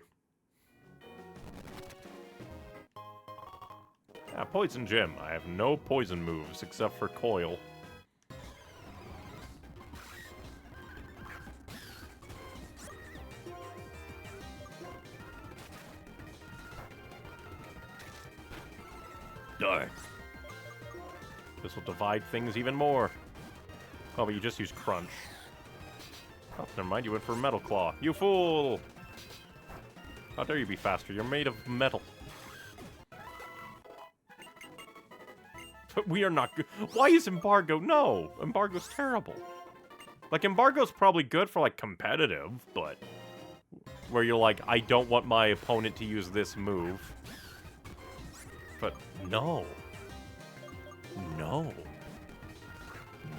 Ah, Poison Gem. I have no poison moves except for Coil. Darn. This will divide things even more. Oh, but you just use Crunch. Oh, never mind, you went for Metal Claw. You fool! How dare you be faster? You're made of metal. But we are not good. Why is Embargo? No! Embargo's terrible. Like, Embargo's probably good for, like, competitive, but... where you're like, I don't want my opponent to use this move. But no. No.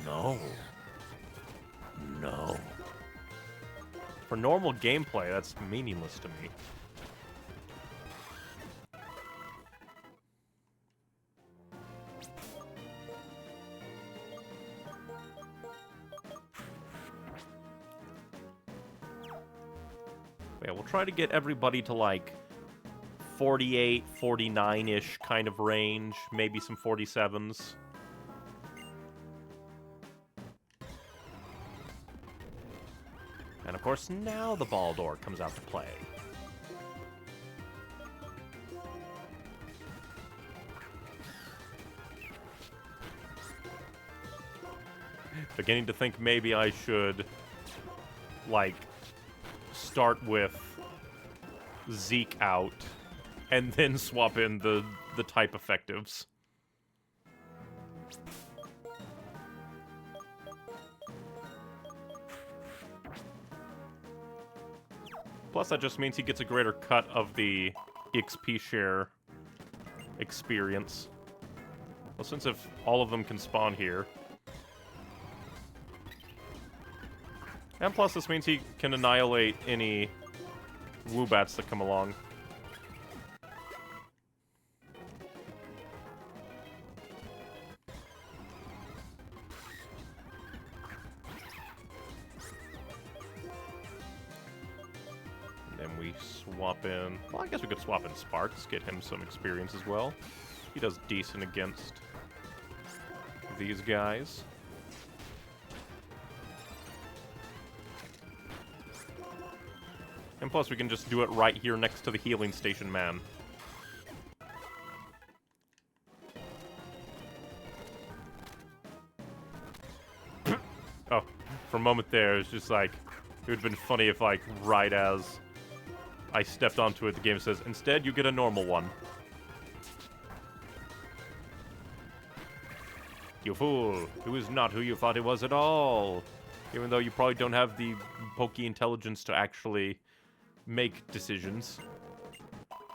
No. No. For normal gameplay, that's meaningless to me. Yeah, we'll try to get everybody to, like, 48, 49-ish kind of range. Maybe some 47s. Of course, now the Baldor comes out to play. Beginning to think maybe I should, like, start with Zeke out and then swap in the type effectives. Plus, that just means he gets a greater cut of the XP share experience. Well, since if all of them can spawn here. And plus, this means he can annihilate any Woobats that come along. Swap in... Well, I guess we could swap in Sparks, get him some experience as well. He does decent against these guys. And plus, we can just do it right here next to the healing station man. Oh, for a moment there, it's just like... It would have been funny if, like, right as I stepped onto it, the game says, instead, you get a normal one. You fool! It was not who you thought it was at all! Even though you probably don't have the pokey intelligence to actually make decisions.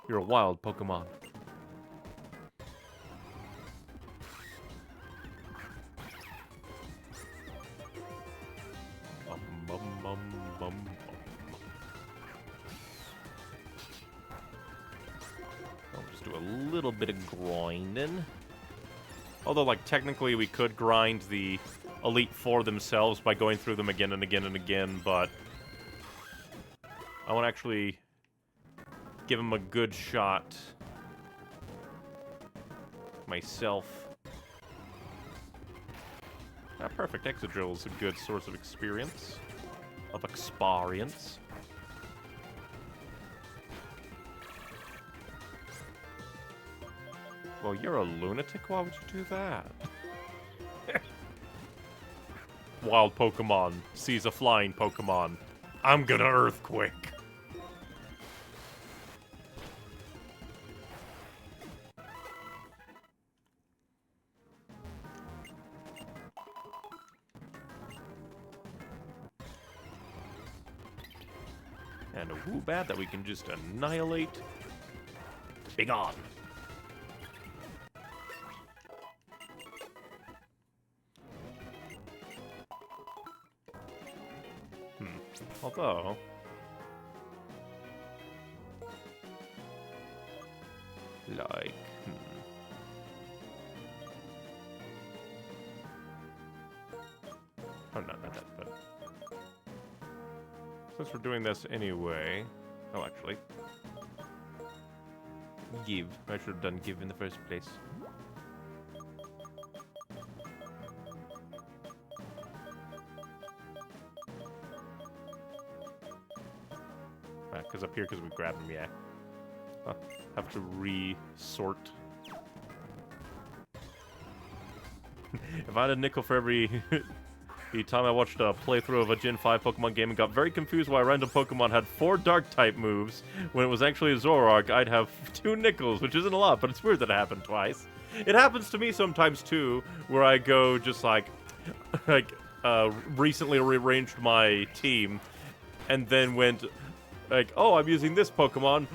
You're a wild Pokemon. A little bit of grinding. Although, like, technically we could grind the Elite Four themselves by going through them again and again and again, but I want to actually give them a good shot myself. Ah, perfect. Exadrill is a good source of experience. Of experience. Well, you're a lunatic? Why would you do that? Wild Pokemon sees a flying Pokemon. I'm gonna Earthquake. And a Woobat that we can just annihilate. Big on. Although... Like... Oh, no, not that, but... Since we're doing this anyway... Oh, actually... Give. I should have done give in the first place. Because up here, because we grabbed him, yeah. I'll have to re-sort. If I had a nickel for every time I watched a playthrough of a Gen 5 Pokemon game and got very confused why a random Pokemon had 4 Dark-type moves when it was actually a Zoroark, I'd have 2 nickels, which isn't a lot, but it's weird that it happened twice. It happens to me sometimes, too, where I go just like recently rearranged my team, and then went... Like, oh, I'm using this Pokemon.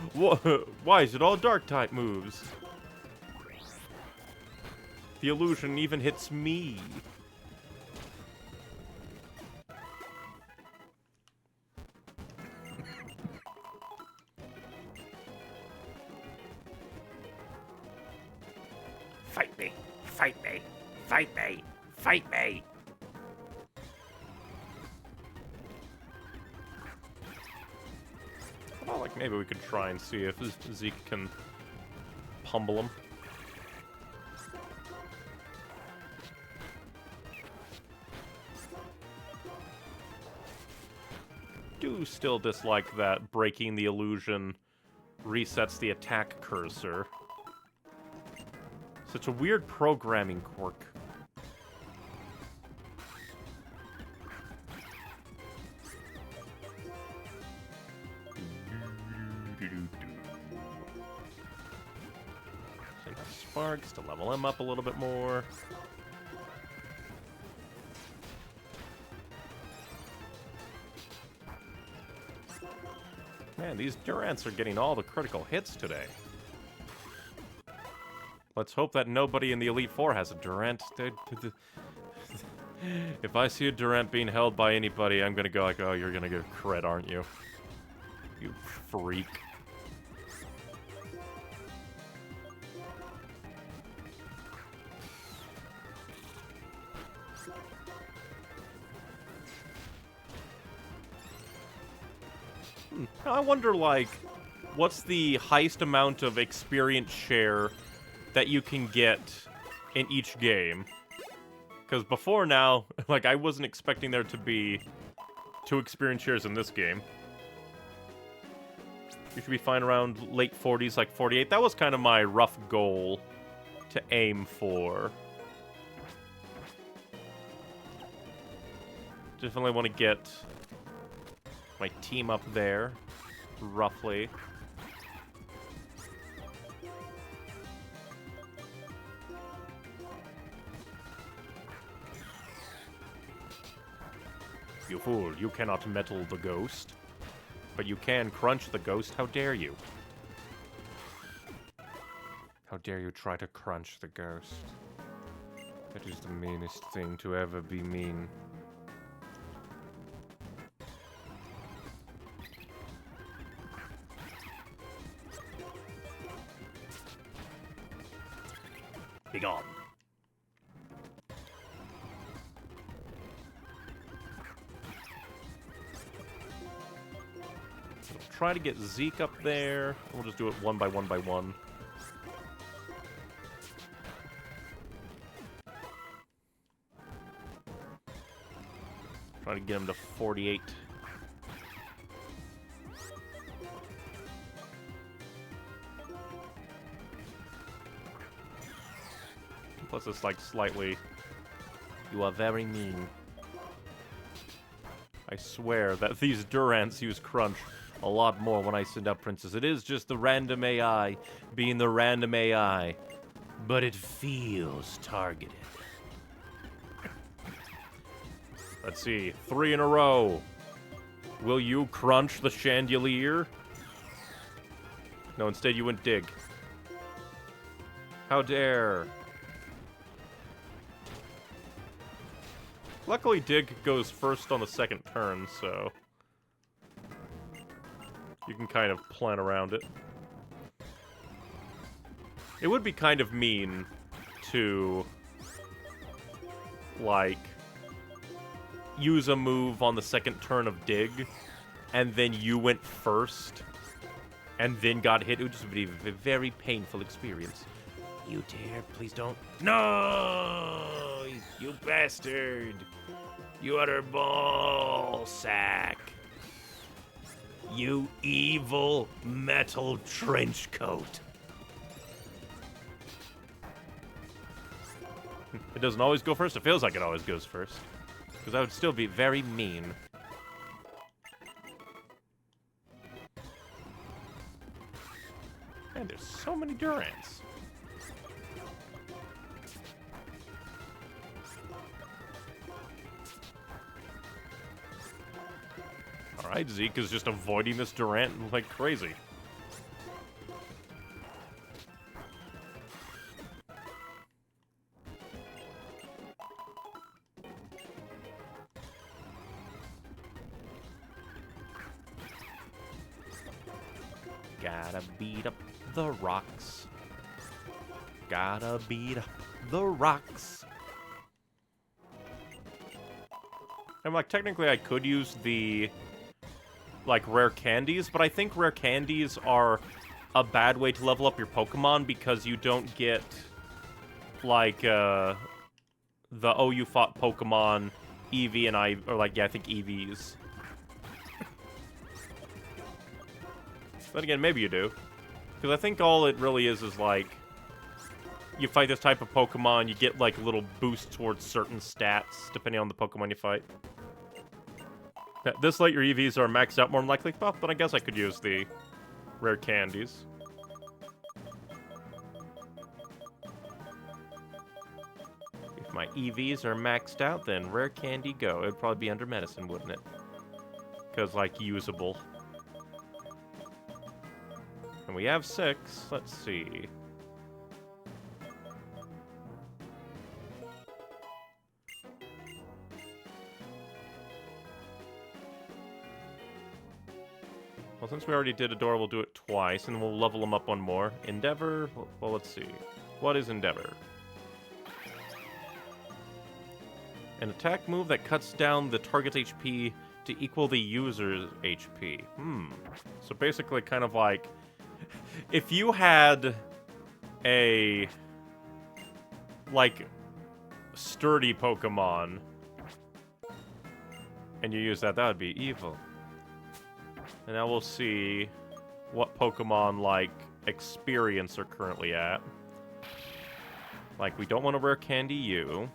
Why is it all Dark-type moves? The illusion even hits me. Fight me! Fight me! Fight me! Fight me! Well, like, maybe we could try and see if Zeke can pummel him. do still dislike that breaking the illusion resets the attack cursor. Such a weird programming quirk. Send out sparks to level him up a little bit more. Man, these Durants are getting all the critical hits today. Let's hope that nobody in the Elite Four has a Durant. If I see a Durant being held by anybody, I'm gonna go like, oh, you're gonna get cred, aren't you? You freak. I wonder, like, what's the highest amount of experience share that you can get in each game? Because before now, like, I wasn't expecting there to be 2 experience shares in this game. You should be fine around late 40s, like 48. That was kind of my rough goal to aim for. Definitely want to get my team up there, roughly. You fool, you cannot metal the ghost. But you can crunch the ghost, how dare you? How dare you try to crunch the ghost? That is the meanest thing to ever be mean. Be gone. Try to get Zeke up there. We'll just do it one by one by one. Try to get him to 48. Plus it's like slightly... You are very mean. I swear that these Durants use crunch a lot more when I send out Princess. It is just the random AI being the random AI, but it feels targeted. Let's see, 3 in a row. Will you crunch the chandelier? No, instead you went dig. How dare. Luckily, dig goes first on the second turn, so you can kind of plan around it. It would be kind of mean to, like, use a move on the second turn of dig, and then you went first, and then got hit. It would just be a very painful experience. You dare, please don't. No! You bastard! You utter ball sack! You evil metal trench coat! It doesn't always go first. It feels like it always goes first. Because that would still be very mean. Man, there's so many Durants. Alright, Zeke is just avoiding this Durant like crazy. Gotta beat up the rocks. Gotta beat up the rocks. And like technically I could use the like rare candies, but I think rare candies are a bad way to level up your Pokemon because you don't get like the you fought Pokemon Eevee and I think Eevees. But again, maybe you do. Because I think all it really is like, you fight this type of Pokemon, you get like little boosts towards certain stats, depending on the Pokemon you fight. This late, your EVs are maxed out more than likely, well, but I guess I could use the rare candies. If my EVs are maxed out, then rare candy go. It would probably be under medicine, wouldn't it? Because, like, usable. And we have 6. Let's see. Well, since we already did Adore, we'll do it twice, and we'll level them up one more. Endeavor? Well, let's see. What is Endeavor? An attack move that cuts down the target's HP to equal the user's HP. So basically kind of like, if you had a, like, sturdy Pokemon, and you use that, that would be evil. And now we'll see what Pokemon, like, experience are currently at. Like, we don't want to rare candy you.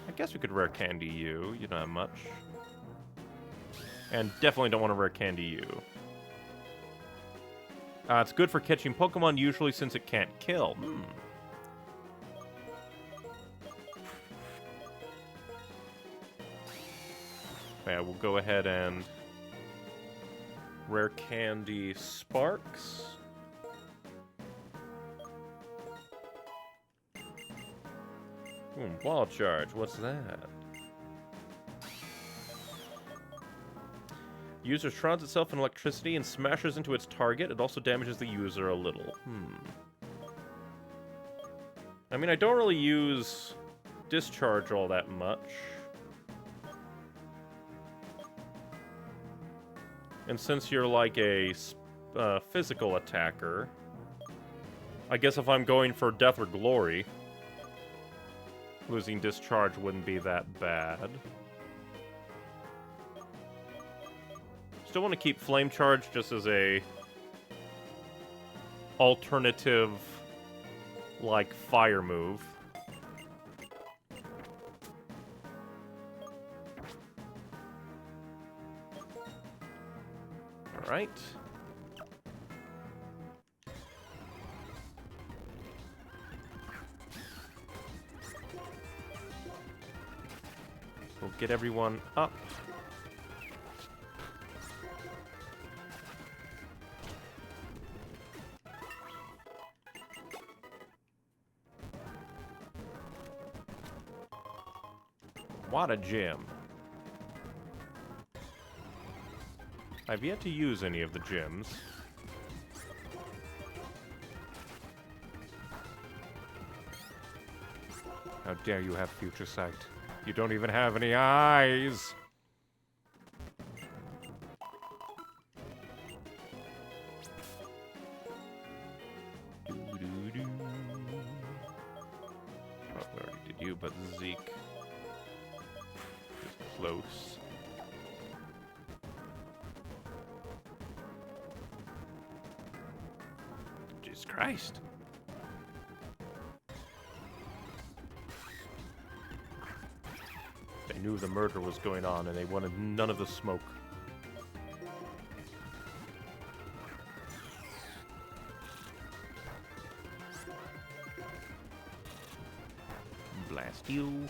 I guess we could rare candy you. You don't have much. And definitely don't want to rare candy you. It's good for catching Pokemon usually since it can't kill. Yeah, we'll go ahead and rare candy Sparks. Ball charge. What's that? User shrouds itself in electricity and smashes into its target. It also damages the user a little. I mean, I don't really use discharge all that much. And since you're like a physical attacker, I guess if I'm going for death or glory, losing discharge wouldn't be that bad. Still want to keep flame charge just as a alternative, like, fire move. Alright. We'll get everyone up. What a gem. I've yet to use any of the gems. How dare you have future sight? You don't even have any eyes! Doo-doo-doo. Oh, we already did you, but Zeke. Just close. Jesus Christ. They knew the murder was going on and they wanted none of the smoke. Blast you.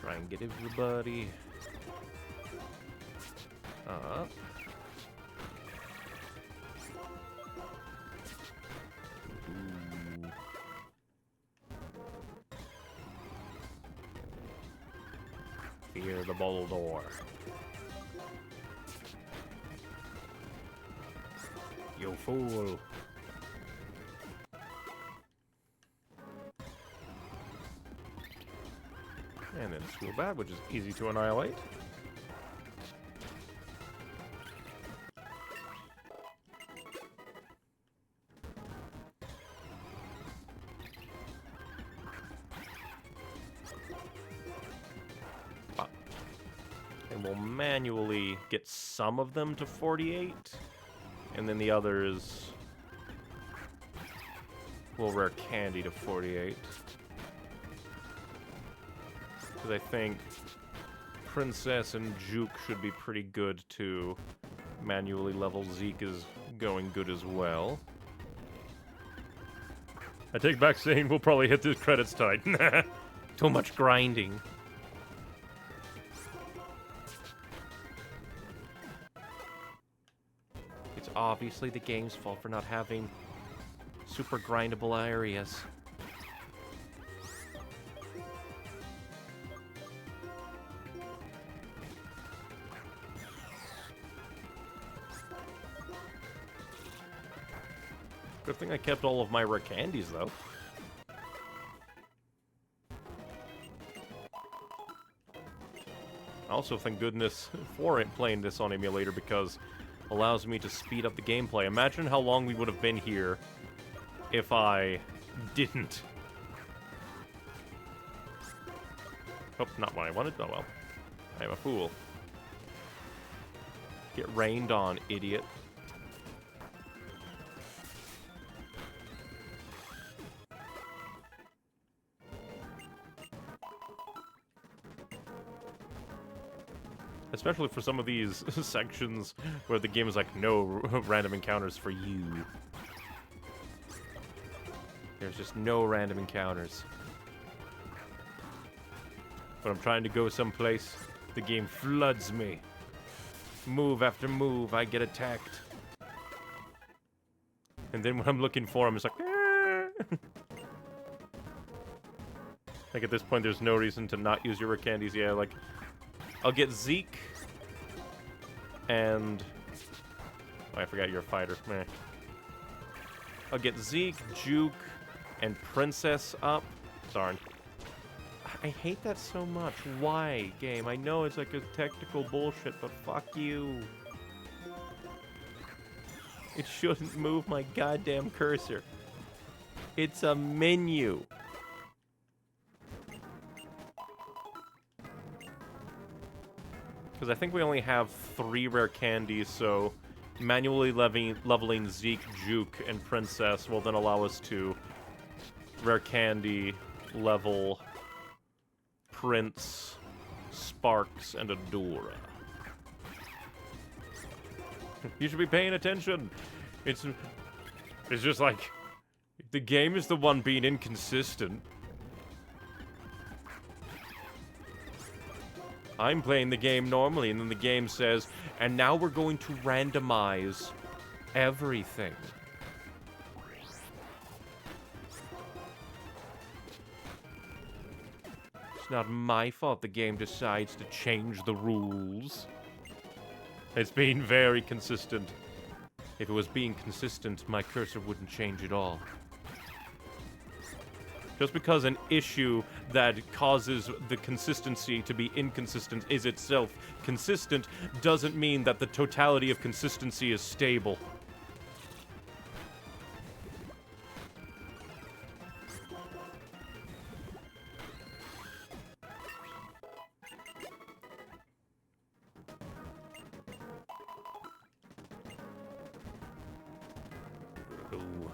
Try and get everybody up. Fear the Boldore. You fool. And then Schoolbat, which is easy to annihilate. And we'll manually get some of them to 48. And then the others... we'll rare candy to 48. Because I think Princess and Juke should be pretty good too. Manually level Zeke is going good as well. I take back saying we'll probably hit the credits tight. Too much grinding. It's obviously the game's fault for not having super grindable areas. Good thing I kept all of my rare candies, though. Also, thank goodness for it playing this on emulator, because it allows me to speed up the gameplay. Imagine how long we would have been here if I didn't. Oh, not what I wanted. Oh well. I am a fool. Get rained on, idiot. Especially for some of these sections where the game is like, no random encounters for you. There's just no random encounters. When I'm trying to go someplace, the game floods me. Move after move, I get attacked. And then when I'm looking for them, it's like, ah! Like at this point, there's no reason to not use your rare candies. Yeah, like, I'll get Zeke, and... oh, I forgot you're a fighter. Meh. I'll get Zeke, Juke, and Princess up. Darn. I hate that so much. Why, game? I know it's like a technical bullshit, but fuck you. It shouldn't move my goddamn cursor. It's a menu. Because I think we only have 3 rare candies, so manually leveling Zeke, Juke, and Princess will then allow us to rare candy level Prince, Sparks, and Adora. You should be paying attention. It's just like, the game is the one being inconsistent. I'm playing the game normally, and then the game says, and now we're going to randomize everything. It's not my fault the game decides to change the rules. It's being very consistent. If it was being consistent, my cursor wouldn't change at all. Just because an issue that causes the consistency to be inconsistent is itself consistent doesn't mean that the totality of consistency is stable. Ooh.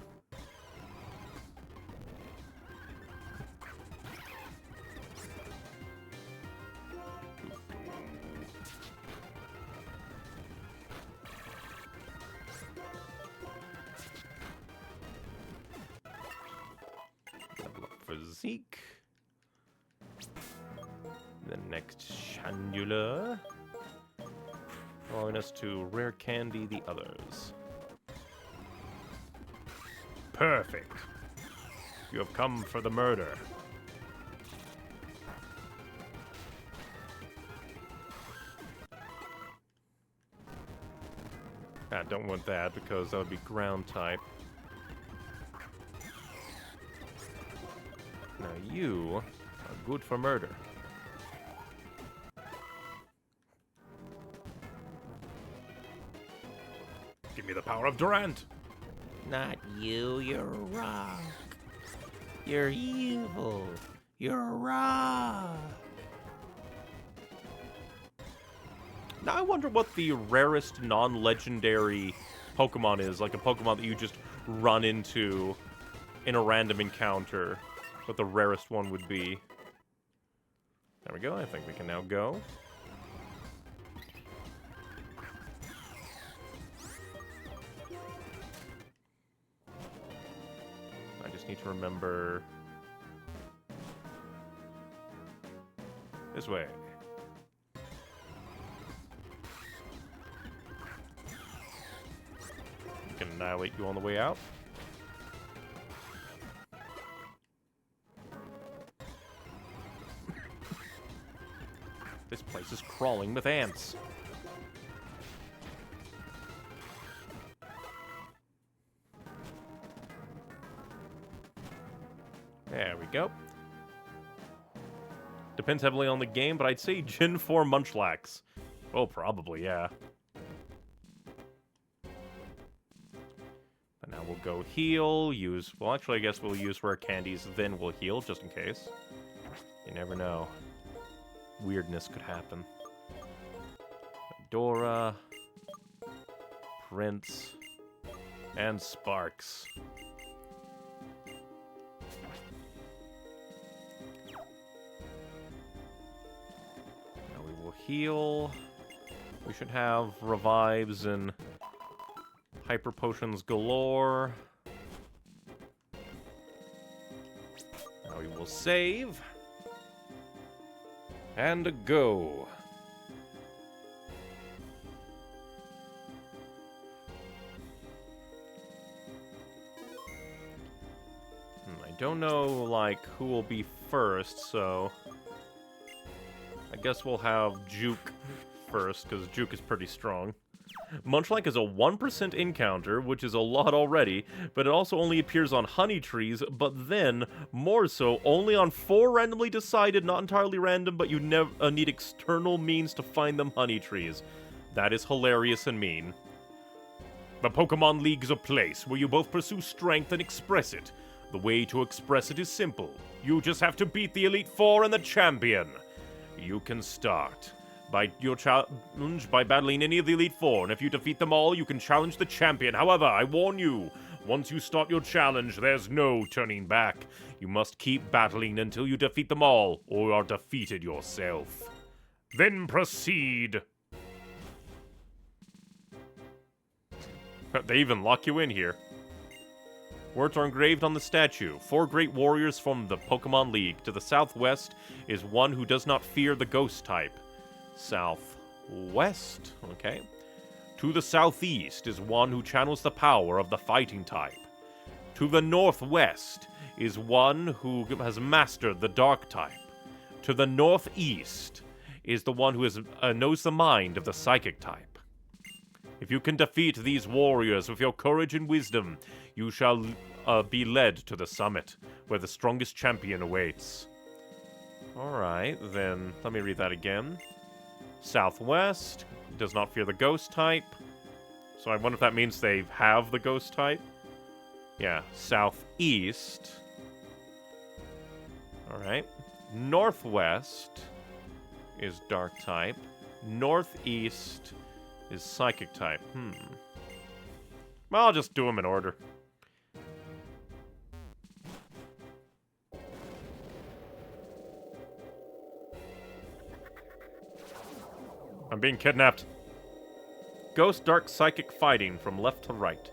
Level up for Zeke. The next Chandula. Allowing us to rare candy the others. Perfect. You have come for the murder. I don't want that because that would be ground type. Now you are good for murder. Give me the power of Durant. Not you, you're wrong. You're evil. You're wrong. Now I wonder what the rarest non-legendary Pokemon is, like a Pokemon that you just run into in a random encounter. What the rarest one would be. There we go, I think we can now go. I just need to remember... this way. We can annihilate you on the way out. This place is crawling with ants. There we go. Depends heavily on the game, but I'd say Gen 4 Munchlax. Oh, probably, yeah. But now we'll go heal, use... well, actually, I guess we'll use rare candies, then we'll heal, just in case. You never know. Weirdness could happen. Dora, Prince, and Sparks. Now we will heal. We should have revives and hyper potions galore. Now we will save. And a go. I don't know, like, who will be first, so... I guess we'll have Juke first, because Juke is pretty strong. Munchlax is a 1% encounter, which is a lot already, but it also only appears on honey trees, but then, more so, only on 4 randomly decided, not entirely random, but you need external means to find them honey trees. That is hilarious and mean. The Pokemon League is a place where you both pursue strength and express it. The way to express it is simple. You just have to beat the Elite Four and the champion. You can start by your challenge by battling any of the Elite Four, and if you defeat them all, you can challenge the champion. However, I warn you, once you start your challenge, there's no turning back. You must keep battling until you defeat them all, or are defeated yourself. Then proceed. They even lock you in here. Words are engraved on the statue. 4 great warriors from the Pokemon League. To the southwest is one who does not fear the ghost type. Southwest, okay. To the southeast is one who channels the power of the fighting type. To the northwest is one who has mastered the dark type. To the northeast is the one who knows the mind of the psychic type. If you can defeat these warriors with your courage and wisdom, you shall be led to the summit, where the strongest champion awaits. Alright, then let me read that again. Southwest does not fear the ghost type. So I wonder if that means they have the ghost type. Yeah, southeast. Alright. Northwest is dark type. Northeast is psychic type. Well, I'll just do them in order. I'm being kidnapped. Ghost, dark, psychic fighting from left to right.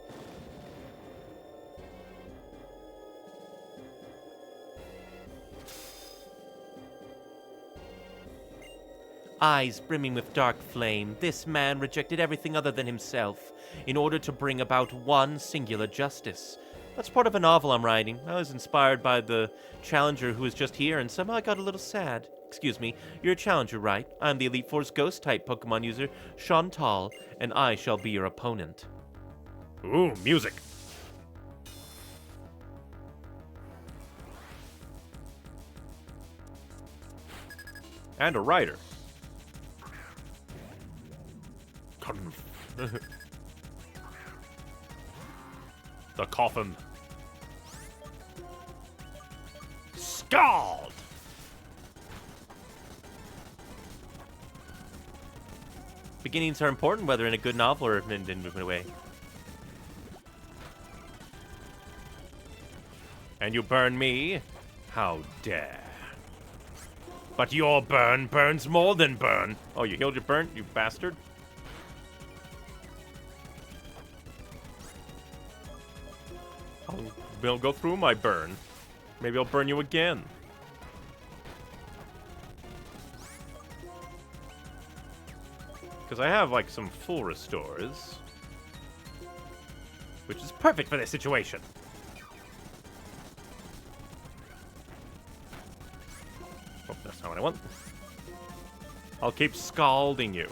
Eyes brimming with dark flame, this man rejected everything other than himself in order to bring about one singular justice. That's part of a novel I'm writing. I was inspired by the challenger who was just here, and somehow I got a little sad. Excuse me, you're a challenger, right? I'm the Elite Four's ghost-type Pokemon user, Chantal, and I shall be your opponent. Ooh, music. And a writer. The coffin. Scald! Beginnings are important, whether in a good novel or in a way. And you burn me? How dare. But your burn burns more than burn. Oh, you healed your burn, you bastard? I'll go through my burn. Maybe I'll burn you again. Because I have, like, some full restores. Which is perfect for this situation. Oh, that's not what I want. I'll keep scalding you.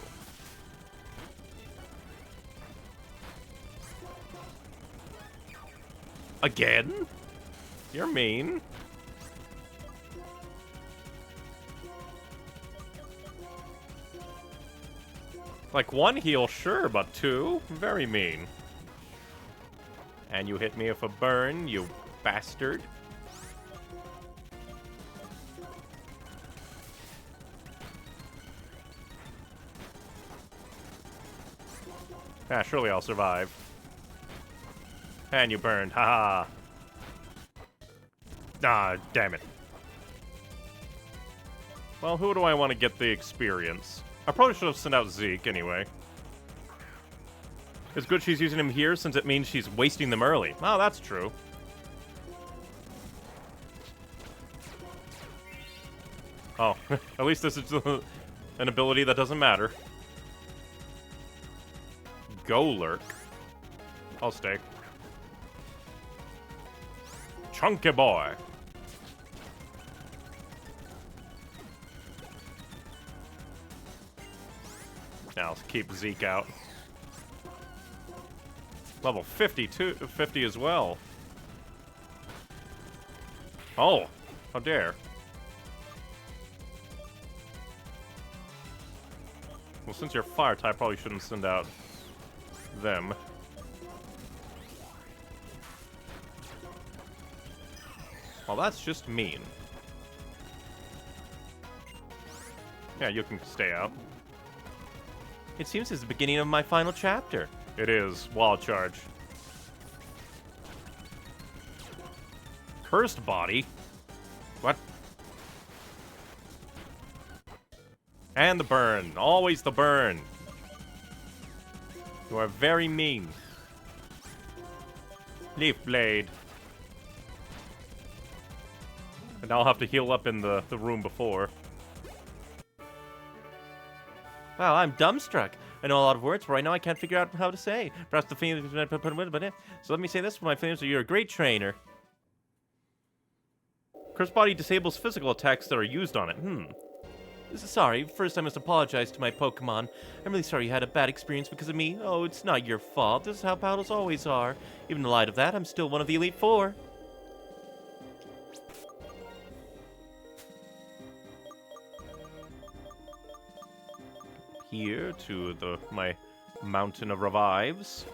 Again? You're mean. Like, one heal, sure, but two? Very mean. And you hit me with a burn, you bastard. Ah, surely I'll survive. And you burned, haha. Ah, damn it. Well, who do I want to get the experience? I probably should have sent out Zeke anyway. It's good she's using him here since it means she's wasting them early. Oh, that's true. Oh, at least this is an ability that doesn't matter. Go lurk. I'll stay. Chunky boy. Now let's keep Zeke out. Level 50 as well. Oh, how dare. Well, since you're fire type, probably shouldn't send out them. Well, that's just mean. Yeah, you can stay out. It seems it's the beginning of my final chapter. It is. Wild charge. Cursed body? What? And the burn. Always the burn. You are very mean. Leaf blade. And I'll have to heal up in the room before. Wow, I'm dumbstruck. I know a lot of words, but right now I can't figure out how to say. Perhaps the feelings, but so let me say this with my feelings: you're a great trainer. Cursed body disables physical attacks that are used on it. Sorry, first I must apologize to my Pokemon. I'm really sorry you had a bad experience because of me. Oh, it's not your fault. This is how battles always are. Even in light of that, I'm still one of the Elite Four. Here to my mountain of revives.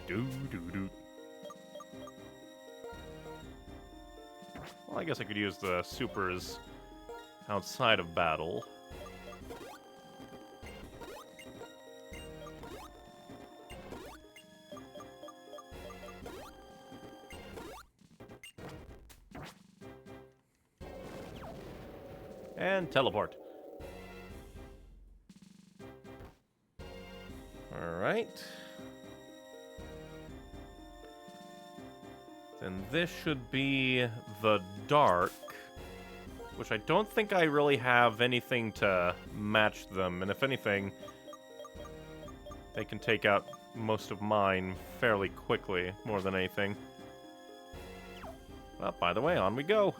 Do. Well, I guess I could use the supers outside of battle. And teleport. Alright. Then this should be the dark, which I don't think I really have anything to match them, and if anything, they can take out most of mine fairly quickly, more than anything. Well, by the way, on we go.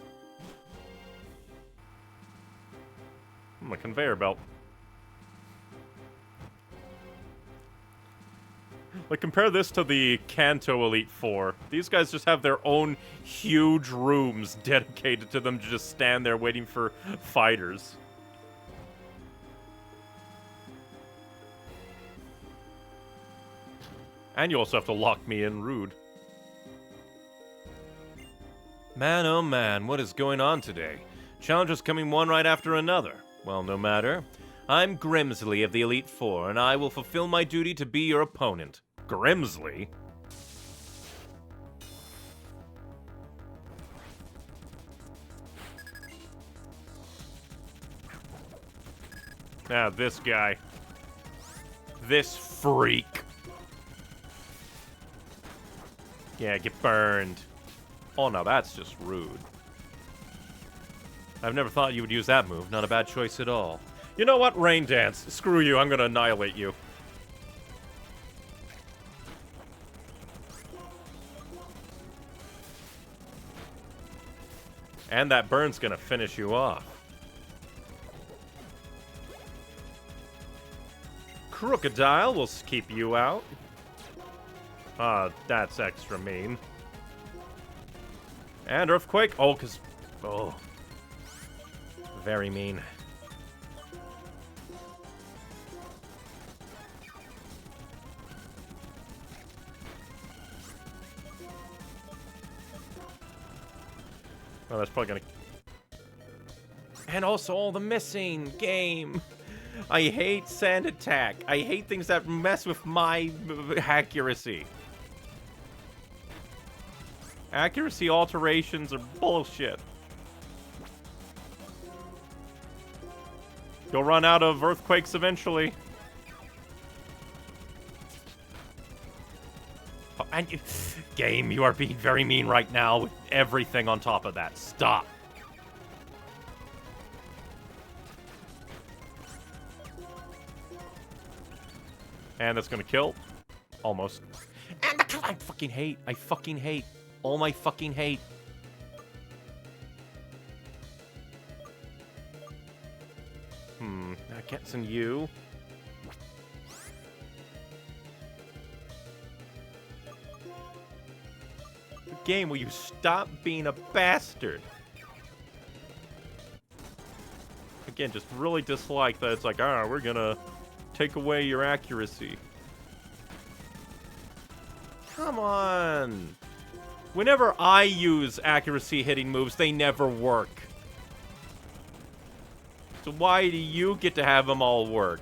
A conveyor belt. Like, compare this to the Kanto Elite Four. These guys just have their own huge rooms dedicated to them to just stand there waiting for fighters. And you also have to lock me in, rude. Man, oh man, what is going on today? Challenges coming one right after another. Well, no matter. I'm Grimsley of the Elite Four, and I will fulfill my duty to be your opponent. Grimsley? Ah, this guy. This freak. Yeah, get burned. Oh, no, that's just rude. I've never thought you would use that move. Not a bad choice at all. You know what? Rain Dance. Screw you. I'm gonna annihilate you. And that burn's gonna finish you off. Crocodile will keep you out. That's extra mean. And Earthquake. Oh, because... Oh. Very mean. Oh, that's probably gonna... And also all the missing game. I hate sand attack. I hate things that mess with my accuracy. Accuracy alterations are bullshit. You'll run out of earthquakes eventually. Oh, and you... Game, you are being very mean right now with everything on top of that. Stop. And that's gonna kill. Almost. And I fucking hate. I fucking hate. All my fucking hate. That gets in you. Game, will you stop being a bastard? Again, just really dislike that it's like, we're gonna take away your accuracy. Come on. Whenever I use accuracy hitting moves, they never work. So why do you get to have them all work?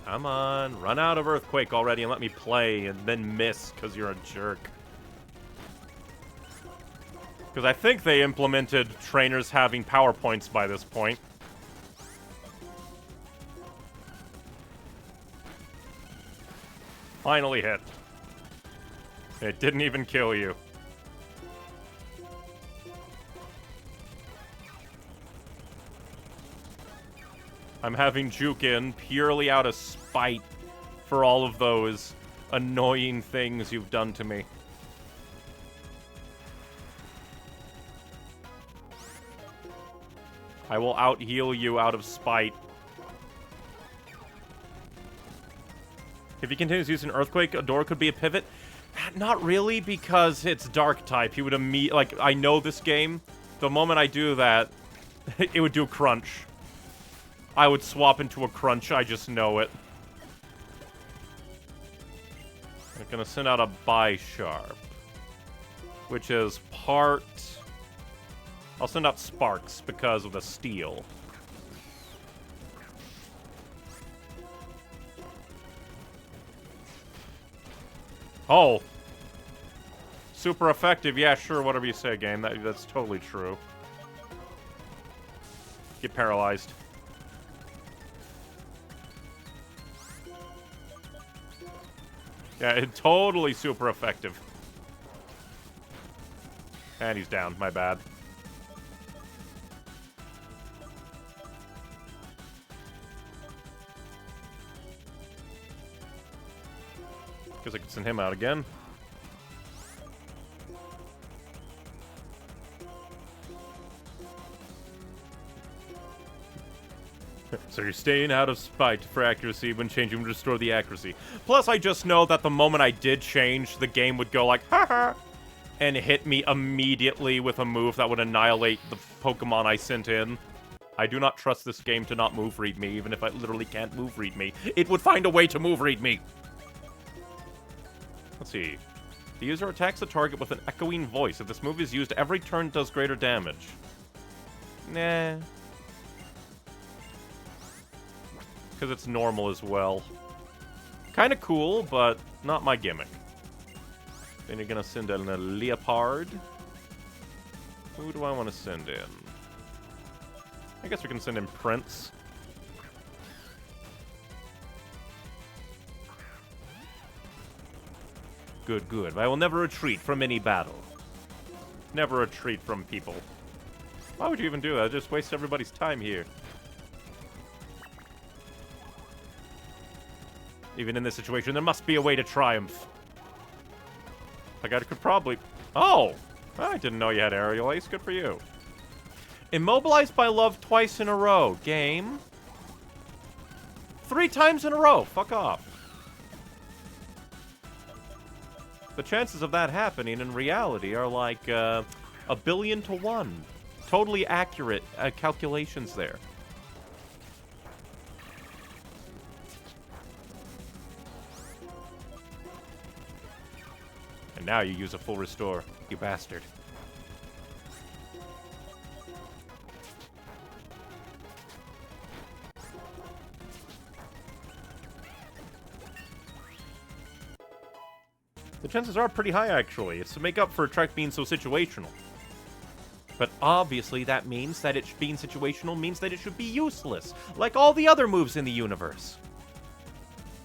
Come on, run out of Earthquake already and let me play and then miss because you're a jerk. Because I think they implemented trainers having PowerPoints by this point. Finally hit. It didn't even kill you. I'm having Juke in purely out of spite for all of those annoying things you've done to me. I will out-heal you out of spite. If he continues using Earthquake, a door could be a pivot. Not really, because it's Dark type. He would immediately... Like, I know this game. The moment I do that, it would do Crunch. I would swap into a Crunch, I just know it. I'm gonna send out a Bi-Sharp. Which is part... I'll send out Sparks because of the steel. Oh. Super effective. Yeah, sure, whatever you say, game. That's totally true. Get paralyzed. Yeah, it's totally super effective. And he's down. My bad. Guess I could send him out again. So you're staying out of spite for accuracy when changing would restore the accuracy. Plus, I just know that the moment I did change, the game would go like, haha, and hit me immediately with a move that would annihilate the Pokemon I sent in. I do not trust this game to not move read me, even if I literally can't move read me. It would find a way to move read me. Let's see. The user attacks the target with an echoing voice. If this move is used, every turn does greater damage. Nah. Because it's normal as well. Kind of cool, but not my gimmick. Then you're gonna send in a leopard. Who do I want to send in? I guess we can send in Prince. Good, good. I will never retreat from any battle. Never retreat from people. Why would you even do that? Just waste everybody's time here. Even in this situation, there must be a way to triumph. Like, I could probably... Oh! I didn't know you had aerial ace. Good for you. Immobilized by love twice in a row. Game. 3 times in a row. Fuck off. The chances of that happening in reality are like 1 billion to 1. Totally accurate calculations there. And now you use a full restore, you bastard. The chances are pretty high, actually. It's to make up for Trek being so situational. But obviously that means that it being situational means that it should be useless, like all the other moves in the universe.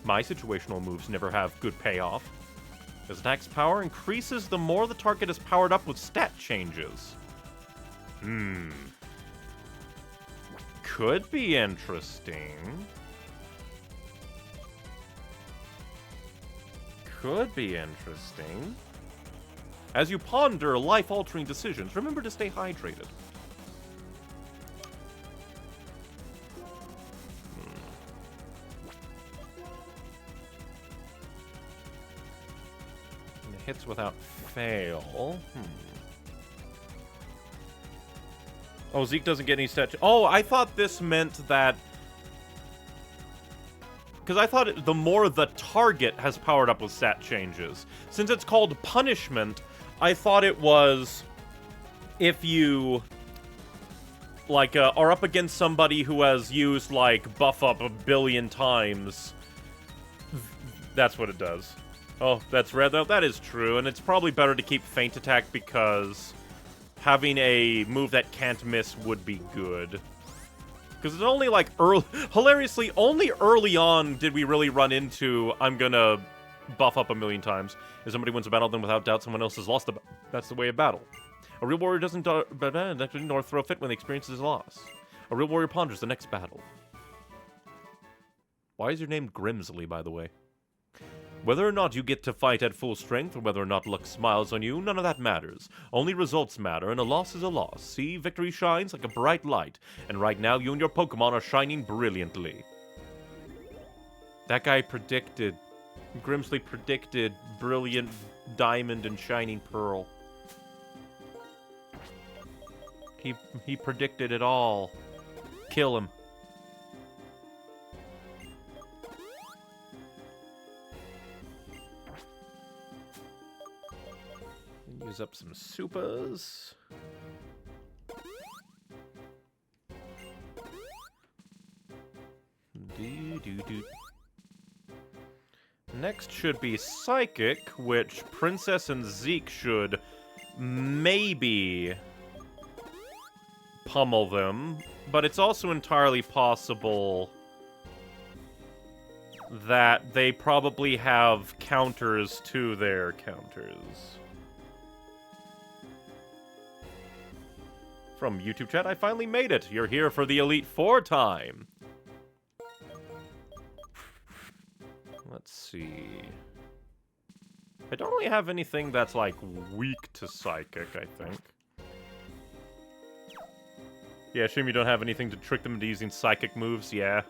My situational moves never have good payoff. His attack's power increases the more the target is powered up with stat changes. Could be interesting. Could be interesting. As you ponder life-altering decisions, remember to stay hydrated. And it hits without fail. Oh, Zeke doesn't get any stat... Oh, I thought this meant that... Because I thought the more the target has powered up with stat changes. Since it's called punishment, I thought it was if you, like, are up against somebody who has used, like, buff up 1 billion times. That's what it does. Oh, that's rare, though. That is true, and it's probably better to keep Feint Attack because having a move that can't miss would be good. Because it's only, like, hilariously, only early on did we really run into, I'm gonna buff up 1 million times. If somebody wins a battle, then without doubt someone else has lost the battle. That's the way of battle. A real warrior doesn't nor throw a fit when he experiences loss. A real warrior ponders the next battle. Why is your name Grimsley, by the way? Whether or not you get to fight at full strength, or whether or not luck smiles on you, none of that matters. Only results matter, and a loss is a loss. See, victory shines like a bright light, and right now you and your Pokemon are shining brilliantly. That guy predicted... Grimsley predicted brilliant diamond and shining pearl. He predicted it all. Kill him. Use up some supers. Next should be Psychic, which Princess and Zeke should maybe pummel them, but it's also entirely possible that they probably have counters to their counters. From YouTube chat, I finally made it. You're here for the Elite Four time. Let's see. I don't really have anything that's, like, weak to Psychic, I think. Yeah, assume you don't have anything to trick them into using Psychic moves, yeah.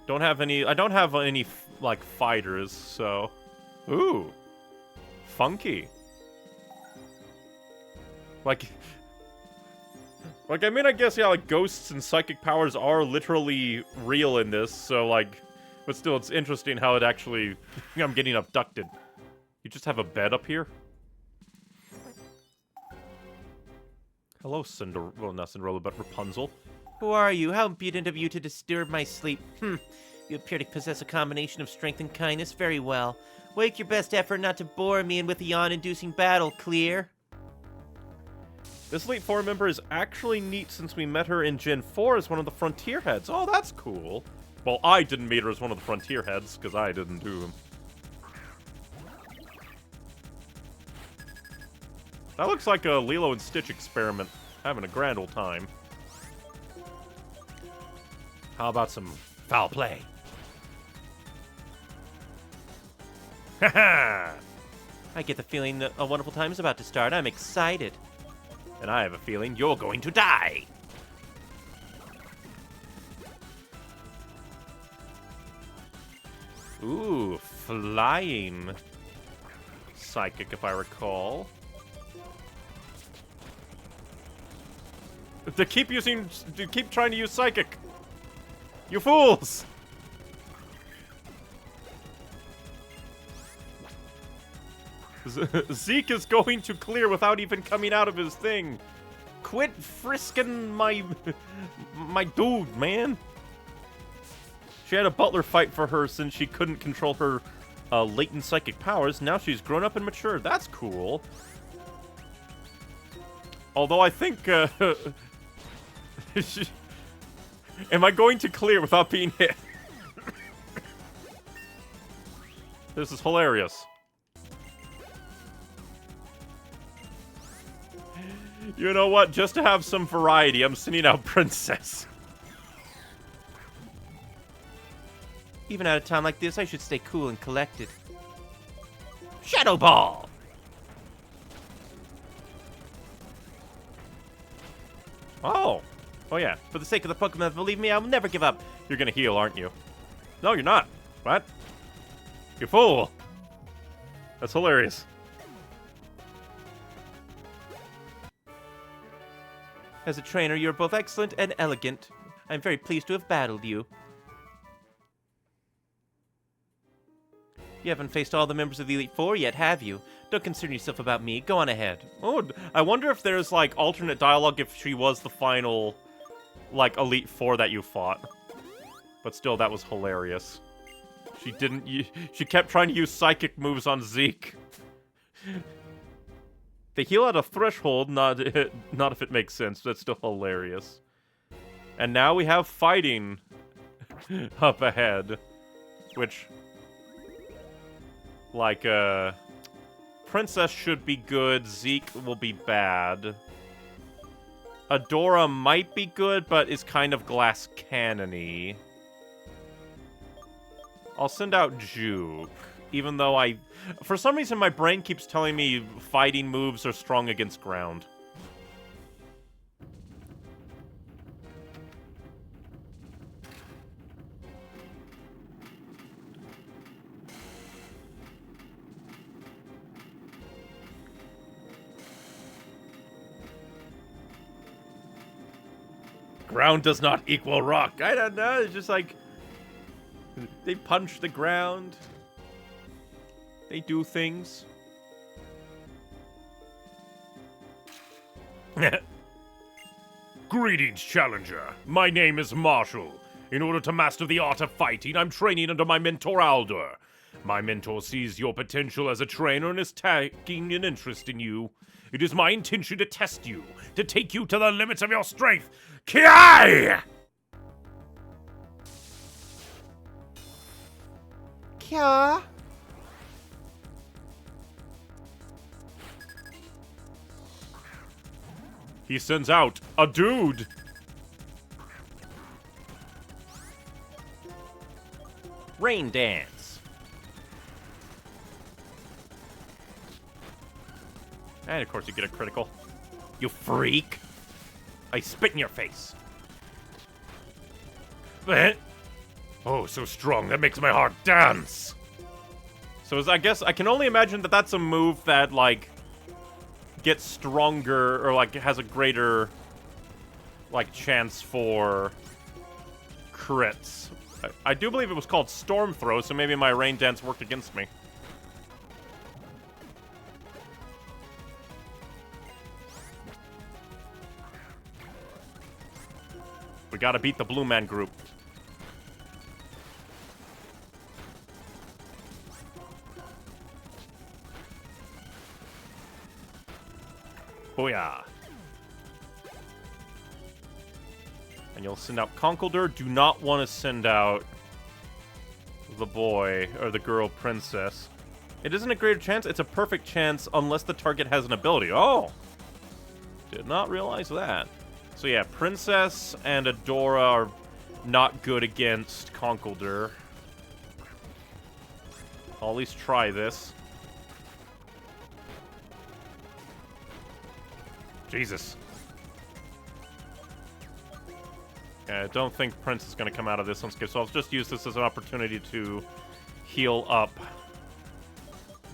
Don't have any... I don't have any, like, fighters, so... Ooh. Funky. Like, I mean, I guess, yeah, like, ghosts and psychic powers are literally real in this, so, like... But still, it's interesting how it actually... I'm getting abducted. You just have a bed up here? Hello, well, not Cinderella, but Rapunzel. Who are you? How impudent of you to disturb my sleep. You appear to possess a combination of strength and kindness very well. Make your best effort not to bore me and with a yawn-inducing battle, clear? This Elite Four member is actually neat since we met her in Gen 4 as one of the Frontier Heads. Oh, that's cool. Well, I didn't meet her as one of the Frontier Heads, because I didn't do them. That looks like a Lilo and Stitch experiment. Having a grand old time. How about some foul play? Haha! I get the feeling that a wonderful time is about to start. I'm excited. And I have a feeling you're going to die. Ooh, flying. Psychic, if I recall. They keep trying to use Psychic. You fools! Zeke is going to clear without even coming out of his thing. Quit frisking my dude, man. She had a butler fight for her since she couldn't control her latent psychic powers. Now she's grown up and matured. That's cool. Although I think... am I going to clear without being hit? This is hilarious. You know what? Just to have some variety, I'm sending out Princess. Even at a time like this, I should stay cool and collected. Shadow Ball! Oh. Oh, yeah. For the sake of the Pokemon, believe me, I will never give up. You're gonna heal, aren't you? No, you're not. What? You fool. That's hilarious. As a trainer, you're both excellent and elegant. I'm very pleased to have battled you. You haven't faced all the members of the Elite Four yet, have you? Don't concern yourself about me. Go on ahead. Oh, I wonder if there's, like, alternate dialogue if she was the final, like, Elite Four that you fought. But still, that was hilarious. She kept trying to use psychic moves on Zeke. They heal at a threshold, not if it makes sense. That's still hilarious. And now we have fighting up ahead. Which, like, Princess should be good. Zeke will be bad. Adora might be good, but is kind of glass cannon-y. I'll send out Juke. Even though for some reason my brain keeps telling me fighting moves are strong against ground. Ground does not equal rock. I don't know, it's just like... They punch the ground. They do things. Greetings, Challenger. My name is Marshall. In order to master the art of fighting, I'm training under my mentor, Alder. My mentor sees your potential as a trainer and is taking an interest in you. It is my intention to test you, to take you to the limits of your strength. Ki! Kya? He sends out a dude. Rain Dance. And of course you get a critical. You freak. I spit in your face. Oh, so strong. That makes my heart dance. So I guess I can only imagine that that's a move that, like, gets stronger or, like, has a greater, like, chance for crits. I do believe it was called Storm Throw, so maybe my Rain Dance worked against me. We gotta beat the Blue Man group. Booyah. And you'll send out Conkeldurr. Do not want to send out the boy or the girl princess. It isn't a greater chance. It's a perfect chance unless the target has an ability. Oh! Did not realize that. So yeah, Princess and Adora are not good against Conkeldurr. I'll at least try this. Jesus. Yeah, I don't think Prince is going to come out of this unscathed, so I'll just use this as an opportunity to heal up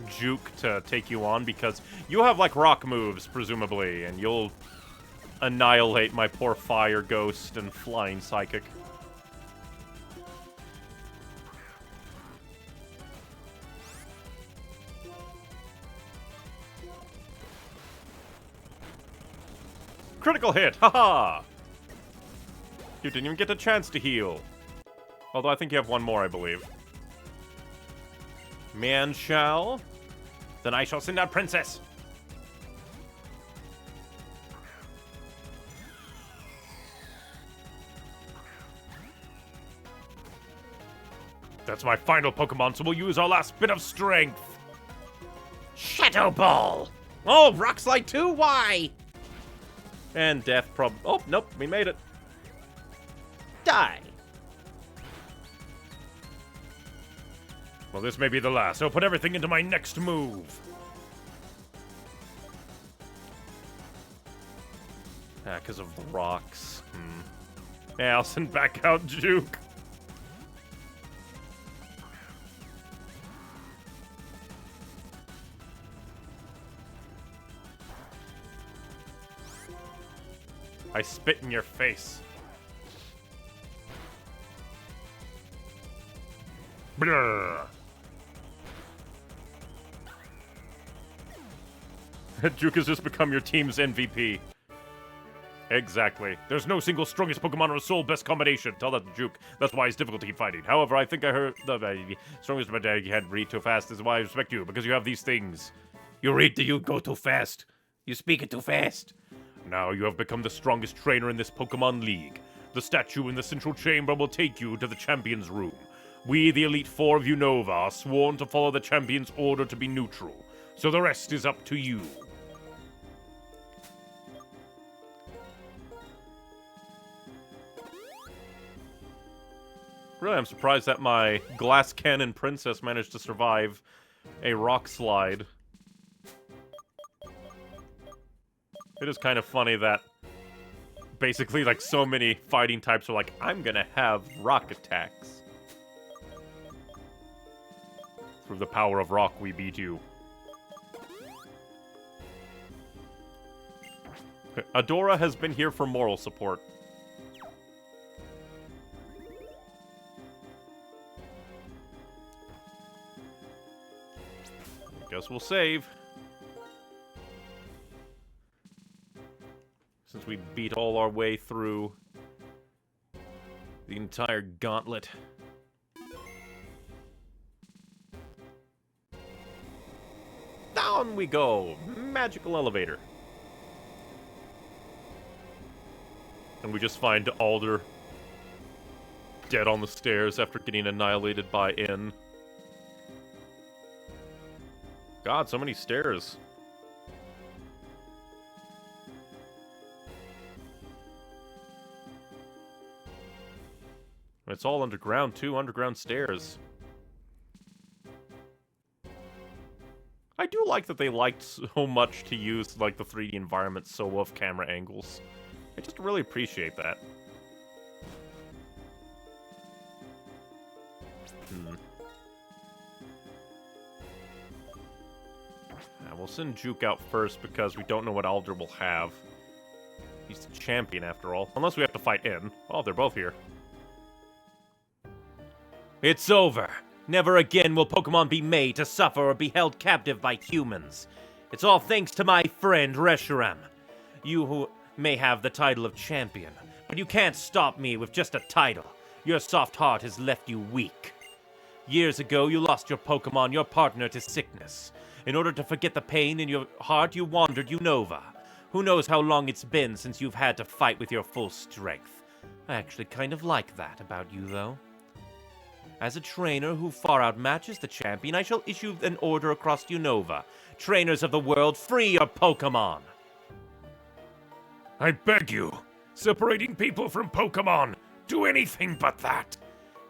Juke to take you on, because you have, like, rock moves, presumably, and you'll annihilate my poor Fire Ghost and Flying Psychic. Critical hit! Haha! You didn't even get a chance to heal. Although I think you have one more, I believe. Man shall. Then I shall send out Princess. That's my final Pokemon, so we'll use our last bit of strength. Shadow Ball! Oh, Rock Slide 2? Why? And Death oh, nope, we made it. Die. Well, this may be the last. I'll put everything into my next move. Ah, because of the rocks. Yeah, I'll send back out Juke. I spit in your face. Blur. Juke has just become your team's MVP. Exactly. There's no single strongest Pokemon or sole best combination. Tell that to Juke. That's why it's difficult to keep fighting. However, I think I heard the strongest, but I had read too fast. This is why I respect you, because you have these things. You read you go too fast. You speak it too fast. Now you have become the strongest trainer in this Pokemon League. The statue in the central chamber will take you to the Champion's Room. We, the Elite Four of Unova, are sworn to follow the Champion's order to be neutral. So the rest is up to you. Really, I'm surprised that my Glass Cannon Princess managed to survive a rock slide. It is kind of funny that basically, like, so many fighting types are like, I'm gonna have rock attacks. Through the power of rock, we beat you. Adora has been here for moral support. I guess we'll save. Since we beat all our way through the entire gauntlet. Down we go! Magical elevator. And we just find Alder dead on the stairs after getting annihilated by N. God, so many stairs. It's all underground, too. Underground stairs. I do like that they liked so much to use, like, the 3D environment so of camera angles. I just really appreciate that. We'll send Juke out first because we don't know what Alder will have. He's the champion, after all. Unless we have to fight N. Oh, they're both here. It's over. Never again will Pokemon be made to suffer or be held captive by humans. It's all thanks to my friend Reshiram. You who may have the title of champion, But you can't stop me with just a title. Your soft heart has left you weak. Years ago, you lost your Pokemon, your partner, to sickness. In order to forget the pain in your heart, you wandered Unova. Who knows how long it's been since you've had to fight with your full strength. I actually kind of like that about you, though. As a trainer who far outmatches the champion, I shall issue an order across Unova. Trainers of the world, free your Pokemon! I beg you, separating people from Pokemon, do anything but that.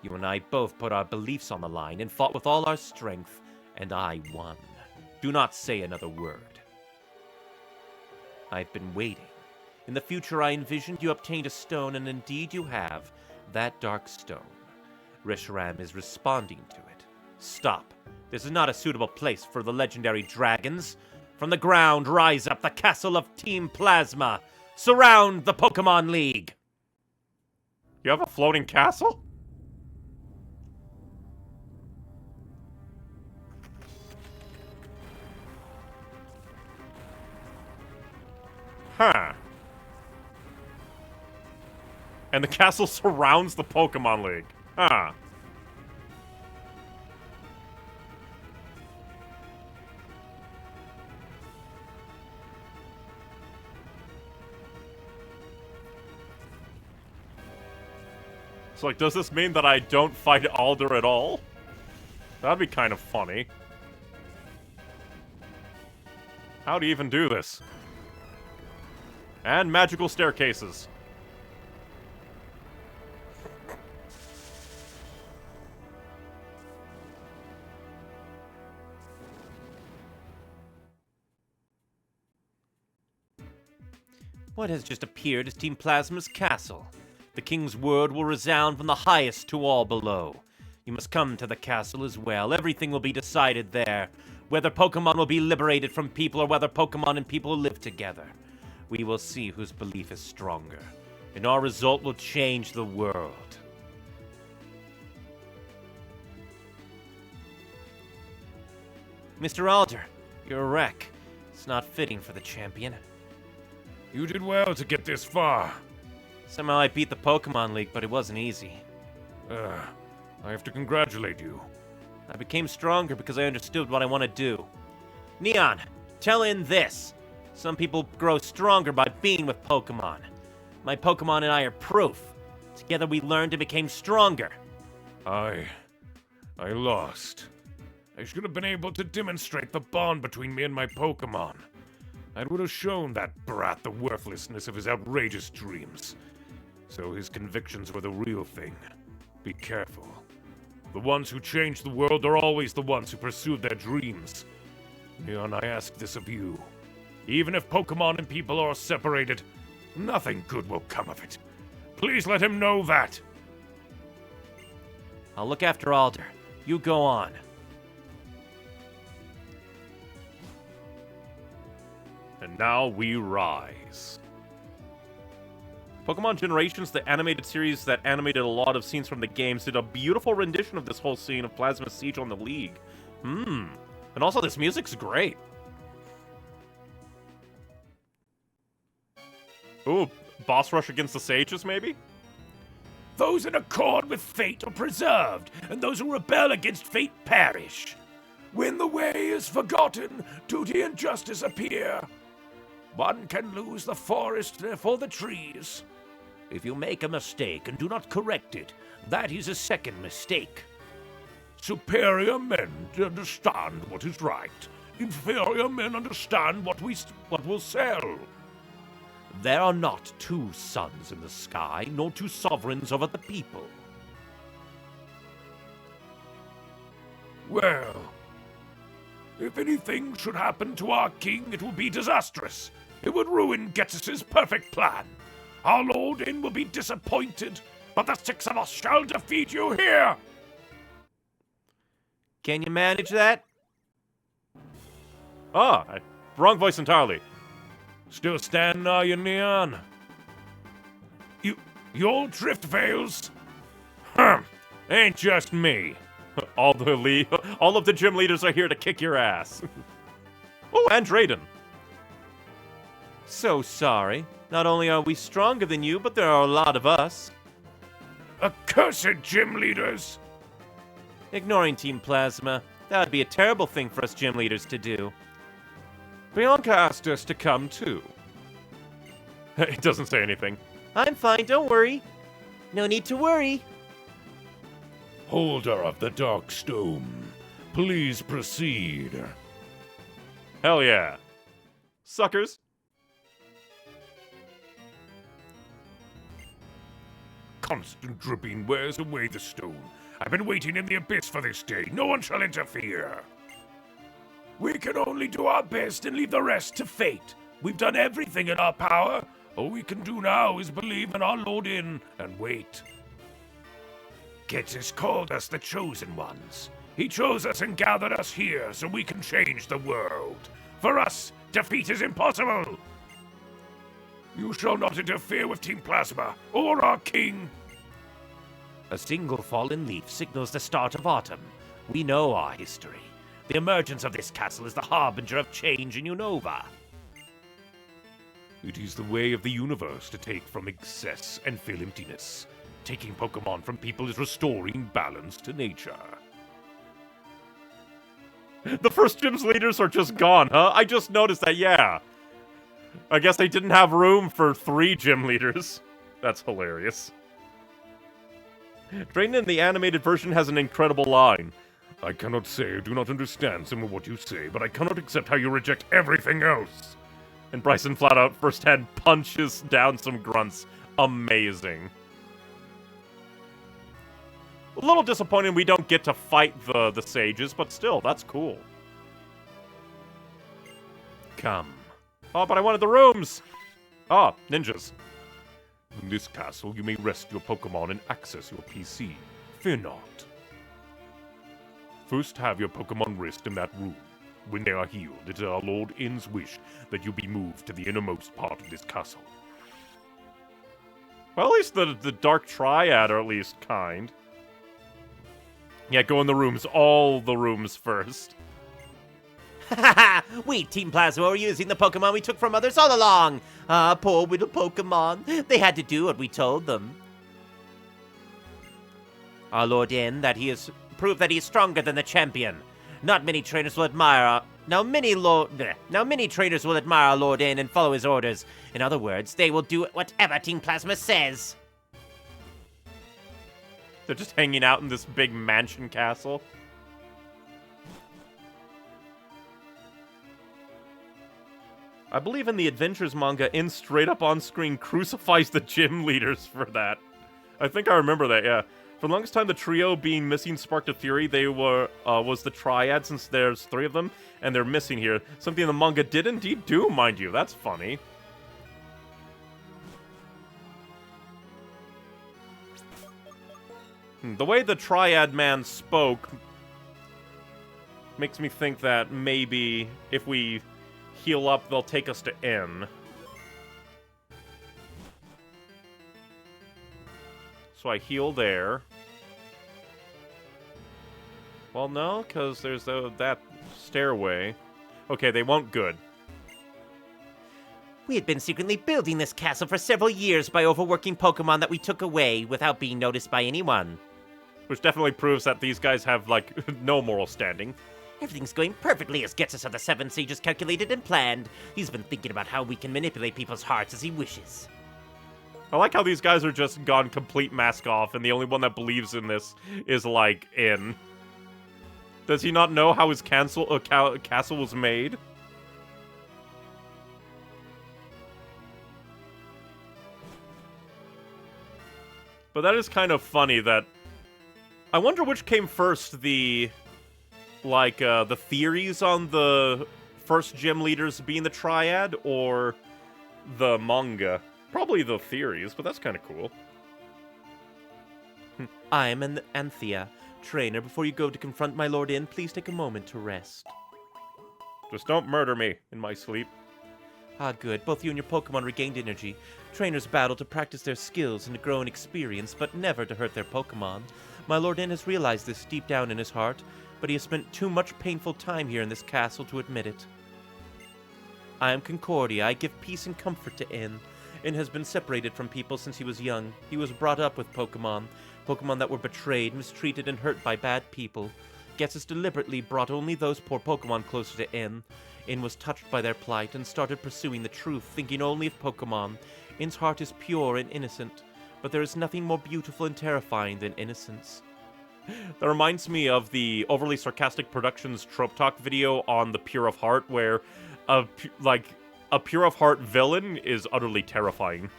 You and I both put our beliefs on the line and fought with all our strength, and I won. Do not say another word. I've been waiting. In the future, I envisioned you obtained a stone, and indeed you have. That dark stone. Reshiram is responding to it. Stop. This is not a suitable place for the legendary dragons. From the ground, rise up the castle of Team Plasma. Surround the Pokemon League. You have a floating castle? Huh. And the castle surrounds the Pokemon League. Huh. So, like, does this mean that I don't fight Alder at all? That'd be kind of funny. How do you even do this? And magical staircases. What has just appeared is Team Plasma's castle. The king's word will resound from the highest to all below. You must come to the castle as well. Everything will be decided there. Whether Pokemon will be liberated from people or whether Pokemon and people live together. We will see whose belief is stronger. And our result will change the world. Mr. Alder, you're a wreck. It's not fitting for the champion. You did well to get this far. Somehow I beat the Pokemon League, but it wasn't easy. I have to congratulate you. I became stronger because I understood what I want to do. Neon, tell in this. Some people grow stronger by being with Pokemon. My Pokemon and I are proof. Together we learned and became stronger. I lost. I should have been able to demonstrate the bond between me and my Pokemon. I would have shown that brat the worthlessness of his outrageous dreams. So his convictions were the real thing. Be careful. The ones who change the world are always the ones who pursue their dreams. Neon, I ask this of you. Even if Pokemon and people are separated, nothing good will come of it. Please let him know that. I'll look after Alder. You go on. And now we rise. Pokemon Generations, the animated series that animated a lot of scenes from the games, did a beautiful rendition of this whole scene of Plasma's siege on the League. And also this music's great. Ooh, boss rush against the sages, maybe? Those in accord with fate are preserved, and those who rebel against fate perish. When the way is forgotten, duty and justice appear. One can lose the forest for the trees. If you make a mistake and do not correct it, that is a second mistake. Superior men understand what is right. Inferior men understand what will sell. There are not two suns in the sky, nor two sovereigns over the people. Well, if anything should happen to our king, it will be disastrous. It would ruin Ghetsis' perfect plan. Our Lord In will be disappointed, but the six of us shall defeat you here! Can you manage that? Wrong voice entirely. Still standing, are you, Neon? Your drift veils? Ain't just me. All of the gym leaders are here to kick your ass. Oh, and Drayden. So sorry. Not only are we stronger than you, but there are a lot of us. Accursed gym leaders! Ignoring Team Plasma, that would be a terrible thing for us gym leaders to do. Bianca asked us to come too. It doesn't say anything. I'm fine, don't worry. No need to worry. Holder of the Dark Stone, please proceed. Hell yeah. Suckers. Constant dripping wears away the stone. I've been waiting in the abyss for this day. No one shall interfere. We can only do our best and leave the rest to fate. We've done everything in our power. All we can do now is believe in our Lord In and wait. Getzis called us the Chosen Ones. He chose us and gathered us here so we can change the world. For us, defeat is impossible. You shall not interfere with Team Plasma or our king. A single fallen leaf signals the start of autumn. We know our history. The emergence of this castle is the harbinger of change in Unova. It is the way of the universe to take from excess and fill emptiness. Taking Pokemon from people is restoring balance to nature. The first gym's leaders are just gone, huh? I just noticed that, yeah. I guess they didn't have room for 3 gym leaders. That's hilarious. Drayden in the animated version has an incredible line. I cannot say I do not understand some of what you say, but I cannot accept how you reject everything else. And Bryson flat out firsthand punches down some grunts. Amazing. A little disappointing we don't get to fight the sages, but still, that's cool. Come. Oh, but I wanted the rooms! Ah, ninjas. In this castle, you may rest your Pokemon and access your PC. Fear not. First, have your Pokemon rest in that room. When they are healed, it is our Lord In's wish that you be moved to the innermost part of this castle. Well, at least the Dark Triad are at least kind. Yeah, go in the rooms, all the rooms first. We, Team Plasma, were using the Pokemon we took from others all along. Ah, poor little Pokemon. They had to do what we told them. Our Lord In, that he has proved that he is stronger than the champion. Not many trainers will admire Now many trainers will admire our Lord In and follow his orders. In other words, they will do whatever Team Plasma says. They're just hanging out in this big mansion castle. I believe in the Adventures manga, In straight up on screen crucifies the gym leaders for that. I think I remember that, yeah. For the longest time, the trio being missing sparked a theory they was the Triad, since there's 3 of them, and they're missing here. Something the manga did indeed do, mind you. That's funny. The way the Triad man spoke makes me think that maybe if we heal up, they'll take us to N. So I heal there. Well, no, because there's that stairway. Okay, they won't good. We had been secretly building this castle for several years by overworking Pokemon that we took away without being noticed by anyone. Which definitely proves that these guys have, like, no moral standing. Everything's going perfectly as Getzis of the 7 Sages calculated and planned. He's been thinking about how we can manipulate people's hearts as he wishes. I like how these guys are just gone complete mask off, and the only one that believes in this is, like, In. Does he not know how his castle was made? But that is kind of funny that... I wonder which came first, the theories on the first gym leaders being the Triad, or the manga. Probably the theories, but that's kind of cool. I am an Anthea. Trainer, before you go to confront my Lord In, please take a moment to rest. Just don't murder me in my sleep. Ah, good. Both you and your Pokemon regained energy. Trainers battle to practice their skills and to grow in experience, but never to hurt their Pokemon. My Lord In has realized this deep down in his heart, but he has spent too much painful time here in this castle to admit it. I am Concordia. I give peace and comfort to N. N has been separated from people since he was young. He was brought up with Pokemon. Pokemon that were betrayed, mistreated, and hurt by bad people. Getsus deliberately brought only those poor Pokemon closer to N. N was touched by their plight and started pursuing the truth, thinking only of Pokemon. N's heart is pure and innocent, but there is nothing more beautiful and terrifying than innocence. That reminds me of the Overly Sarcastic Productions Trope Talk video on the Pure of Heart, where a Pure of Heart villain is utterly terrifying.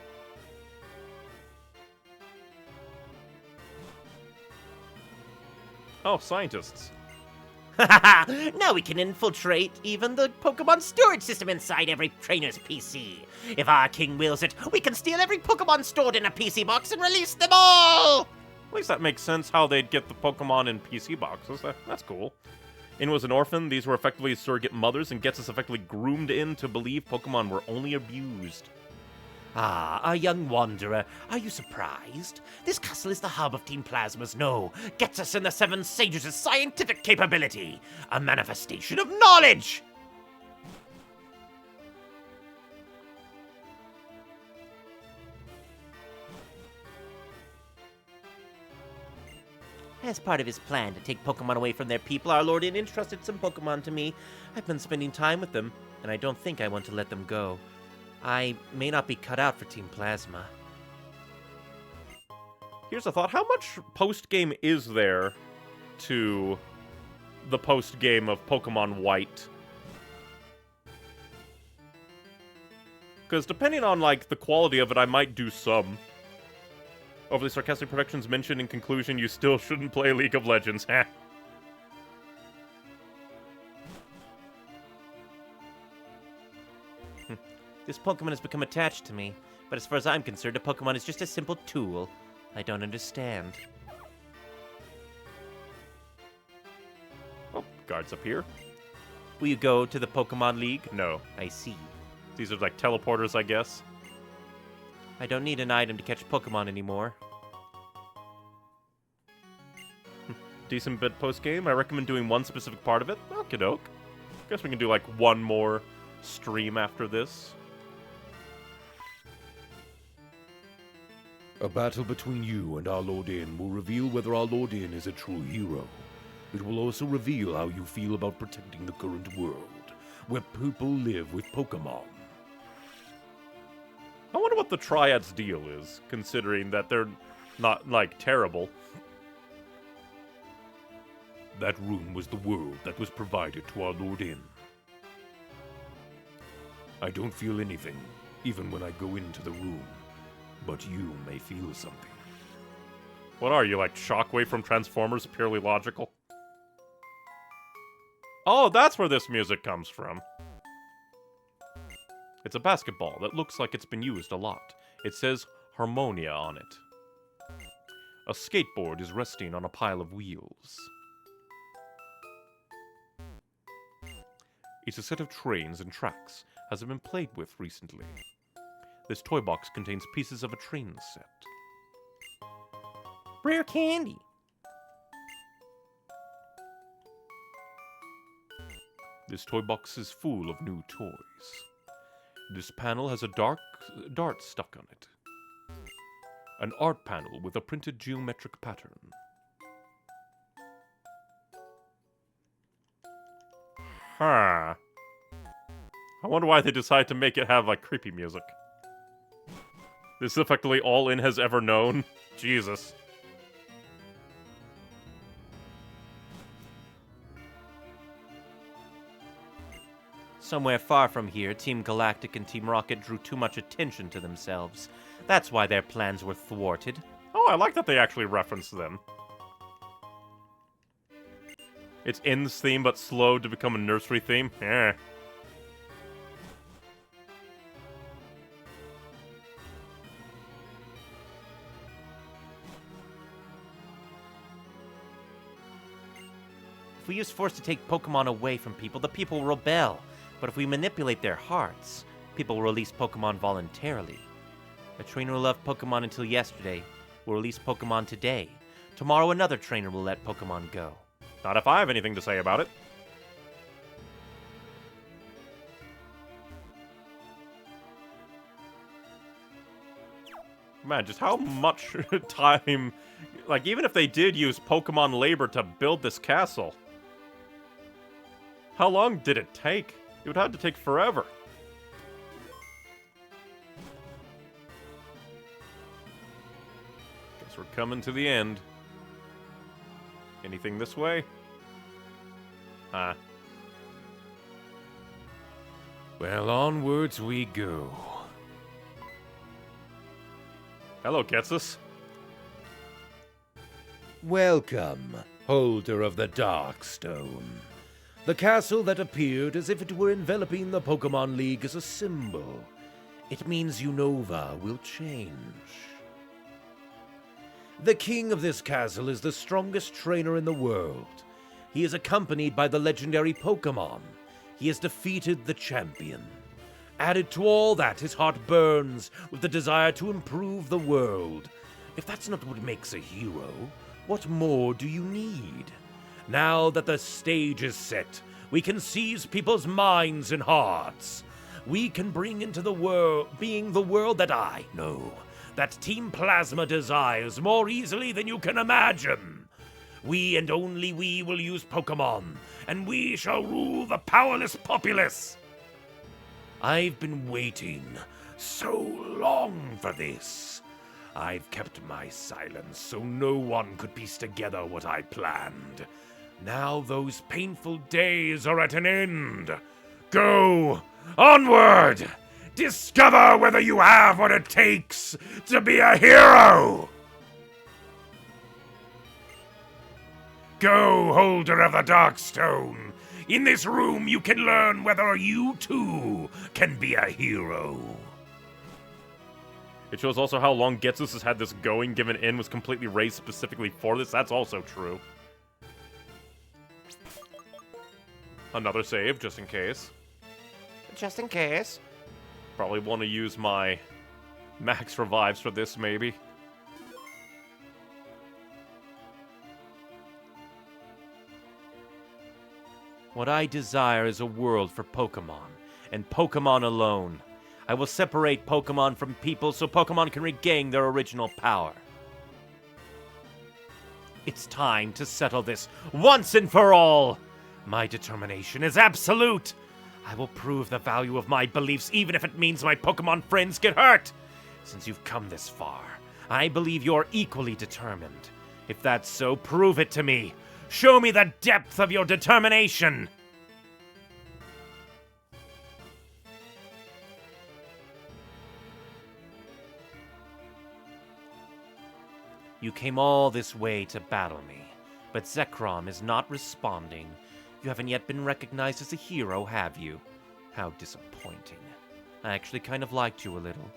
Oh, scientists. Now we can infiltrate even the Pokemon storage system inside every trainer's PC. If our king wills it, we can steal every Pokemon stored in a PC box and release them all! At least that makes sense how they'd get the Pokemon in PC boxes. That's cool. In was an orphan. These were effectively surrogate mothers, and gets us effectively groomed in to believe Pokemon were only abused. Ah, our young wanderer, are you surprised? This castle is the hub of Team Plasma's gets us in the Seven Sages' scientific capability, a manifestation of knowledge! As part of his plan to take Pokemon away from their people, our Lord N entrusted some Pokemon to me. I've been spending time with them, and I don't think I want to let them go. I may not be cut out for Team Plasma. Here's a thought. How much post-game is there to the post-game of Pokemon White? Because depending on, like, the quality of it, I might do some. Overly Sarcastic Productions mentioned in conclusion, you still shouldn't play League of Legends. Heh. This Pokemon has become attached to me, but as far as I'm concerned, a Pokemon is just a simple tool. I don't understand. Oh, guards up here. Will you go to the Pokemon League? No. I see. These are like teleporters, I guess. I don't need an item to catch Pokemon anymore. Decent bit post-game. I recommend doing one specific part of it. Okie doke. Guess we can do like one more stream after this. A battle between you and our Lord N will reveal whether our Lord N is a true hero. It will also reveal how you feel about protecting the current world, where people live with Pokemon. I wonder what the Triad's deal is, considering that they're not, like, terrible. That room was the world that was provided to our Lord N. I don't feel anything, even when I go into the room. But you may feel something. What are you, like Shockwave from Transformers, purely logical? Oh, that's where this music comes from. It's a basketball that looks like it's been used a lot. It says Harmonia on it. A skateboard is resting on a pile of wheels. It's a set of trains and tracks. Has it been played with recently? This toy box contains pieces of a train set. Rare candy. This toy box is full of new toys. This panel has a dark dart stuck on it. An art panel with a printed geometric pattern. Huh. I wonder why they decided to make it have, like, creepy music. This is effectively all N has ever known. Jesus. Somewhere far from here, Team Galactic and Team Rocket drew too much attention to themselves. That's why their plans were thwarted. Oh, I like that they actually reference them. It's N's theme, but slow to become a nursery theme. Eh. If we use force to take Pokemon away from people, the people will rebel. But if we manipulate their hearts, people will release Pokemon voluntarily. A trainer who loved Pokemon until yesterday will release Pokemon today. Tomorrow another trainer will let Pokemon go. Not if I have anything to say about it. Man, just how much time... Like, even if they did use Pokemon labor to build this castle, how long did it take? It would have to take forever. Guess we're coming to the end. Anything this way? Ah. Well, onwards we go. Hello, Getsus. Welcome, holder of the Dark Stone. The castle that appeared as if it were enveloping the Pokemon League is a symbol. It means Unova will change. The king of this castle is the strongest trainer in the world. He is accompanied by the legendary Pokemon. He has defeated the champion. Added to all that, his heart burns with the desire to improve the world. If that's not what makes a hero, what more do you need? Now that the stage is set, we can seize people's minds and hearts. We can bring into the world, being the world that I know, that Team Plasma desires more easily than you can imagine. We and only we will use Pokemon, and we shall rule the powerless populace. I've been waiting so long for this. I've kept my silence so no one could piece together what I planned. Now those painful days are at an end. Go onward! Discover whether you have what it takes to be a hero! Go, holder of the Dark Stone. In this room you can learn whether you too can be a hero. It shows also how long Getsus has had this going, given Inn was completely raised specifically for this. That's also true. Another save, just in case. Just in case. Probably want to use my max revives for this, maybe. What I desire is a world for Pokemon, and Pokemon alone. I will separate Pokemon from people so Pokemon can regain their original power. It's time to settle this once and for all. My determination is absolute. I will prove the value of my beliefs even if it means my Pokemon friends get hurt. Since you've come this far, I believe you're equally determined. If that's so, prove it to me. Show me the depth of your determination. You came all this way to battle me, but Zekrom is not responding. You haven't yet been recognized as a hero, have you? How disappointing. I actually kind of liked you a little.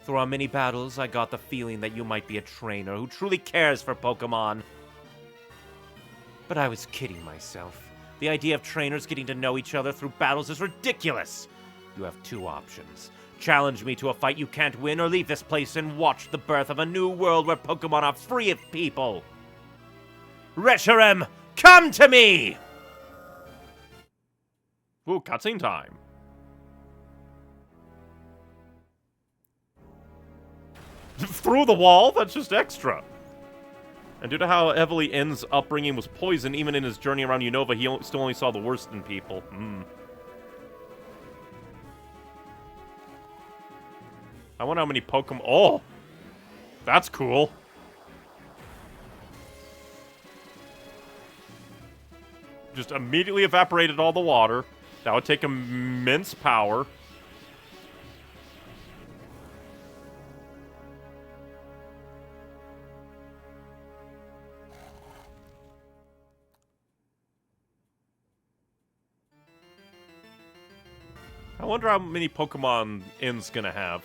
Through our many battles, I got the feeling that you might be a trainer who truly cares for Pokemon. But I was kidding myself. The idea of trainers getting to know each other through battles is ridiculous. You have two options. Challenge me to a fight you can't win, or leave this place and watch the birth of a new world where Pokemon are free of people. Reshiram, come to me! Ooh, cutscene time. Through the wall? That's just extra. And due to how heavily Inn's upbringing was poisoned, even in his journey around Unova, he still only saw the worst in people. I wonder how many Pokemon... Oh! That's cool. Just immediately evaporated all the water. That would take immense power. I wonder how many Pokemon Inn's gonna have.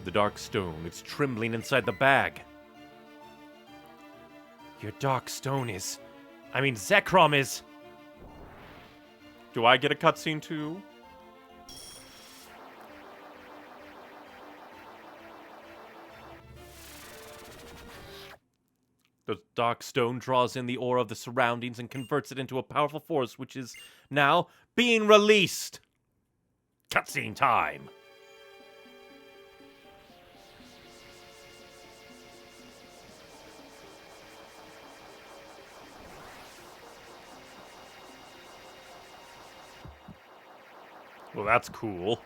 The Dark Stone, it's trembling inside the bag. Your Dark Stone is... Zekrom is... Do I get a cutscene too? The Dark Stone draws in the aura of the surroundings and converts it into a powerful force, which is now being released. Cutscene time. that's cool.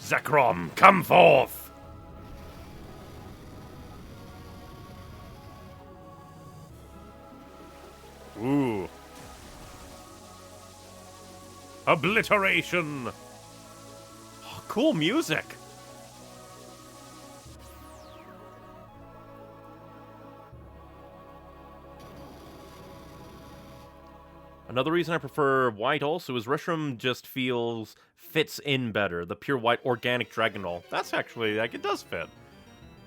Zekrom, come forth! Ooh. Obliteration! Oh, cool music! Another reason I prefer white also is Reshiram just fits in better. The pure white organic Dragonol. That's actually, like, it does fit.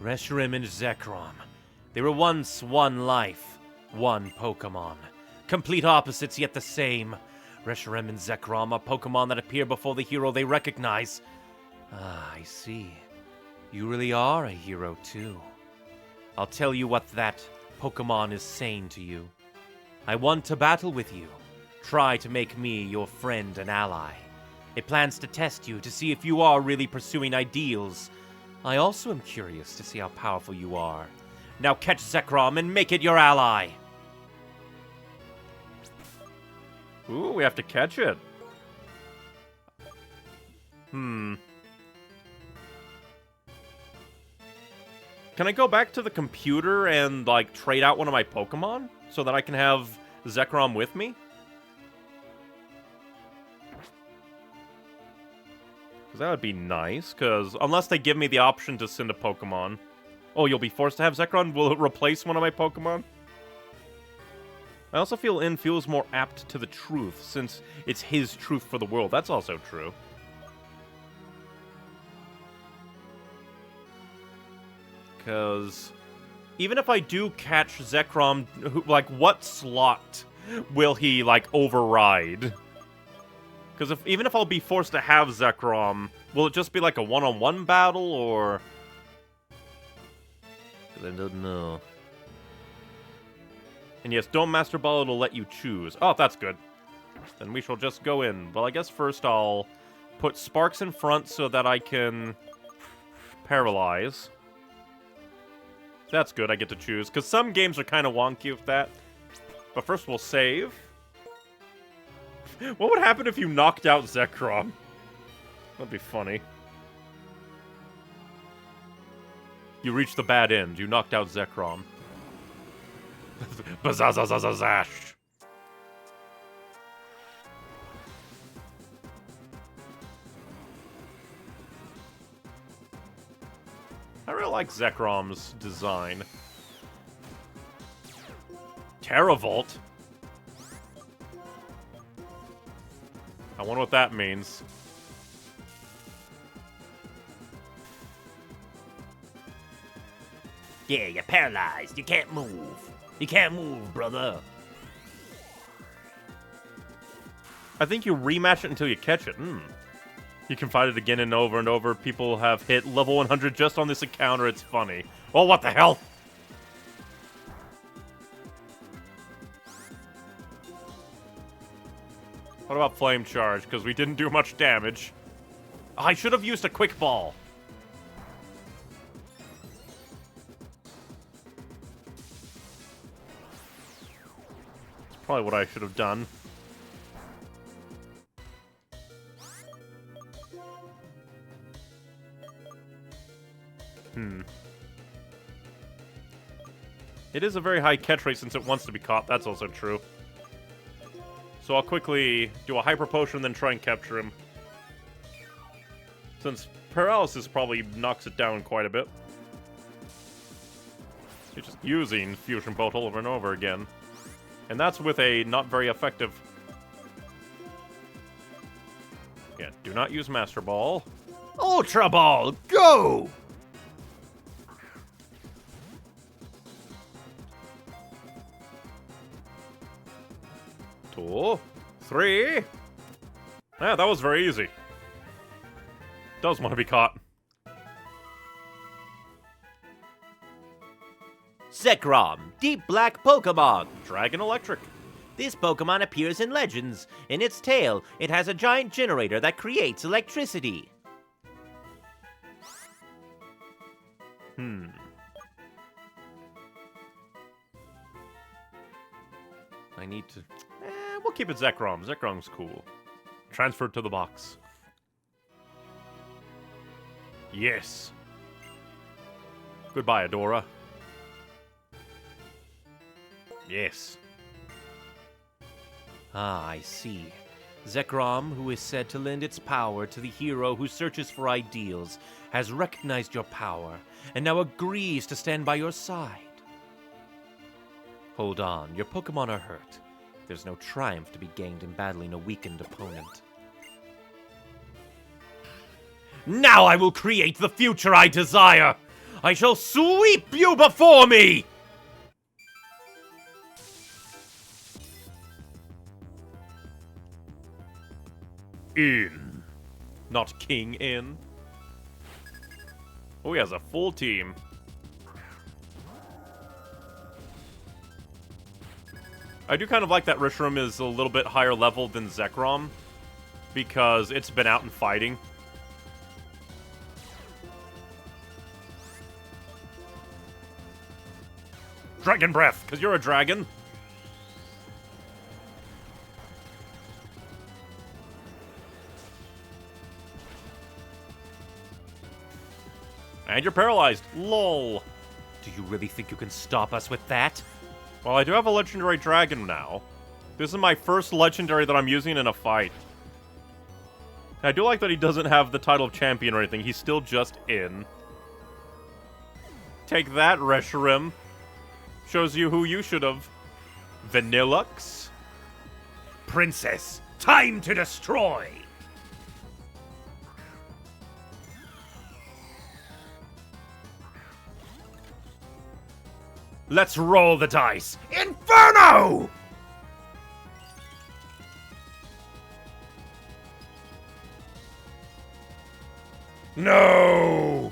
Reshiram and Zekrom. They were once one life, one Pokemon. Complete opposites yet the same. Reshiram and Zekrom are Pokemon that appear before the hero they recognize. Ah, I see. You really are a hero too. I'll tell you what that Pokemon is saying to you. I want to battle with you. Try to make me your friend and ally. It plans to test you to see if you are really pursuing ideals. I also am curious to see how powerful you are. Now catch Zekrom and make it your ally. Ooh, we have to catch it. Can I go back to the computer and, like, trade out one of my Pokemon so that I can have Zekrom with me? Because that would be nice, because unless they give me the option to send a Pokemon. Oh, you'll be forced to have Zekrom? Will it replace one of my Pokemon? I also feel In feels more apt to the truth, since it's his truth for the world. That's also true. Because even if I do catch Zekrom, like, what slot will he, like, override? Because even if I'll be forced to have Zekrom, will it just be like a one-on-one battle, or... Because I don't know. And yes, don't Master Ball, it'll let you choose. Oh, that's good. Then we shall just go in. Well, I guess first I'll put Sparks in front so that I can paralyze. That's good, I get to choose. Because some games are kind of wonky with that. But first we'll save. What would happen if you knocked out Zekrom? That'd be funny. You reached the bad end. You knocked out Zekrom. Bazazazazazash. I really like Zekrom's design. Terravolt? I wonder what that means. Yeah, you're paralyzed. You can't move. You can't move, brother. I think you rematch it until you catch it. You can fight it again and over. People have hit level 100 just on this encounter. It's funny. Oh, what the hell? What about Flame Charge? Because we didn't do much damage. I should have used a Quick Ball. It's probably what I should have done. It is a very high catch rate since it wants to be caught. That's also true. So I'll quickly do a Hyper Potion, then try and capture him. Since Paralysis probably knocks it down quite a bit. You're just using Fusion Bolt over and over again. And that's with a not very effective... Yeah, do not use Master Ball. Ultra Ball, go! 2, 3. Yeah, that was very easy. Does want to be caught. Zekrom, Deep Black Pokemon. Dragon Electric. This Pokemon appears in Legends. In its tail, it has a giant generator that creates electricity. I need to... we'll keep it Zekrom. Zekrom's cool. Transfer to the box. Yes. Goodbye, Adora. Yes. Ah, I see. Zekrom, who is said to lend its power to the hero who searches for ideals, has recognized your power and now agrees to stand by your side. Hold on, your Pokemon are hurt. There's no triumph to be gained in battling a weakened opponent. Now I will create the future I desire! I shall sweep you before me! In. Not King in. Oh, he has a full team. I do kind of like that Reshiram is a little bit higher level than Zekrom, because it's been out and fighting. Dragon Breath, because you're a dragon. And you're paralyzed. LOL. Do you really think you can stop us with that? Well, I do have a legendary dragon now. This is my first legendary that I'm using in a fight. I do like that he doesn't have the title of champion or anything. He's still just in. Take that, Reshiram. Shows you who you should have. Vanillux. Princess, time to destroy! Let's roll the dice. Inferno! No!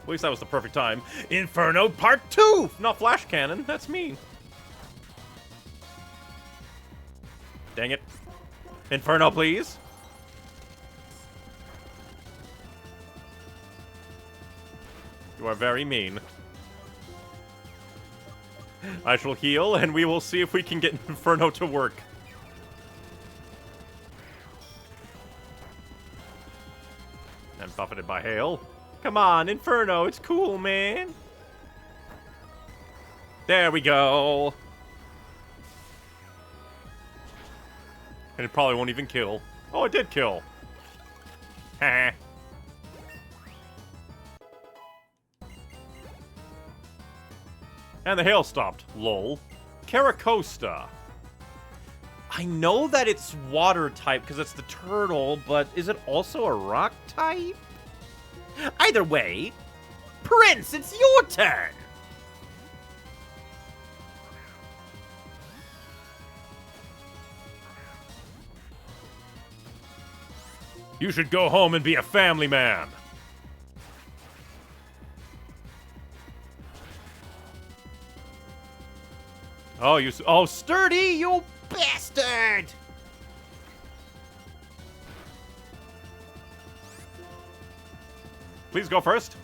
At least that was the perfect time. Inferno Part 2! Not Flash Cannon. That's me. Dang it. Inferno, please. You are very mean. I shall heal, and we will see if we can get Inferno to work. I'm buffeted by hail. Come on, Inferno, it's cool, man. There we go. And it probably won't even kill. Oh, it did kill. Heh. And the hail stopped. Lol. Caracosta. I know that it's water type because it's the turtle, but is it also a rock type? Either way, Prince, it's your turn! You should go home and be a family man. Oh, oh, Sturdy, you Bastard! please go first.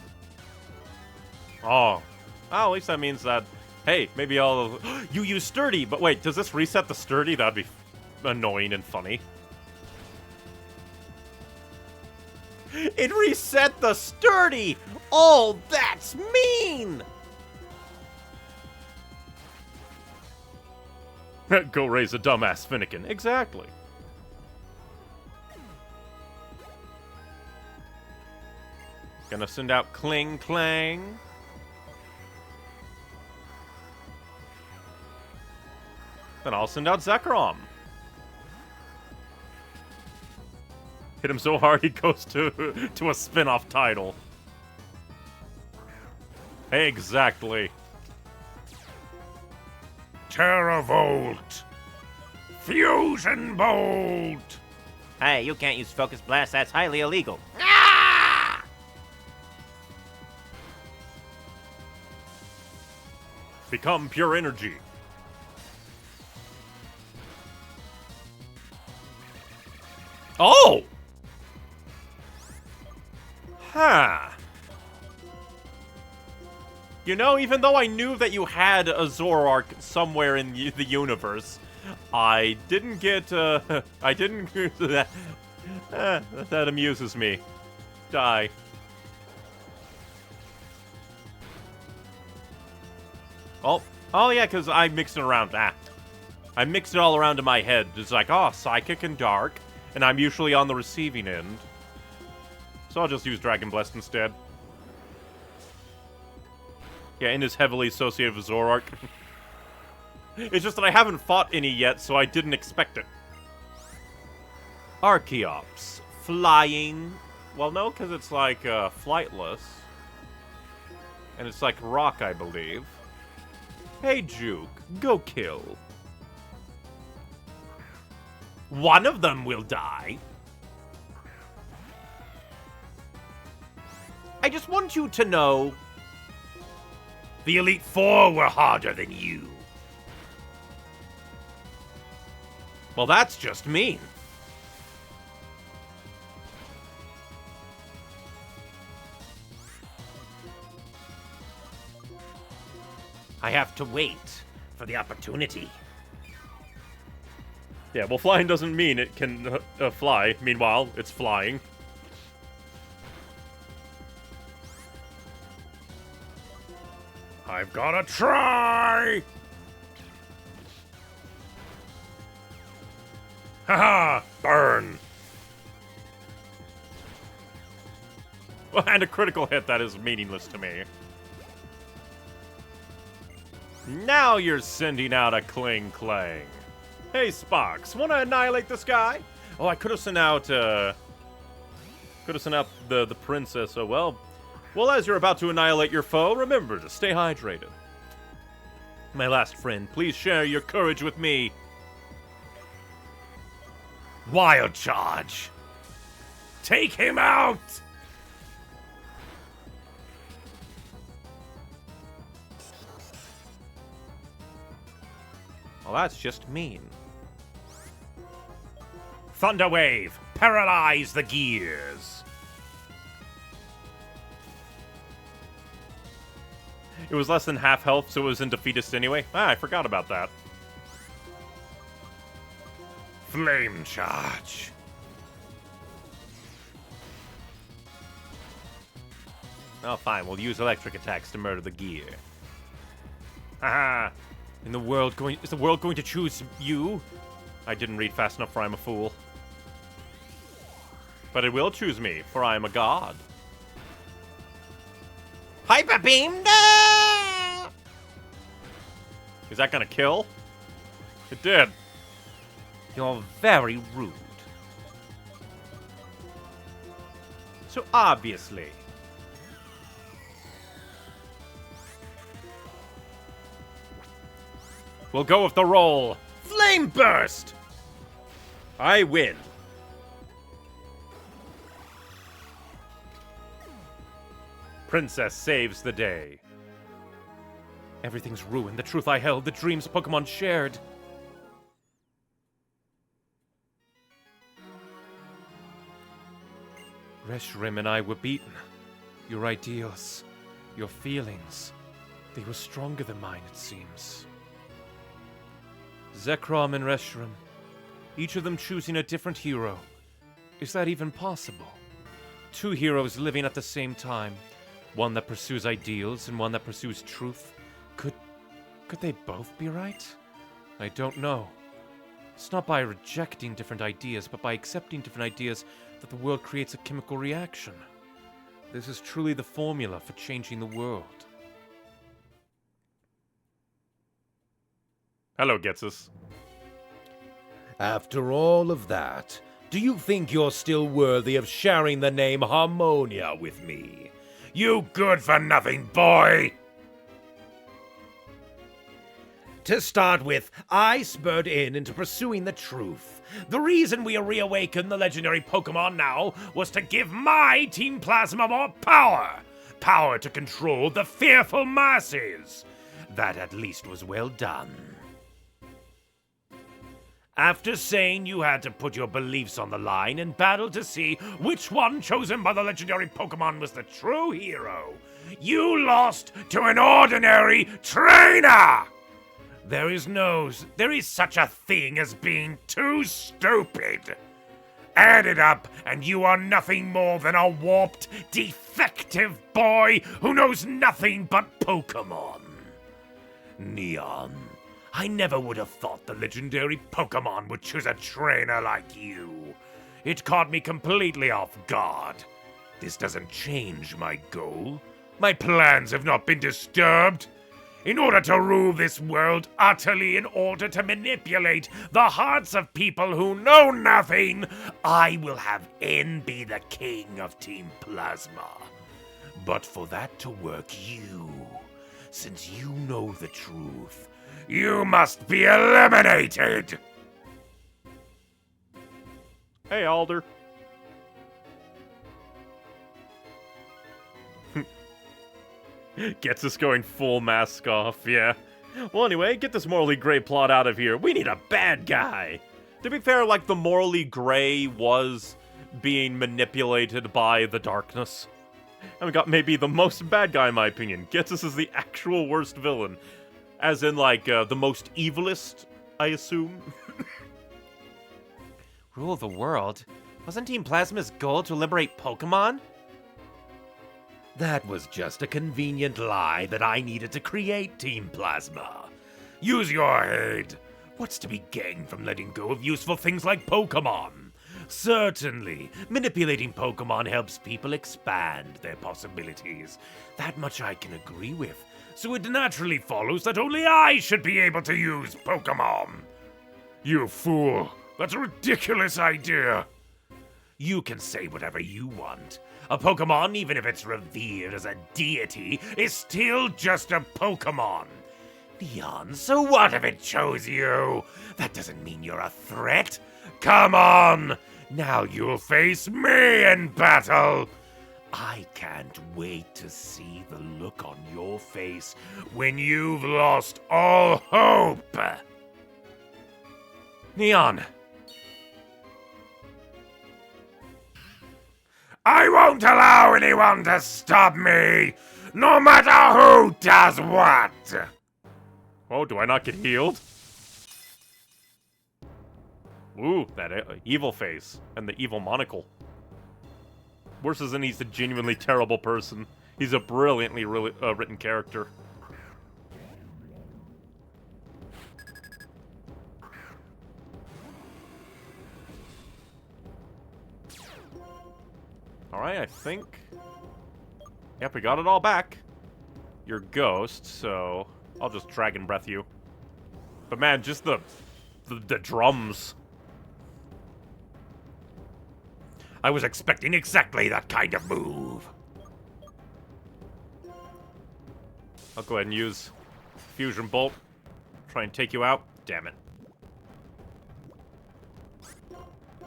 Oh, at least that means that, hey, maybe I'll... You use Sturdy, but wait, does this reset the Sturdy? That'd be annoying and funny. It reset the Sturdy! Oh, that's mean! Go raise a dumbass Finnegan. Exactly. Gonna send out Kling Clang. Then I'll send out Zekrom. Hit him so hard he goes to a spin-off title. Exactly. Terravolt! Fusion Bolt! Hey, you can't use Focus Blast. That's highly illegal. Become pure energy. Oh! Huh. You know, even though I knew that you had a Zoroark somewhere in the universe, I didn't get, I didn't, that amuses me. Die. Oh yeah, because I mixed it around. I mixed it all around in my head. It's like, oh, psychic and dark, and I'm usually on the receiving end. So I'll just use Dragon Blast instead. Yeah, and is heavily associated with Zoroark. It's just that I haven't fought any yet, so I didn't expect it. Archeops. Flying. Well, no, because it's like flightless. And it's like rock, I believe. Hey, Juke, go kill. One of them will die. I just want you to know the Elite Four were harder than you. Well, that's just mean. I have to wait for the opportunity. Yeah, well, flying doesn't mean it can fly. Meanwhile, it's flying. I've gotta try! Haha! Burn! Well, and a critical hit that is meaningless to me. Now you're sending out a cling clang. Hey, Spox, wanna annihilate this guy? Oh, I could have sent out, the princess, oh well. Well, as you're about to annihilate your foe, remember to stay hydrated. My last friend, please share your courage with me. Wild Charge. Take him out! Well, that's just mean. Thunder Wave. Paralyze the gears. It was less than half health, so it was in defeatist anyway. Ah, I forgot about that. Flame Charge. Oh, fine. We'll use electric attacks to murder the gear. Haha. Is the world going to choose you? I didn't read fast enough, for I'm a fool. But it will choose me, for I am a god. Hyper Beam. No! Is that gonna kill? It did. You're very rude. So obviously. We'll go with the roll. Flame Burst! I win. Princess saves the day. Everything's ruined. The truth I held, the dreams Pokemon shared. Reshiram and I were beaten. Your ideals, your feelings, they were stronger than mine, it seems. Zekrom and Reshiram, each of them choosing a different hero. Is that even possible? Two heroes living at the same time. One that pursues ideals and one that pursues truth. Could they both be right? I don't know. It's not by rejecting different ideas, but by accepting different ideas that the world creates a chemical reaction. This is truly the formula for changing the world. Hello, Getsus. After all of that, do you think you're still worthy of sharing the name Harmonia with me? You good-for-nothing boy! To start with, I spurred into pursuing the truth. The reason we reawakened the legendary Pokemon now was to give my Team Plasma more power! Power to control the fearful masses! That at least was well done. After saying you had to put your beliefs on the line and battle to see which one chosen by the legendary Pokemon was the true hero, you lost to an ordinary trainer! There is such a thing as being too stupid. Add it up, and you are nothing more than a warped, defective boy who knows nothing but Pokemon. Neon, I never would have thought the legendary Pokemon would choose a trainer like you. It caught me completely off guard. This doesn't change my goal. My plans have not been disturbed. In order to rule this world utterly, in order to manipulate the hearts of people who know nothing, I will have N be the king of Team Plasma. But for that to work, since you know the truth, you must be eliminated! Hey, Alder. Gets us going full mask off, yeah. Well, anyway, get this morally gray plot out of here. We need a bad guy. To be fair, like, the morally gray was being manipulated by the darkness. And we got maybe the most bad guy, in my opinion. Getsus is the actual worst villain. As in, like, the most evilest, I assume. Rule the world? Wasn't Team Plasma's goal to liberate Pokemon? That was just a convenient lie that I needed to create, Team Plasma. Use your head. What's to be gained from letting go of useful things like Pokemon? Certainly, manipulating Pokemon helps people expand their possibilities. That much I can agree with. So it naturally follows that only I should be able to use Pokemon. You fool. That's a ridiculous idea. You can say whatever you want. A Pokemon, even if it's revered as a deity, is still just a Pokemon. Neon, so what if it chose you? That doesn't mean you're a threat. Come on! Now you'll face me in battle! I can't wait to see the look on your face when you've lost all hope! Neon! I won't allow anyone to stop me, no matter who does what! Oh, do I not get healed? Ooh, that evil face and the evil monocle. Worse than he's a genuinely terrible person. He's a brilliantly written character. Alright, I think... Yep, we got it all back. You're Ghost, so I'll just Dragon Breath you. But man, just the drums. I was expecting exactly that kind of move. I'll go ahead and use Fusion Bolt. Try and take you out. Damn it.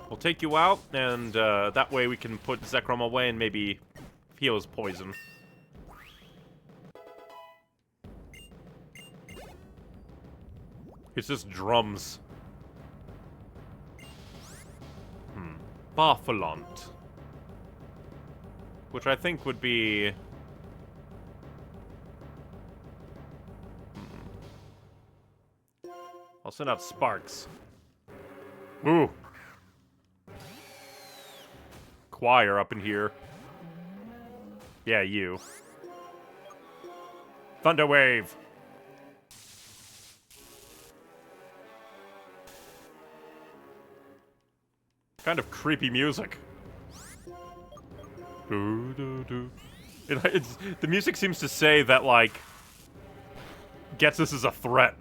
We'll take you out, and that way we can put Zekrom away and maybe heal his poison. It's just drums. Barfalant. Which I think would be... I'll send out Sparks. Ooh. Choir up in here. Yeah, you. Thunderwave. Kind of creepy music. The music seems to say that, like, Getsus is a threat.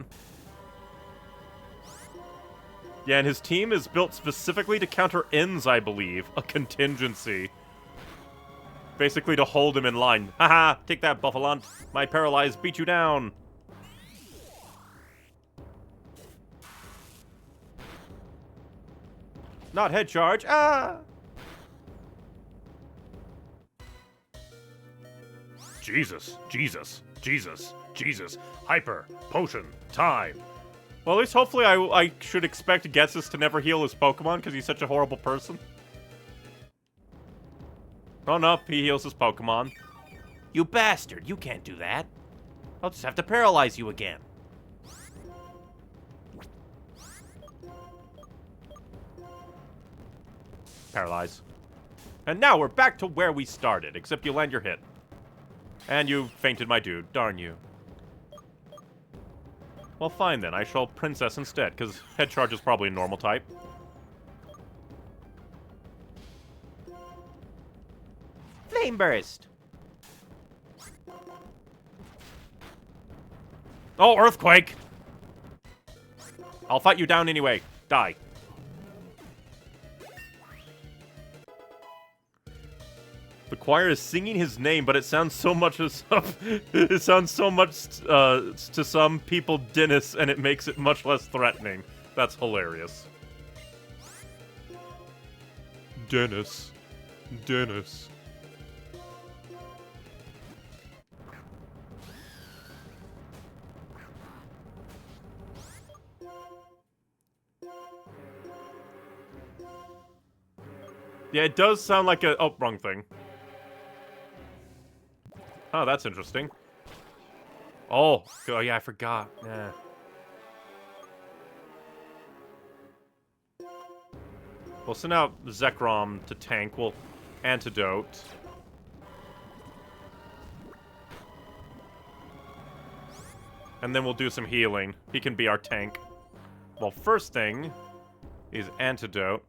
Yeah, and his team is built specifically to counter Ins, I believe. A contingency. Basically to hold him in line. Haha, take that, Buffalant. My Paralyze beat you down. Not head charge. Ah! Jesus, Jesus, Jesus, Jesus. Hyper, potion, time. Well, at least hopefully I should expect Getsus to never heal his Pokemon because he's such a horrible person. Oh no, he heals his Pokemon. You bastard, you can't do that. I'll just have to paralyze you again. Paralyze. And now we're back to where we started, except you land your hit. And you fainted my dude. Darn you. Well, fine then. I shall Princess instead, because head charge is probably a normal type. Flame Burst. Oh, Earthquake! I'll fight you down anyway. Die. The choir is singing his name, but it sounds so much as it sounds so much to some people Dennis, and it makes it much less threatening. That's hilarious. Dennis. Dennis. Yeah, it does sound like a... Oh, wrong thing. Oh, that's interesting. Oh yeah, I forgot. Yeah. We'll send out Zekrom to tank. We'll antidote. And then we'll do some healing. He can be our tank. Well, first thing is antidote.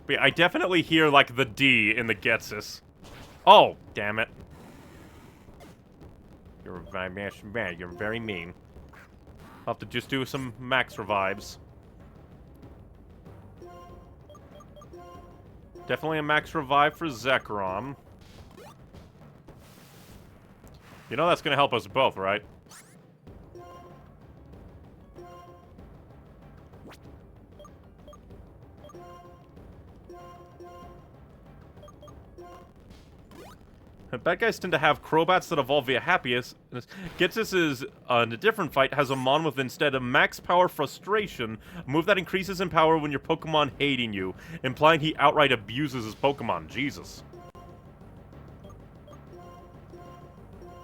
But yeah, I definitely hear, like, the D in the Getsus. Oh, damn it. You're very mean. I'll have to just do some max revives. Definitely a max revive for Zekrom. You know that's gonna help us both, right? Bad guys tend to have Crobats that evolve via Happiest. Getsus is, in a different fight, has a mon with instead a max power Frustration, a move that increases in power when your Pokemon hating you, implying he outright abuses his Pokemon. Jesus.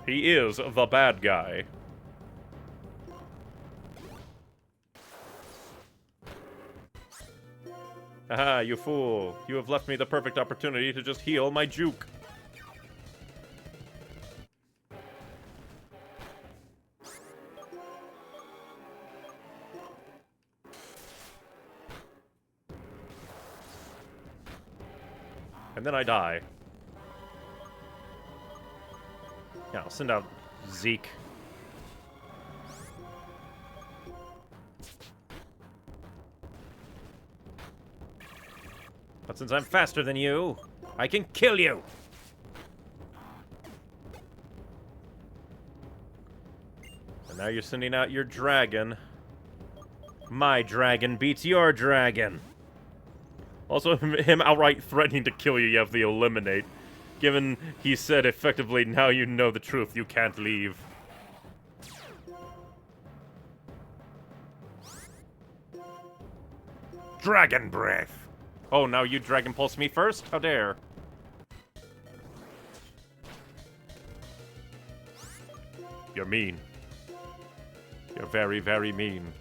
He is the bad guy. Aha, you fool. You have left me the perfect opportunity to just heal my Juke. And then I die. Yeah, I'll send out Zeke. But since I'm faster than you, I can kill you! And now you're sending out your dragon. My dragon beats your dragon. Also, him outright threatening to kill you, you have the eliminate. Given he said effectively, now you know the truth, you can't leave. Dragon Breath! Oh, now you Dragon Pulse me first? How dare. You're mean. You're very, very mean.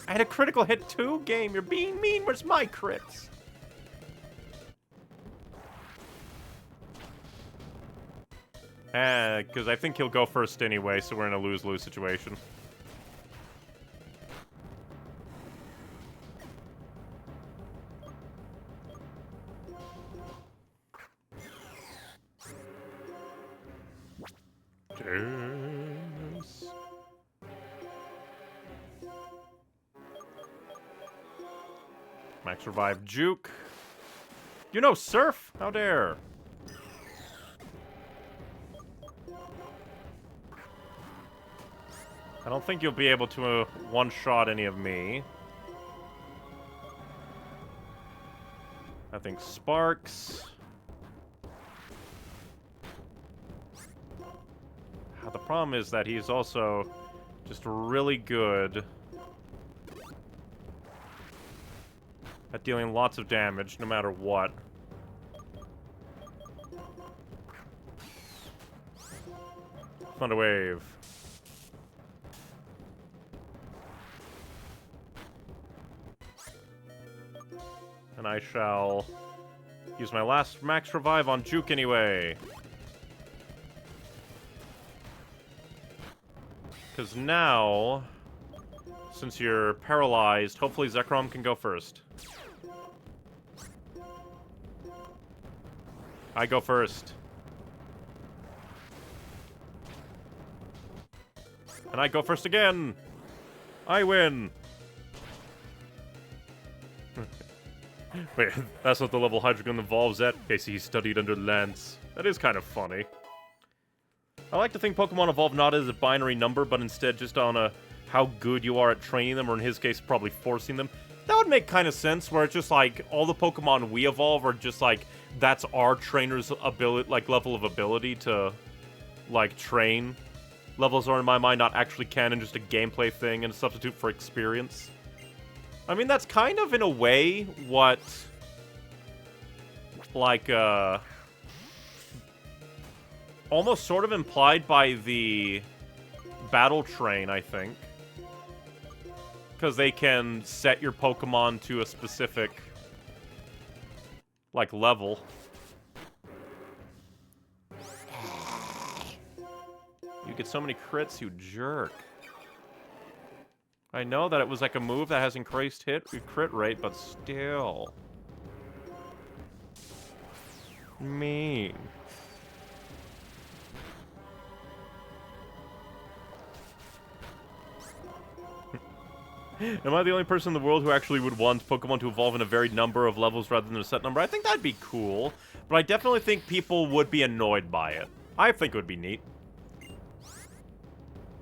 I had a critical hit too? Game, you're being mean. Where's my crits? Because I think he'll go first anyway, so we're in a lose-lose situation. Yes. Max revive Juke. You know Surf? How dare. I don't think you'll be able to one-shot any of me. I think Sparks. The problem is that he's also just really good at dealing lots of damage, no matter what. Thunder Wave. And I shall use my last max revive on Juke anyway. Because now, since you're paralyzed, hopefully Zekrom can go first. I go first. And I go first again. I win. Wait, that's what the level Hydreigon evolves at? Okay, so he studied under Lance. That is kind of funny. I like to think Pokemon evolve not as a binary number, but instead just on a how good you are at training them, or in his case, probably forcing them. That would make kind of sense, where it's just like, all the Pokemon we evolve are just like, that's our trainer's ability, like, level of ability to, like, train. Levels are, in my mind, not actually canon, just a gameplay thing and a substitute for experience. I mean, that's kind of, in a way, what, like, almost sort of implied by the Battle Train, I think. Because they can set your Pokemon to a specific, like, level. You get so many crits, you jerk. I know that it was like a move that has increased crit rate, but still. Mean. Am I the only person in the world who actually would want Pokemon to evolve in a varied number of levels rather than a set number? I think that'd be cool, but I definitely think people would be annoyed by it. I think it would be neat.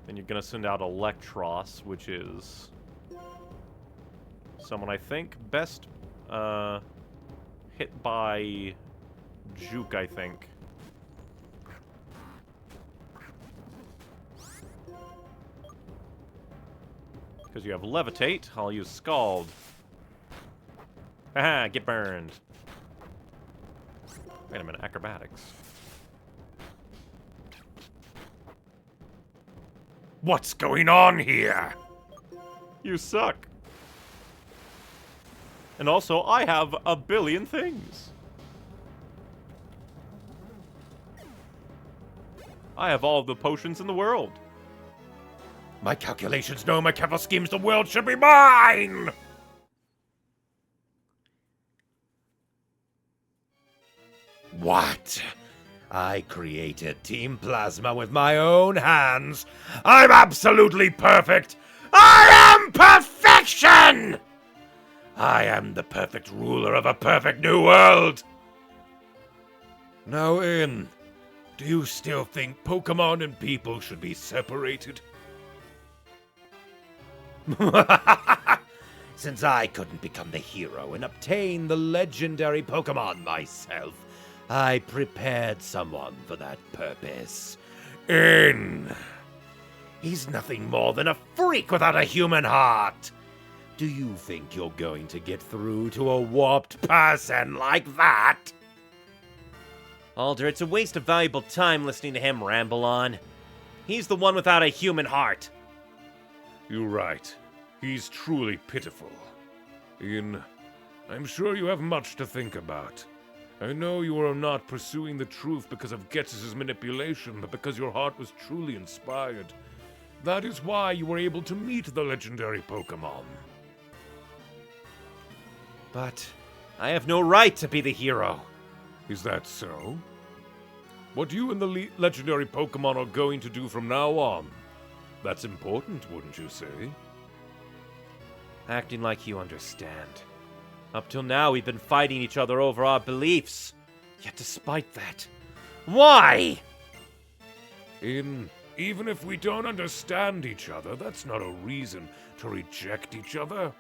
Then you're gonna send out Electros, which is someone I think best hit by Juke, I think. Because you have Levitate, I'll use Scald. Haha, get burned. Wait a minute, Acrobatics. What's going on here? You suck. And also, I have a billion things. I have all the potions in the world. My calculations know my careful schemes, the world should be mine! What? I created Team Plasma with my own hands. I'm absolutely perfect. I am perfection! I am the perfect ruler of a perfect new world. Now, do you still think Pokemon and people should be separated? Since I couldn't become the hero and obtain the legendary Pokemon myself, I prepared someone for that purpose. He's nothing more than a freak without a human heart. Do you think you're going to get through to a warped person like that? Alder, it's a waste of valuable time listening to him ramble on. He's the one without a human heart. You're right. He's truly pitiful. I'm sure you have much to think about. I know you are not pursuing the truth because of Ghetsis' manipulation, but because your heart was truly inspired. That is why you were able to meet the legendary Pokemon. But I have no right to be the hero. Is that so? What you and the legendary Pokemon are going to do from now on? That's important, wouldn't you say? Acting like you understand. Up till now, we've been fighting each other over our beliefs. Yet despite that, why? Even if we don't understand each other, that's not a reason to reject each other.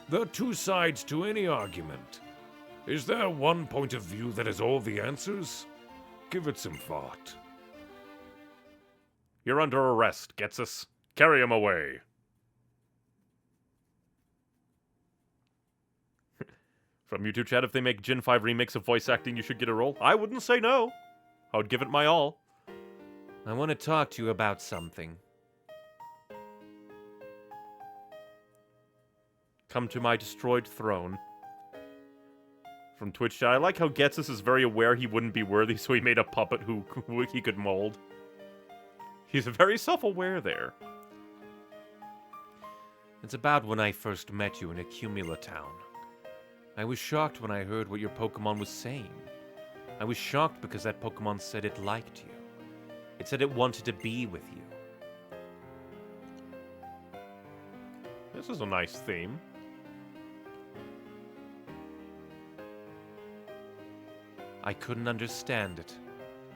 There are two sides to any argument. Is there one point of view that has all the answers? Give it some thought. You're under arrest, Ghetsis. Carry him away. From YouTube chat, if they make Gen 5 remakes of voice acting, you should get a role. I wouldn't say no. I would give it my all. I want to talk to you about something. Come to my destroyed throne. From Twitch chat. I like how Getsus is very aware he wouldn't be worthy, so he made a puppet who he could mold. He's very self-aware there. It's about when I first met you in Accumula Town. I was shocked when I heard what your Pokemon was saying. I was shocked because that Pokemon said it liked you. It said it wanted to be with you. This is a nice theme. I couldn't understand it.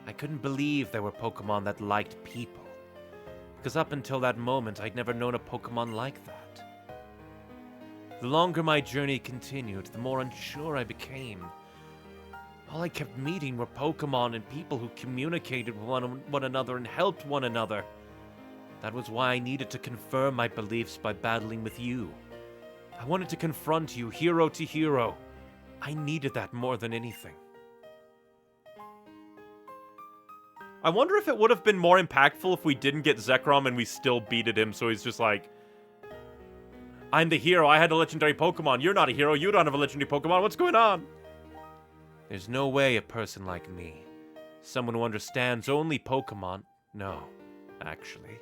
I couldn't believe there were Pokemon that liked people. Because up until that moment, I'd never known a Pokemon like that. The longer my journey continued, the more unsure I became. All I kept meeting were Pokemon and people who communicated with one another and helped one another. That was why I needed to confirm my beliefs by battling with you. I wanted to confront you, hero to hero. I needed that more than anything. I wonder if it would have been more impactful if we didn't get Zekrom and we still beated him, so he's just like, I'm the hero, I had a legendary Pokemon, you're not a hero, you don't have a legendary Pokemon, what's going on? There's no way a person like me, someone who understands only Pokemon, no, actually,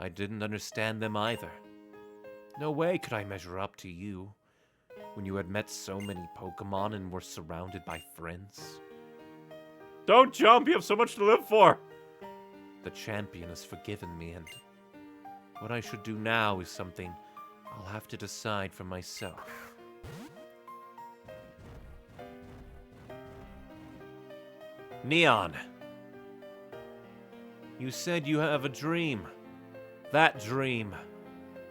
I didn't understand them either. No way could I measure up to you, when you had met so many Pokemon and were surrounded by friends. Don't jump, you have so much to live for! The champion has forgiven me, and what I should do now is something I'll have to decide for myself. Neon, you said you have a dream. That dream,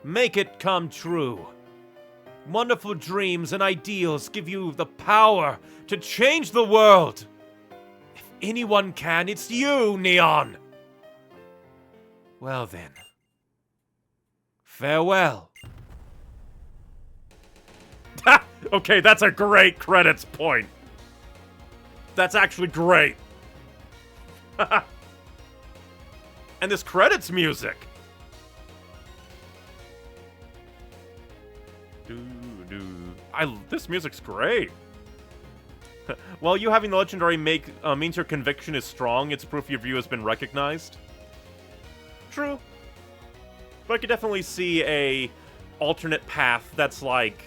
make it come true. Wonderful dreams and ideals give you the power to change the world. If anyone can, it's you, Neon. Well then, farewell. Okay, that's a great credits point. That's actually great. And this credits music. This music's great. Well, you having the legendary means your conviction is strong. It's proof your view has been recognized. True. But I could definitely see a alternate path that's like,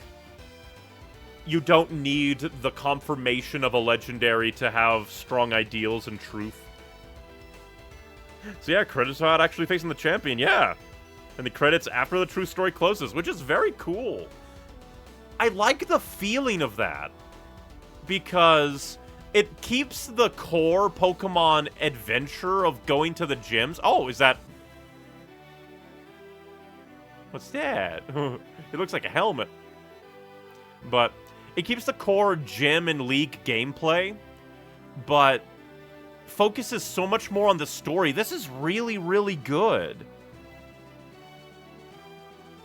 you don't need the confirmation of a legendary to have strong ideals and truth. So yeah, credits out actually facing the champion, yeah. And the credits after the true story closes, which is very cool. I like the feeling of that, because it keeps the core Pokemon adventure of going to the gyms. Oh, is that... What's that? It looks like a helmet. But it keeps the core gym and league gameplay, but focuses so much more on the story. This is really, really good.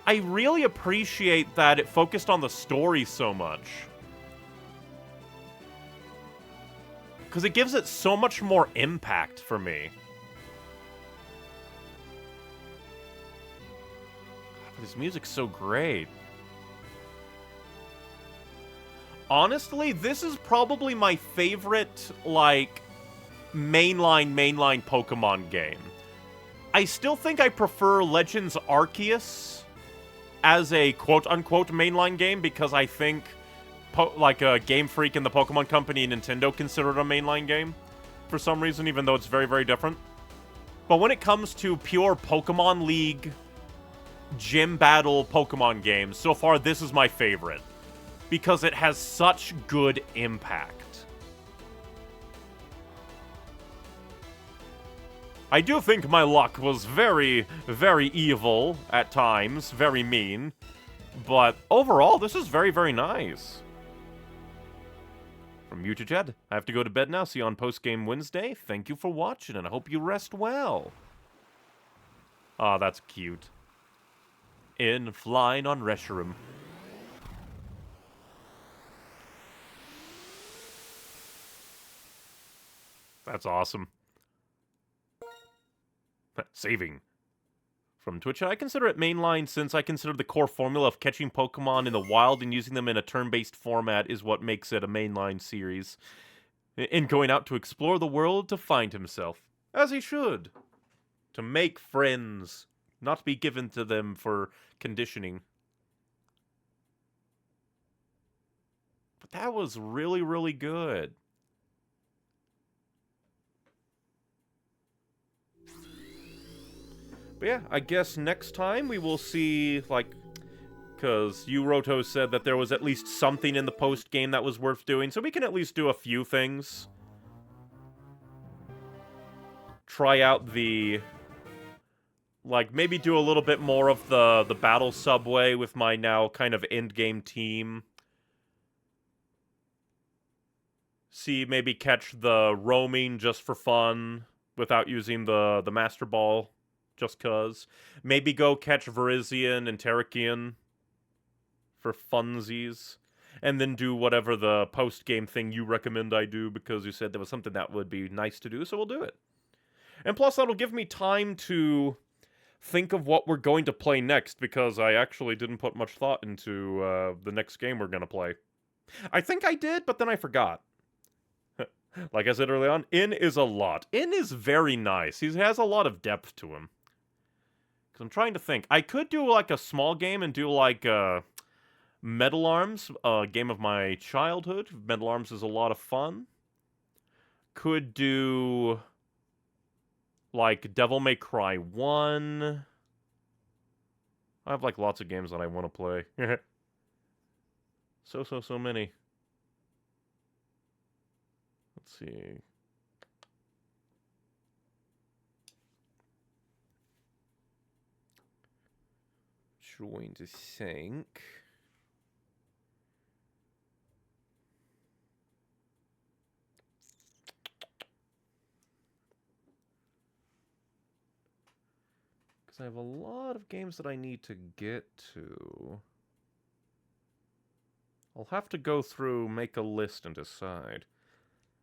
I really appreciate that it focused on the story so much. Because it gives it so much more impact for me. This music's so great. Honestly, this is probably my favorite, like, mainline Pokemon game. I still think I prefer Legends Arceus as a quote-unquote mainline game, because I think, Game Freak and the Pokemon Company and Nintendo consider it a mainline game for some reason, even though it's very, very different. But when it comes to pure Pokemon League, gym battle Pokemon games, so far this is my favorite, because it has such good impact. I do think my luck was very, very evil at times, very mean, but overall, this is very, very nice. From you to Jed, I have to go to bed now. See you on Postgame Wednesday. Thank you for watching, and I hope you rest well. Ah, that's cute. In flying on Reshiram. That's awesome. Saving. from Twitch. I consider it mainline since I consider the core formula of catching Pokemon in the wild and using them in a turn-based format is what makes it a mainline series. In going out to explore the world to find himself, as he should. To make friends, not be given to them for conditioning. But that was really, really good. But yeah, I guess next time we will see, like, because you, Roto, said that there was at least something in the post-game that was worth doing, so we can at least do a few things. Try out the... like, maybe do a little bit more of the battle subway with my now kind of end-game team. See, maybe catch the roaming just for fun without using the Master Ball. Just cuz. Maybe go catch Virizion and Terrakion for funsies. And then do whatever the post-game thing you recommend I do, because you said there was something that would be nice to do, so we'll do it. And plus, that'll give me time to think of what we're going to play next, because I actually didn't put much thought into the next game we're going to play. I think I did, but then I forgot. Like I said early on, In is a lot. In is very nice. He has a lot of depth to him. I'm trying to think. I could do, like, a small game and do, like, Metal Arms, a game of my childhood. Metal Arms is a lot of fun. Could do, like, Devil May Cry 1. I have, like, lots of games that I want to play. So many. Let's see. Trying to think. Because I have a lot of games that I need to get to. I'll have to go through, make a list, and decide.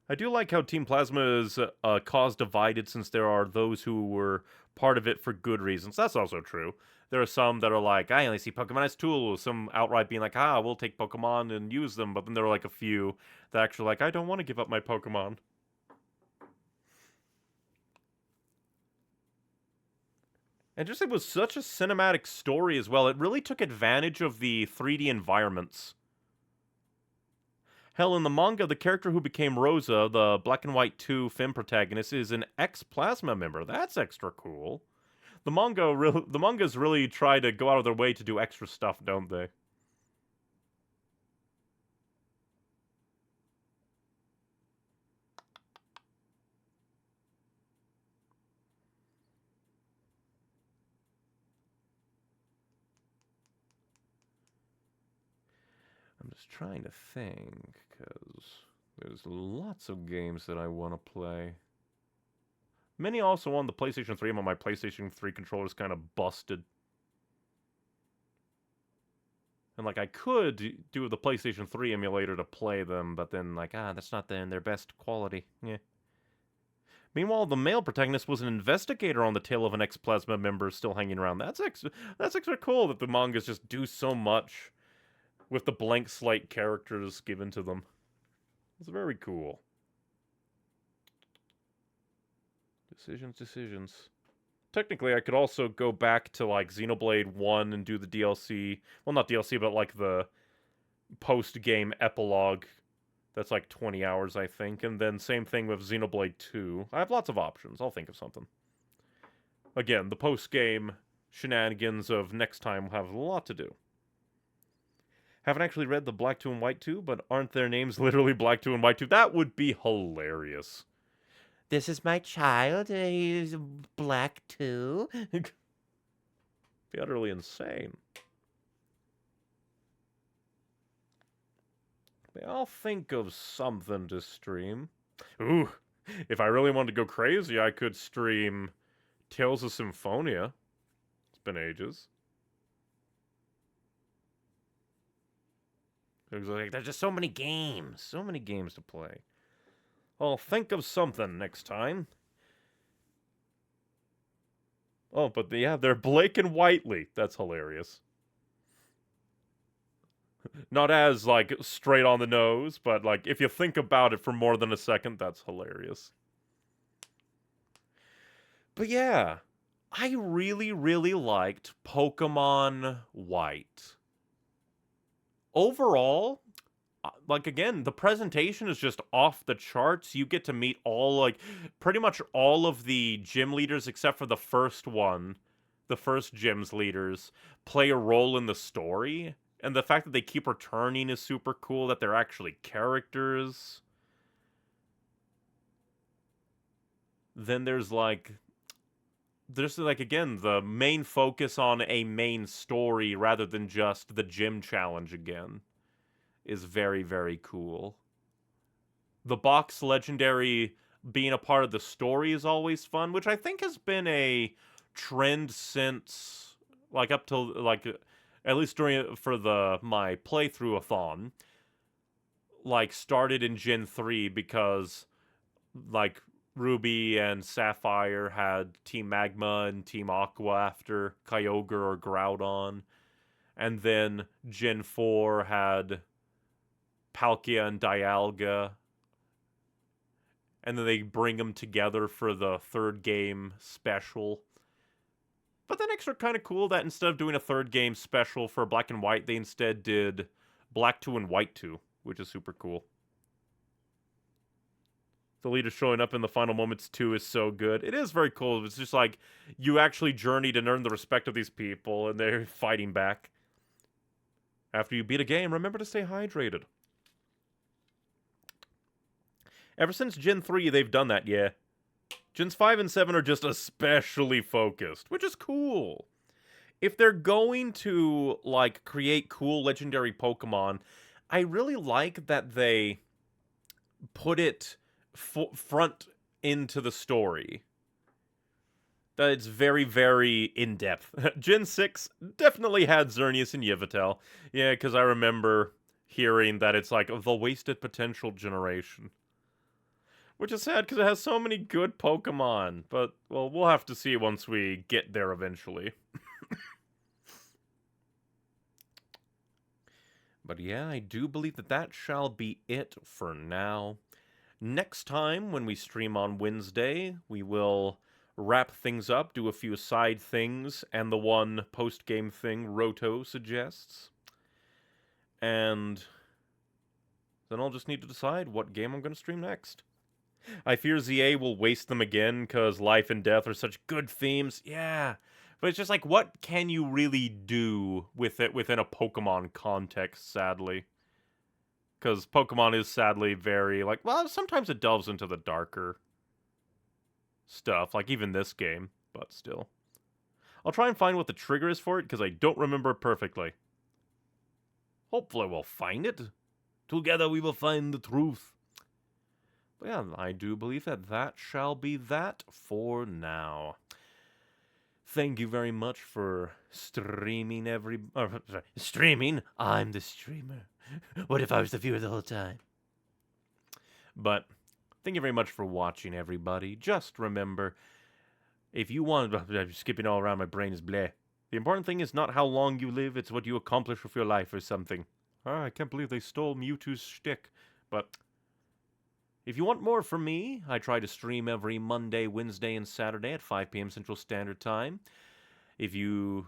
I do like how Team Plasma is a cause divided, since there are those who were part of it for good reasons. That's also true. There are some that are like, I only see Pokemon as tools. Some outright being like, we'll take Pokemon and use them. But then there are like a few that actually like, I don't want to give up my Pokemon. And just it was such a cinematic story as well. It really took advantage of the 3D environments. Hell, in the manga, the character who became Rosa, the Black and White 2 Fem protagonist, is an ex-Plasma member. That's extra cool. The mangas really try to go out of their way to do extra stuff, don't they? I'm just trying to think, because there's lots of games that I want to play. Many also on the PlayStation 3, but my PlayStation 3 controller's kind of busted. And, like, I could do the PlayStation 3 emulator to play them, but then, like, that's not in their best quality. Yeah. Meanwhile, the male protagonist was an investigator on the tale of an ex-Plasma member still hanging around. That's extra cool that the mangas just do so much with the blank slate characters given to them. It's very cool. Decisions. Technically, I could also go back to, like, Xenoblade 1 and do the DLC. Well, not DLC, but, like, the post-game epilogue. That's, like, 20 hours, I think. And then same thing with Xenoblade 2. I have lots of options. I'll think of something. Again, the post-game shenanigans of next time will have a lot to do. Haven't actually read the Black 2 and White 2, but aren't their names literally Black 2 and White 2? That would be hilarious. This is my child. He's black too. Be utterly insane. I'll think of something to stream. Ooh, if I really wanted to go crazy, I could stream Tales of Symphonia. It's been ages. There's just so many games. So many games to play. I'll think of something next time. Oh, but yeah, they're Blake and Whiteley. That's hilarious. Not as, like, straight on the nose, but, like, if you think about it for more than a second, that's hilarious. But yeah, I really, really liked Pokemon White. Overall, like, again, the presentation is just off the charts. You get to meet pretty much all of the gym leaders except for the first one. The first gym's leaders play a role in the story. And the fact that they keep returning is super cool, that they're actually characters. Then there's, again, the main focus on a main story rather than just the gym challenge again is very, very cool. The box legendary being a part of the story is always fun, which I think has been a trend since, like, up till, like, at least for my playthrough-a-thon, like, started in Gen 3 because, like, Ruby and Sapphire had Team Magma and Team Aqua after Kyogre or Groudon. And then Gen 4 had Palkia and Dialga. And then they bring them together for the third game special. But then extra kind of cool that instead of doing a third game special for Black and White, they instead did Black 2 and White 2, which is super cool. The leader showing up in the final moments too is so good. It is very cool. It's just like you actually journeyed and earned the respect of these people, and they're fighting back. After you beat a game, remember to stay hydrated. Ever since Gen 3, they've done that, yeah. Gens 5 and 7 are just especially focused, which is cool. If they're going to, like, create cool legendary Pokemon, I really like that they put it front into the story. That it's very, very in-depth. Gen 6 definitely had Xerneas and Yveltal. Yeah, because I remember hearing that it's like the wasted potential generation. Which is sad because it has so many good Pokemon. But, well, we'll have to see once we get there eventually. But yeah, I do believe that shall be it for now. Next time, when we stream on Wednesday, we will wrap things up, do a few side things, and the one post-game thing Roto suggests. And then I'll just need to decide what game I'm going to stream next. I fear ZA will waste them again, because life and death are such good themes. Yeah, but it's just like, what can you really do with it within a Pokemon context, sadly? Because Pokemon is sadly very, like, well, sometimes it delves into the darker stuff, like even this game, but still. I'll try and find what the trigger is for it, because I don't remember it perfectly. Hopefully we'll find it. Together we will find the truth. But yeah, I do believe that shall be that for now. Thank you very much for streaming streaming? I'm the streamer. What if I was the viewer the whole time? But thank you very much for watching, everybody. Just remember, if you want... I'm skipping all around, my brain is bleh. The important thing is not how long you live, it's what you accomplish with your life or something. I can't believe they stole Mewtwo's shtick. But if you want more from me, I try to stream every Monday, Wednesday, and Saturday at 5 p.m. Central Standard Time. If you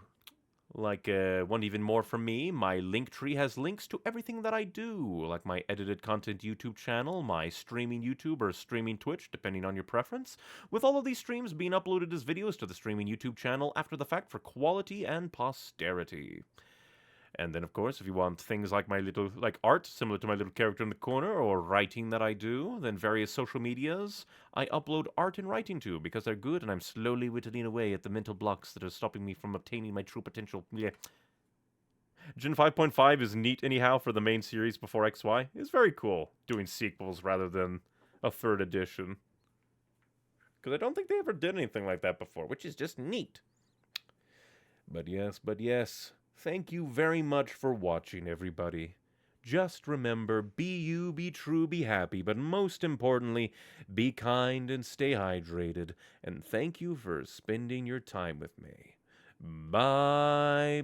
want even more from me, my Linktree has links to everything that I do, like my edited content YouTube channel, my streaming YouTube or streaming Twitch, depending on your preference, with all of these streams being uploaded as videos to the streaming YouTube channel after the fact for quality and posterity. And then, of course, if you want things like my little, art, similar to my little character in the corner, or writing that I do, then various social medias, I upload art and writing to, because they're good, and I'm slowly whittling away at the mental blocks that are stopping me from obtaining my true potential. Yeah. Gen 5.5 is neat anyhow for the main series before XY. It's very cool, doing sequels rather than a third edition. Because I don't think they ever did anything like that before, which is just neat. But yes. Thank you very much for watching, everybody. just remember, be you, be true, be happy, but most importantly, be kind and stay hydrated. And thank you for spending your time with me. Bye-bye.